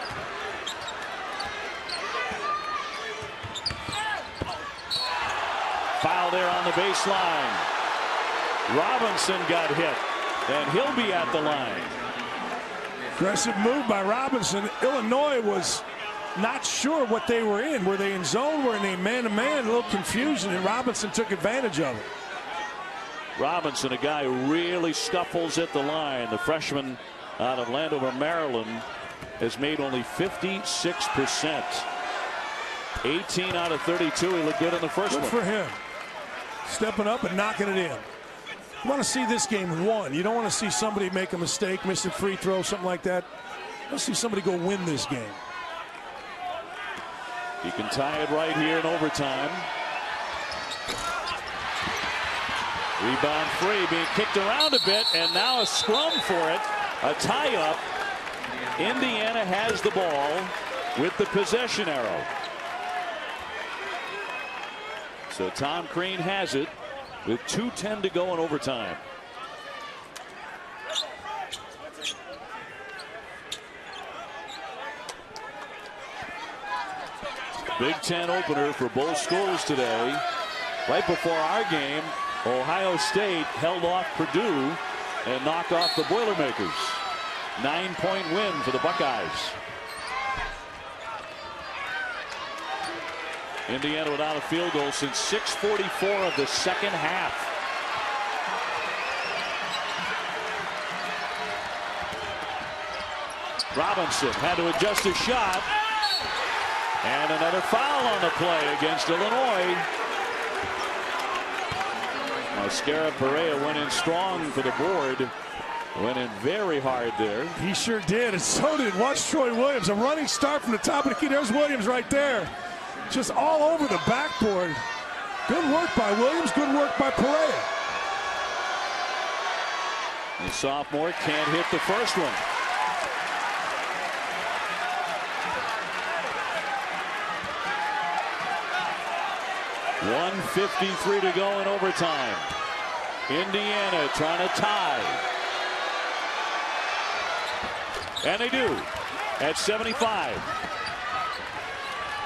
foul there on the baseline. Robinson got hit, and he'll be at the line. Aggressive move by Robinson. Illinois was not sure what they were in. Were they in zone? Were they man-to-man? A little confusion, and Robinson took advantage of it. Robinson, a guy who really scuffles at the line. The freshman out of Landover, Maryland, has made only 56%. 18 out of 32. He looked good in the first one. Good for him. Stepping up and knocking it in. You want to see this game won. You don't want to see somebody make a mistake, miss a free throw, something like that. You want to see somebody go win this game. You can tie it right here in overtime. Rebound free, being kicked around a bit, and now a scrum for it. A tie-up. Indiana has the ball with the possession arrow. So Tom Crean has it with 2:10 to go in overtime. Big Ten opener for both schools today. Right before our game, Ohio State held off Purdue and knocked off the Boilermakers. 9-point win for the Buckeyes. Indiana without a field goal since 6:44 of the second half. Robinson had to adjust his shot. And another foul on the play against Illinois. Mascara Perea went in strong for the board. Went in very hard there. He sure did, and so did. Watch Troy Williams. A running start from the top of the key. There's Williams right there. Just all over the backboard. Good work by Williams. Good work by Perea. The sophomore can't hit the first one. .153 to go in overtime. Indiana trying to tie. And they do at 75.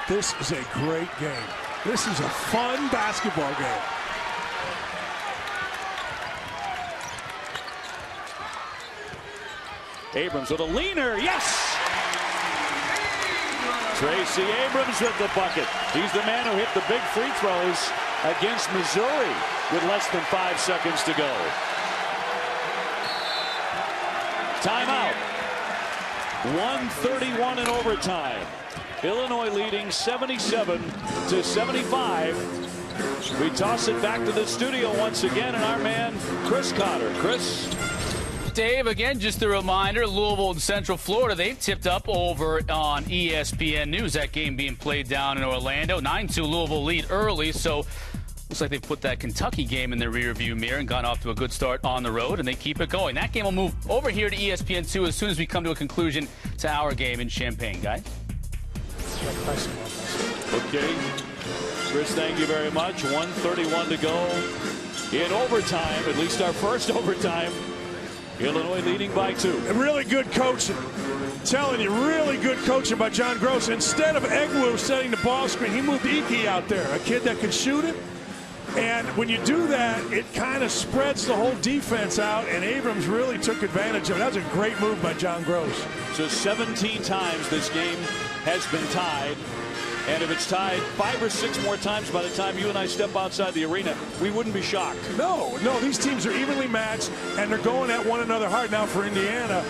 This is a great game. This is a fun basketball game. Abrams with a leaner. Yes! Tracy Abrams with the bucket. He's the man who hit the big free throws against Missouri with less than 5 seconds to go. Timeout. 1:31 in overtime. Illinois leading 77-75. We toss it back to the studio once again, and our man Chris Cotter. Chris. Dave, again, just a reminder, Louisville and Central Florida, they've tipped up over on ESPN News. That game being played down in Orlando. 9-2 Louisville lead early, so looks like they've put that Kentucky game in their rearview mirror and gone off to a good start on the road, and they keep it going. That game will move over here to ESPN2 as soon as we come to a conclusion to our game in Champaign, guys. Okay. Chris, thank you very much. 1:31 to go in overtime, at least our first overtime. Illinois leading by 2. And really good coaching. I'm telling you, really good coaching by John Gross. Instead of Egwu setting the ball screen, he moved Iki out there, a kid that can shoot it. And when you do that, it kind of spreads the whole defense out, and Abrams really took advantage of it. That was a great move by John Gross. So 17 times this game has been tied. And if it's tied 5 or 6 more times by the time you and I step outside the arena, we wouldn't be shocked. No, these teams are evenly matched, and they're going at one another hard. Now for Indiana,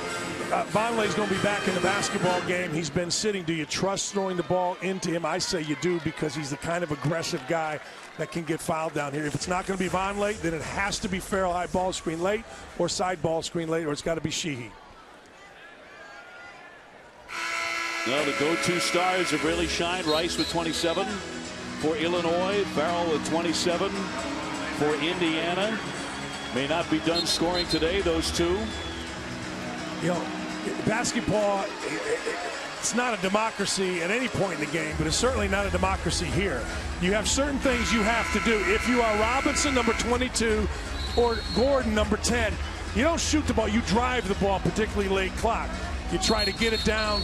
Vonleh's going to be back in the basketball game. He's been sitting. Do you trust throwing the ball into him? I say you do, because he's the kind of aggressive guy that can get fouled down here. If it's not going to be Vonleh, then it has to be Ferrell high ball screen late or side ball screen late, or it's got to be Sheehy. No, the go-to stars have really shined. Rice with 27 for Illinois. Ferrell with 27 for Indiana. May not be done scoring today, those two. You know, basketball, it's not a democracy at any point in the game, but it's certainly not a democracy here. You have certain things you have to do. If you are Robinson, number 22, or Gordon, number 10, you don't shoot the ball. You drive the ball, particularly late clock. You try to get it down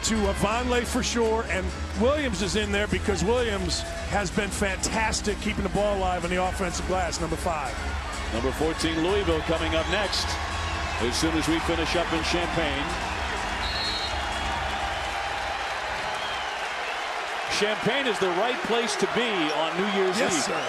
to Vonleh for sure, and Williams is in there because Williams has been fantastic keeping the ball alive on the offensive glass, number 5. Number 14, Louisville, coming up next as soon as we finish up in Champaign. Champaign is the right place to be on New Year's Eve. Yes, sir.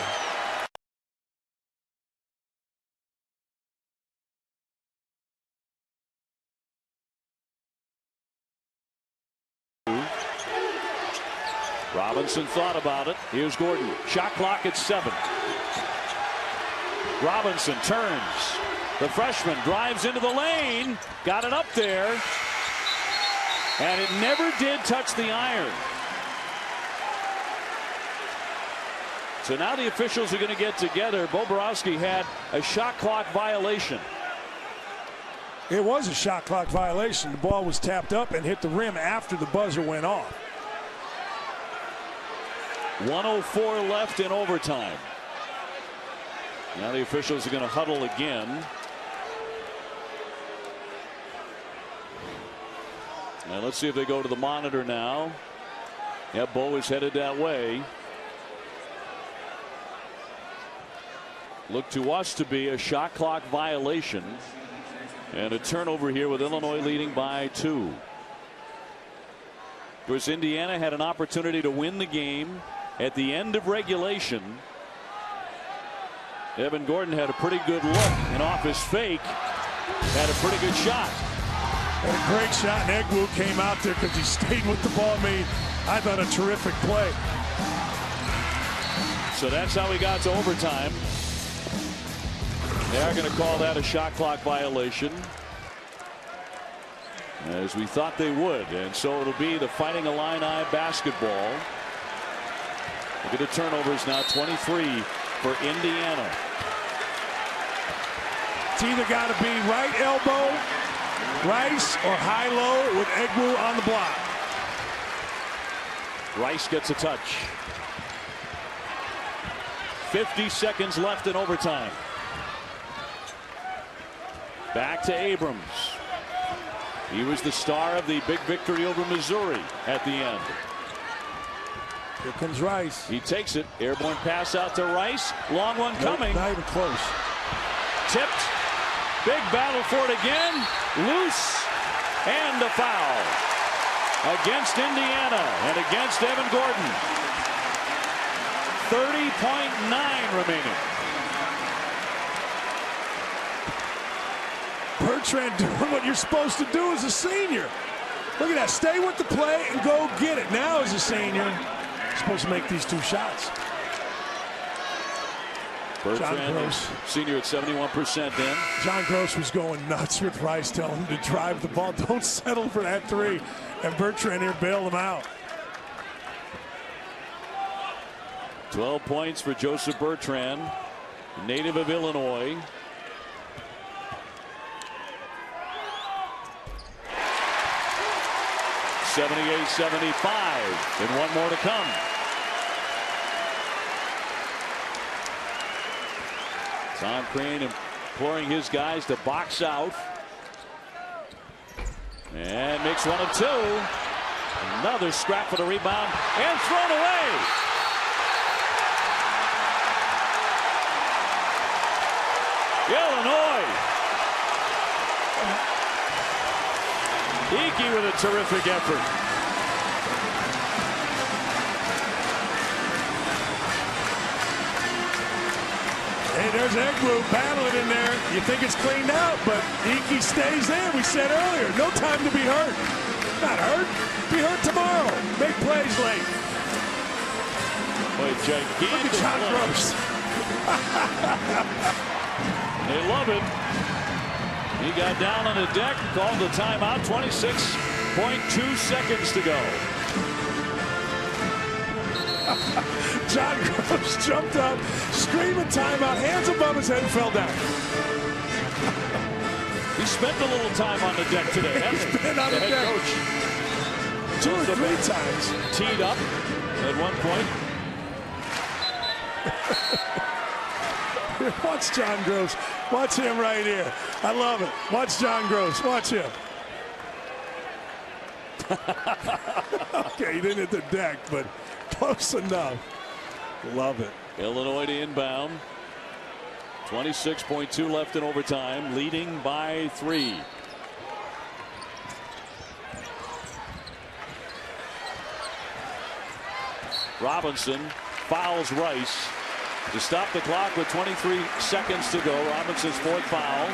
Robinson thought about it. Here's Gordon. Shot clock at 7. Robinson turns. The freshman drives into the lane. Got it up there. And it never did touch the iron. So now the officials are going to get together. Bobrovsky had a shot clock violation. It was a shot clock violation. The ball was tapped up and hit the rim after the buzzer went off. 1:04 left in overtime. Now the officials are going to huddle again. Now let's see if they go to the monitor now. Yeah, Bo is headed that way. Look to us to be a shot clock violation. And a turnover here with Illinois leading by 2. Of course, Indiana had an opportunity to win the game at the end of regulation. Evan Gordon had a pretty good look, and off his fake had a pretty good shot. And a great shot, and Egwu came out there because he stayed with the ball. Made, I thought, a terrific play. So that's how we got to overtime. They are going to call that a shot clock violation, as we thought they would. And so it'll be the Fighting Illini basketball. Look at the turnovers now, 23 for Indiana. It's either got to be right elbow, Rice, or high-low with Egwu on the block. Rice gets a touch. 50 seconds left in overtime. Back to Abrams. He was the star of the big victory over Missouri at the end. Here comes Rice. He takes it. Airborne pass out to Rice. Long one coming. Not even close. Tipped. Big battle for it again. Loose. And a foul against Indiana and against Evan Gordon. 30.9 remaining. Bertrand doing what you're supposed to do as a senior. Look at that. Stay with the play and go get it. Now as a senior, you're supposed to make these 2 shots. Bertrand, senior at 71% then. John Gross was going nuts with Rice, telling him to drive the ball. Don't settle for that 3. And Bertrand here bailed him out. 12 points for Joseph Bertrand, native of Illinois. (78-75) and one more to come. Tom Crean imploring his guys to box out. And makes one of 2. Another scrap for the rebound and thrown away. Illinois. Icky with a terrific effort. Hey, there's Egwu battling in there. You think it's cleaned out, but Icky stays in. We said earlier, no time to be hurt. Not hurt. Be hurt tomorrow. Make plays late. Boy, gigantic. Look at John Gross. They love it. He got down on the deck, called the timeout. 26.2 seconds to go. John Gross jumped up, screaming timeout, hands above his head, and fell down. He spent a little time on the deck today, hasn't he? He's been on the deck. Coach 2 or 3 times. Teed up at one point. Watch John Gross. Watch him right here. I love it. Watch John Gross. Watch him. Okay, he didn't hit the deck, but close enough. Love it. Illinois to inbound. 26.2 left in overtime, leading by 3. Robinson fouls Rice to stop the clock with 23 seconds to go. Robinson's 4th foul.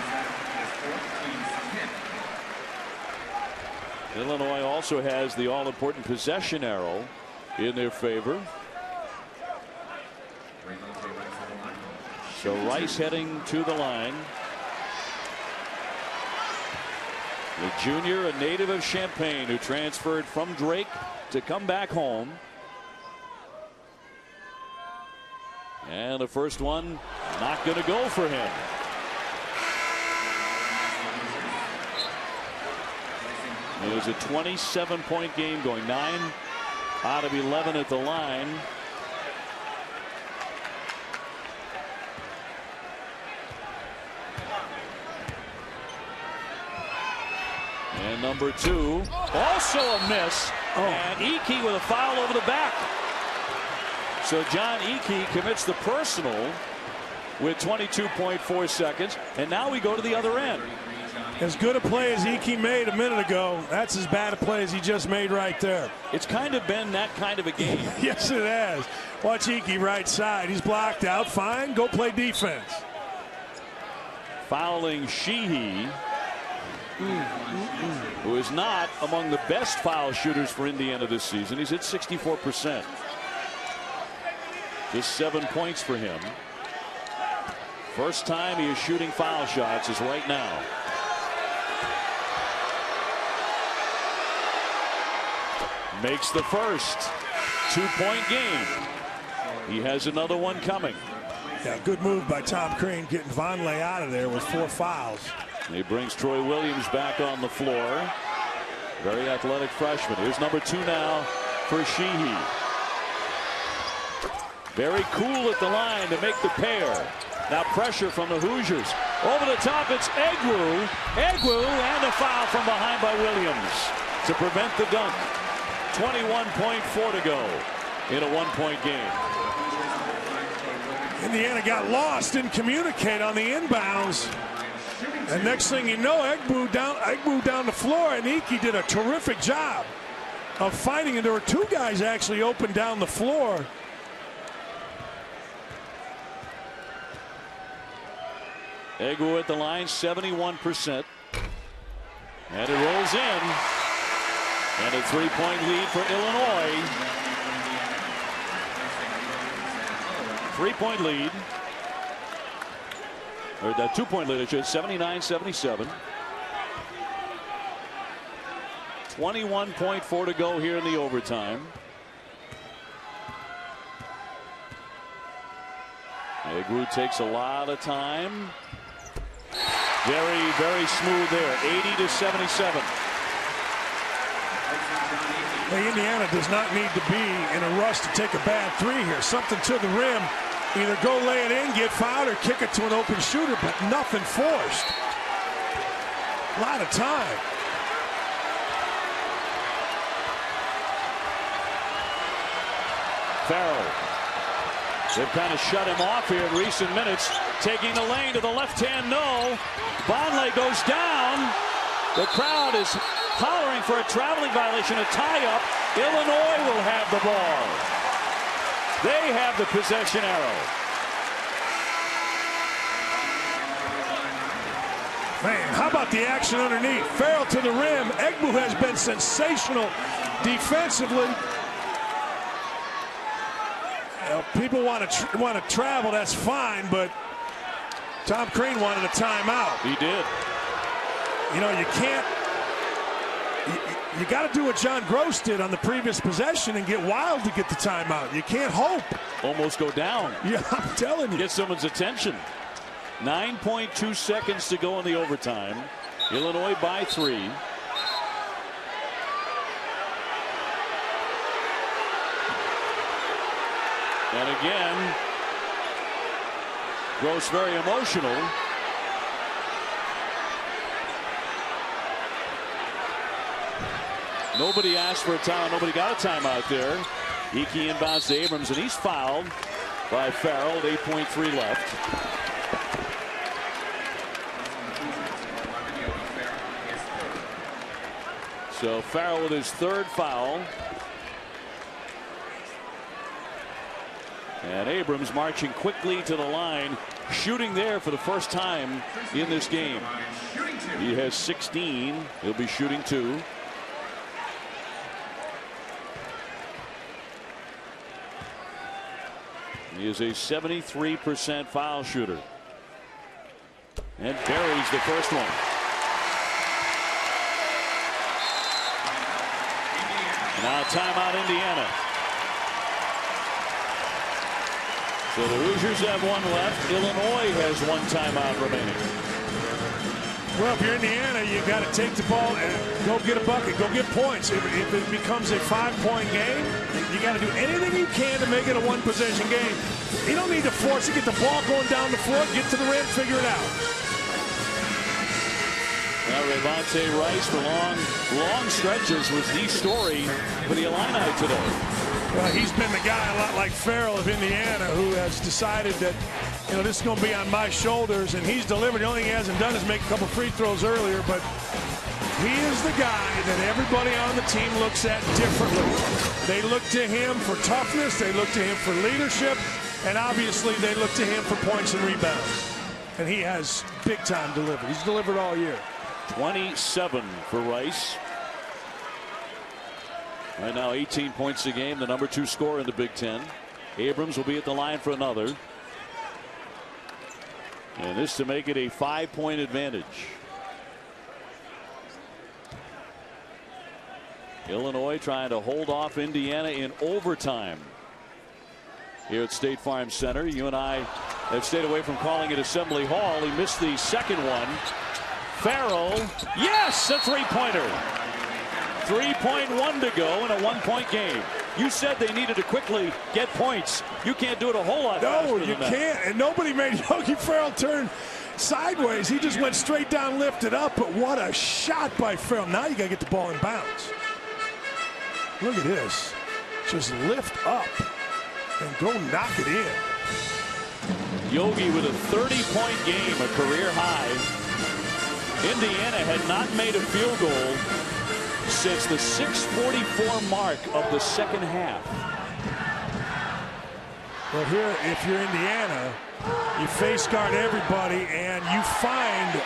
Illinois also has the all-important possession arrow in their favor. So Rice heading to the line. The junior, a native of Champaign, who transferred from Drake to come back home. And the first one not going to go for him. It was a 27-point game, going 9 out of 11 at the line. And number 2, also a miss. And Icky with a foul over the back. So John Icky commits the personal with 22.4 seconds. And now we go to the other end. As good a play as Icky made a minute ago, that's as bad a play as he just made right there. It's kind of been that kind of a game. Yes, it has. Watch Icky right side. He's blocked out. Fine. Go play defense. Fouling Sheehy, who is not among the best foul shooters for Indiana this season. He's at 64%. Just 7 points for him. First time he is shooting foul shots is right now. Makes the first 2-point game. He has another one coming. Yeah, good move by Tom Crean getting Vonleh out of there with 4 fouls. He brings Troy Williams back on the floor. Very athletic freshman. Here's number 2 now for Sheehy. Very cool at the line to make the pair. Now pressure from the Hoosiers. Over the top, it's Egwu. Egwu and a foul from behind by Williams to prevent the dunk. 21.4 to go in a 1-point game. Indiana got lost, didn't communicate on the inbounds. And next thing you know, Egwu down the floor, and Icky did a terrific job of fighting. And there were 2 guys actually open down the floor. Egwu at the line, 71%. And it rolls in. And a 3-point lead for Illinois. 3-point lead. Or that 2-point lead, I should, 79-77. 21.4 to go here in the overtime. Egwu takes a lot of time. Very, very smooth there. 80-77. Hey, Indiana does not need to be in a rush to take a bad 3 here. Something to the rim. Either go lay it in, get fouled, or kick it to an open shooter, but nothing forced. A lot of time. Ferrell. They've kind of shut him off here in recent minutes. Taking the lane to the left-hand, no. Vonleh goes down. The crowd is hollering for a traveling violation, a tie-up. Illinois will have the ball. They have the possession arrow. Man, how about the action underneath? Ferrell to the rim. Egwu has been sensational defensively. People want to travel, that's fine, but Tom Crean wanted a timeout. He did. You know, you can't. You got to do what John Gross did on the previous possession and get wild to get the timeout. You can't hope. Almost go down. Yeah, I'm telling you. Get someone's attention. 9.2 seconds to go in the overtime. Illinois by 3. And again, Gross very emotional. Nobody asked for a timeout. Nobody got a timeout there. Hickey inbounds to Abrams, and he's fouled by Ferrell. 8.3 left. So Ferrell with his third foul. And Abrams marching quickly to the line, shooting there for the first time in this game. He has 16. He'll be shooting 2. He is a 73% foul shooter. And buries the first one. Now timeout Indiana. So the Hoosiers have 1 left. Illinois has 1 timeout remaining. Well, if you're Indiana, you got to take the ball and go get a bucket, go get points. If it becomes a 5-point game, you got to do anything you can to make it a 1-possession game. You don't need to force it. Get the ball going down the floor, get to the rim, figure it out. Now Ravante Rice for long stretches was the story for the Illini today. Well, he's been the guy a lot like Ferrell of Indiana, who has decided that, this is going to be on my shoulders, and he's delivered. The only thing he hasn't done is make a couple free throws earlier, but he is the guy that everybody on the team looks at differently. They look to him for toughness, they look to him for leadership, and obviously they look to him for points and rebounds. And he has big-time delivered. He's delivered all year. 27 for Rice. Right now 18 points a game, the number 2 scorer in the Big Ten. Abrams will be at the line for another. And this to make it a 5-point advantage. Illinois trying to hold off Indiana in overtime here at State Farm Center. You and I have stayed away from calling it Assembly Hall. He missed the second one. Ferrell, yes, a 3-pointer. 3.1 to go in a 1-point game. You said they needed to quickly get points. You can't do it a whole lot faster than that. No, you can't. And nobody made Yogi Ferrell turn sideways. He just went straight down, lifted up. But what a shot by Ferrell. Now you got to get the ball in bounds. Look at this. Just lift up and go knock it in. Yogi with a 30-point game, a career high. Indiana had not made a field goal since the 6:44 mark of the second half. Well, here, if you're Indiana, you face guard everybody and you find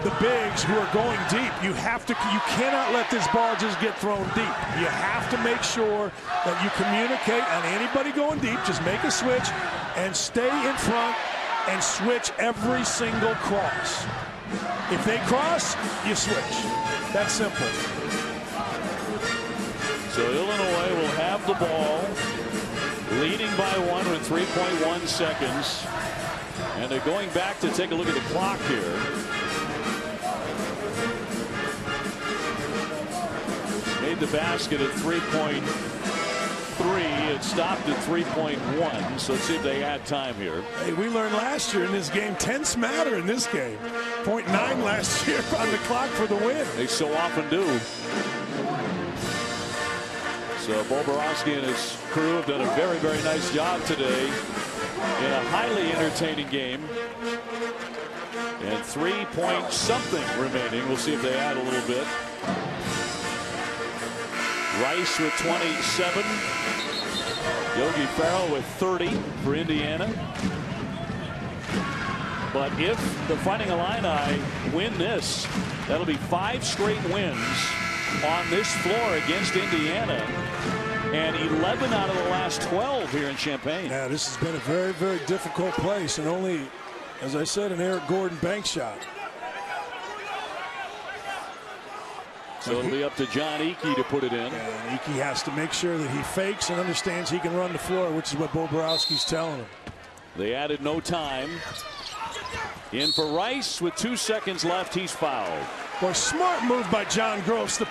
the bigs who are going deep. You cannot let this ball just get thrown deep. You have to make sure that you communicate on anybody going deep. Just make a switch and stay in front and switch every single cross. If they cross, you switch. That's simple. So Illinois will have the ball, leading by 1 with 3.1 seconds. And they're going back to take a look at the clock here. Made the basket at 3.3. It stopped at 3.1. So let's see if they add time here. Hey, we learned last year in this game, tenths matter in this game. 0.9 last year on the clock for the win. They so often do. So Bo Borowski and his crew have done a very, very nice job today in a highly entertaining game. And 3-point-something remaining. We'll see if they add a little bit. Rice with 27. Yogi Ferrell with 30 for Indiana. But if the Fighting Illini win this, that'll be 5 straight wins on this floor against Indiana, and 11 out of the last 12 here in Champaign. Yeah, this has been a very, very difficult place, and only, as I said, an Eric Gordon bank shot. So it'll be up to John Eakey to put it in. And Eakey has to make sure that he fakes and understands he can run the floor, which is what Bo Borowski's telling him. They added no time. In for Rice with 2 seconds left. He's fouled. Boy, smart move by John Gross. The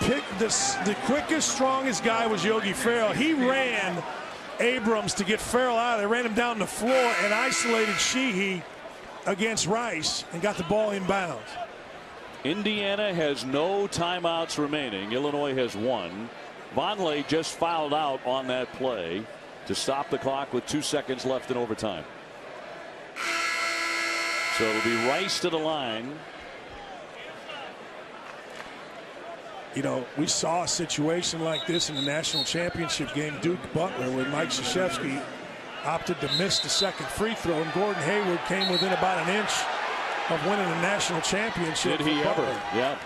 quickest, strongest guy was Yogi Ferrell. He ran Abrams to get Ferrell out. They ran him down the floor and isolated Sheehy against Rice and got the ball inbounds. Indiana has no timeouts remaining. Illinois has one. Vonleh just fouled out on that play to stop the clock with 2 seconds left in overtime. So it'll be Rice to the line. You know, we saw a situation like this in the national championship game, Duke Butler, where Mike Krzyzewski opted to miss the second free throw, and Gordon Hayward came within about an inch of winning a national championship. Did he ever? Yeah.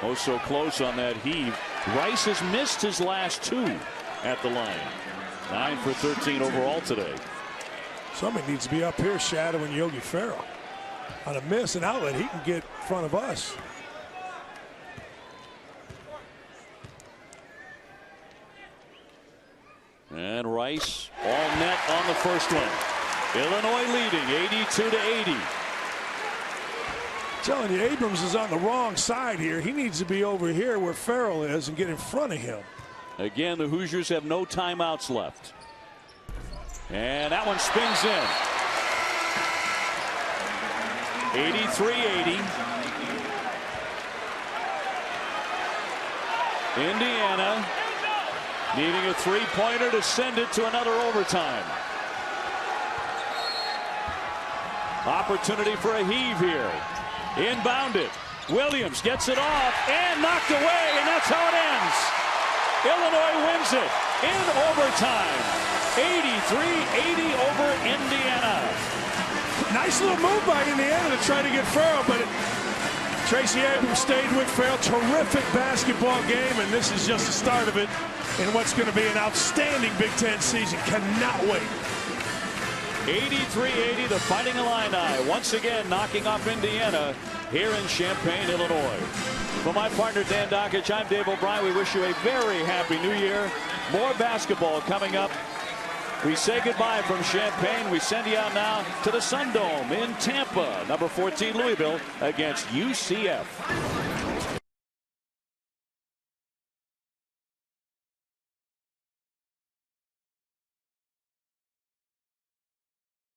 Oh, so close on that heave. Rice has missed his last 2 at the line. 9 for 13 overall today. Somebody needs to be up here shadowing Yogi Ferrell. On a miss, an outlet, he can get in front of us. And Rice all net on the first one. Illinois leading 82-80. Telling you, Abrams is on the wrong side here. He needs to be over here where Ferrell is and get in front of him. Again, the Hoosiers have no timeouts left. And that one spins in. 83-80. Indiana needing a three-pointer to send it to another overtime. Opportunity for a heave here. Inbounded. Williams gets it off and knocked away, and that's how it ends. Illinois wins it in overtime. 83-80 over Indiana. Nice little move by Indiana to try to get Ferrell, but Tracy Abrams stayed with Ferrell. Terrific basketball game, and this is just the start of it in what's going to be an outstanding Big Ten season. Cannot wait. 83-80, the Fighting Illini once again knocking off Indiana here in Champaign, Illinois. For my partner Dan Dockich, I'm Dave O'Brien. We wish you a very happy New Year. More basketball coming up. We say goodbye from Champaign. We send you out now to the Sun Dome in Tampa. Number 14 Louisville against UCF.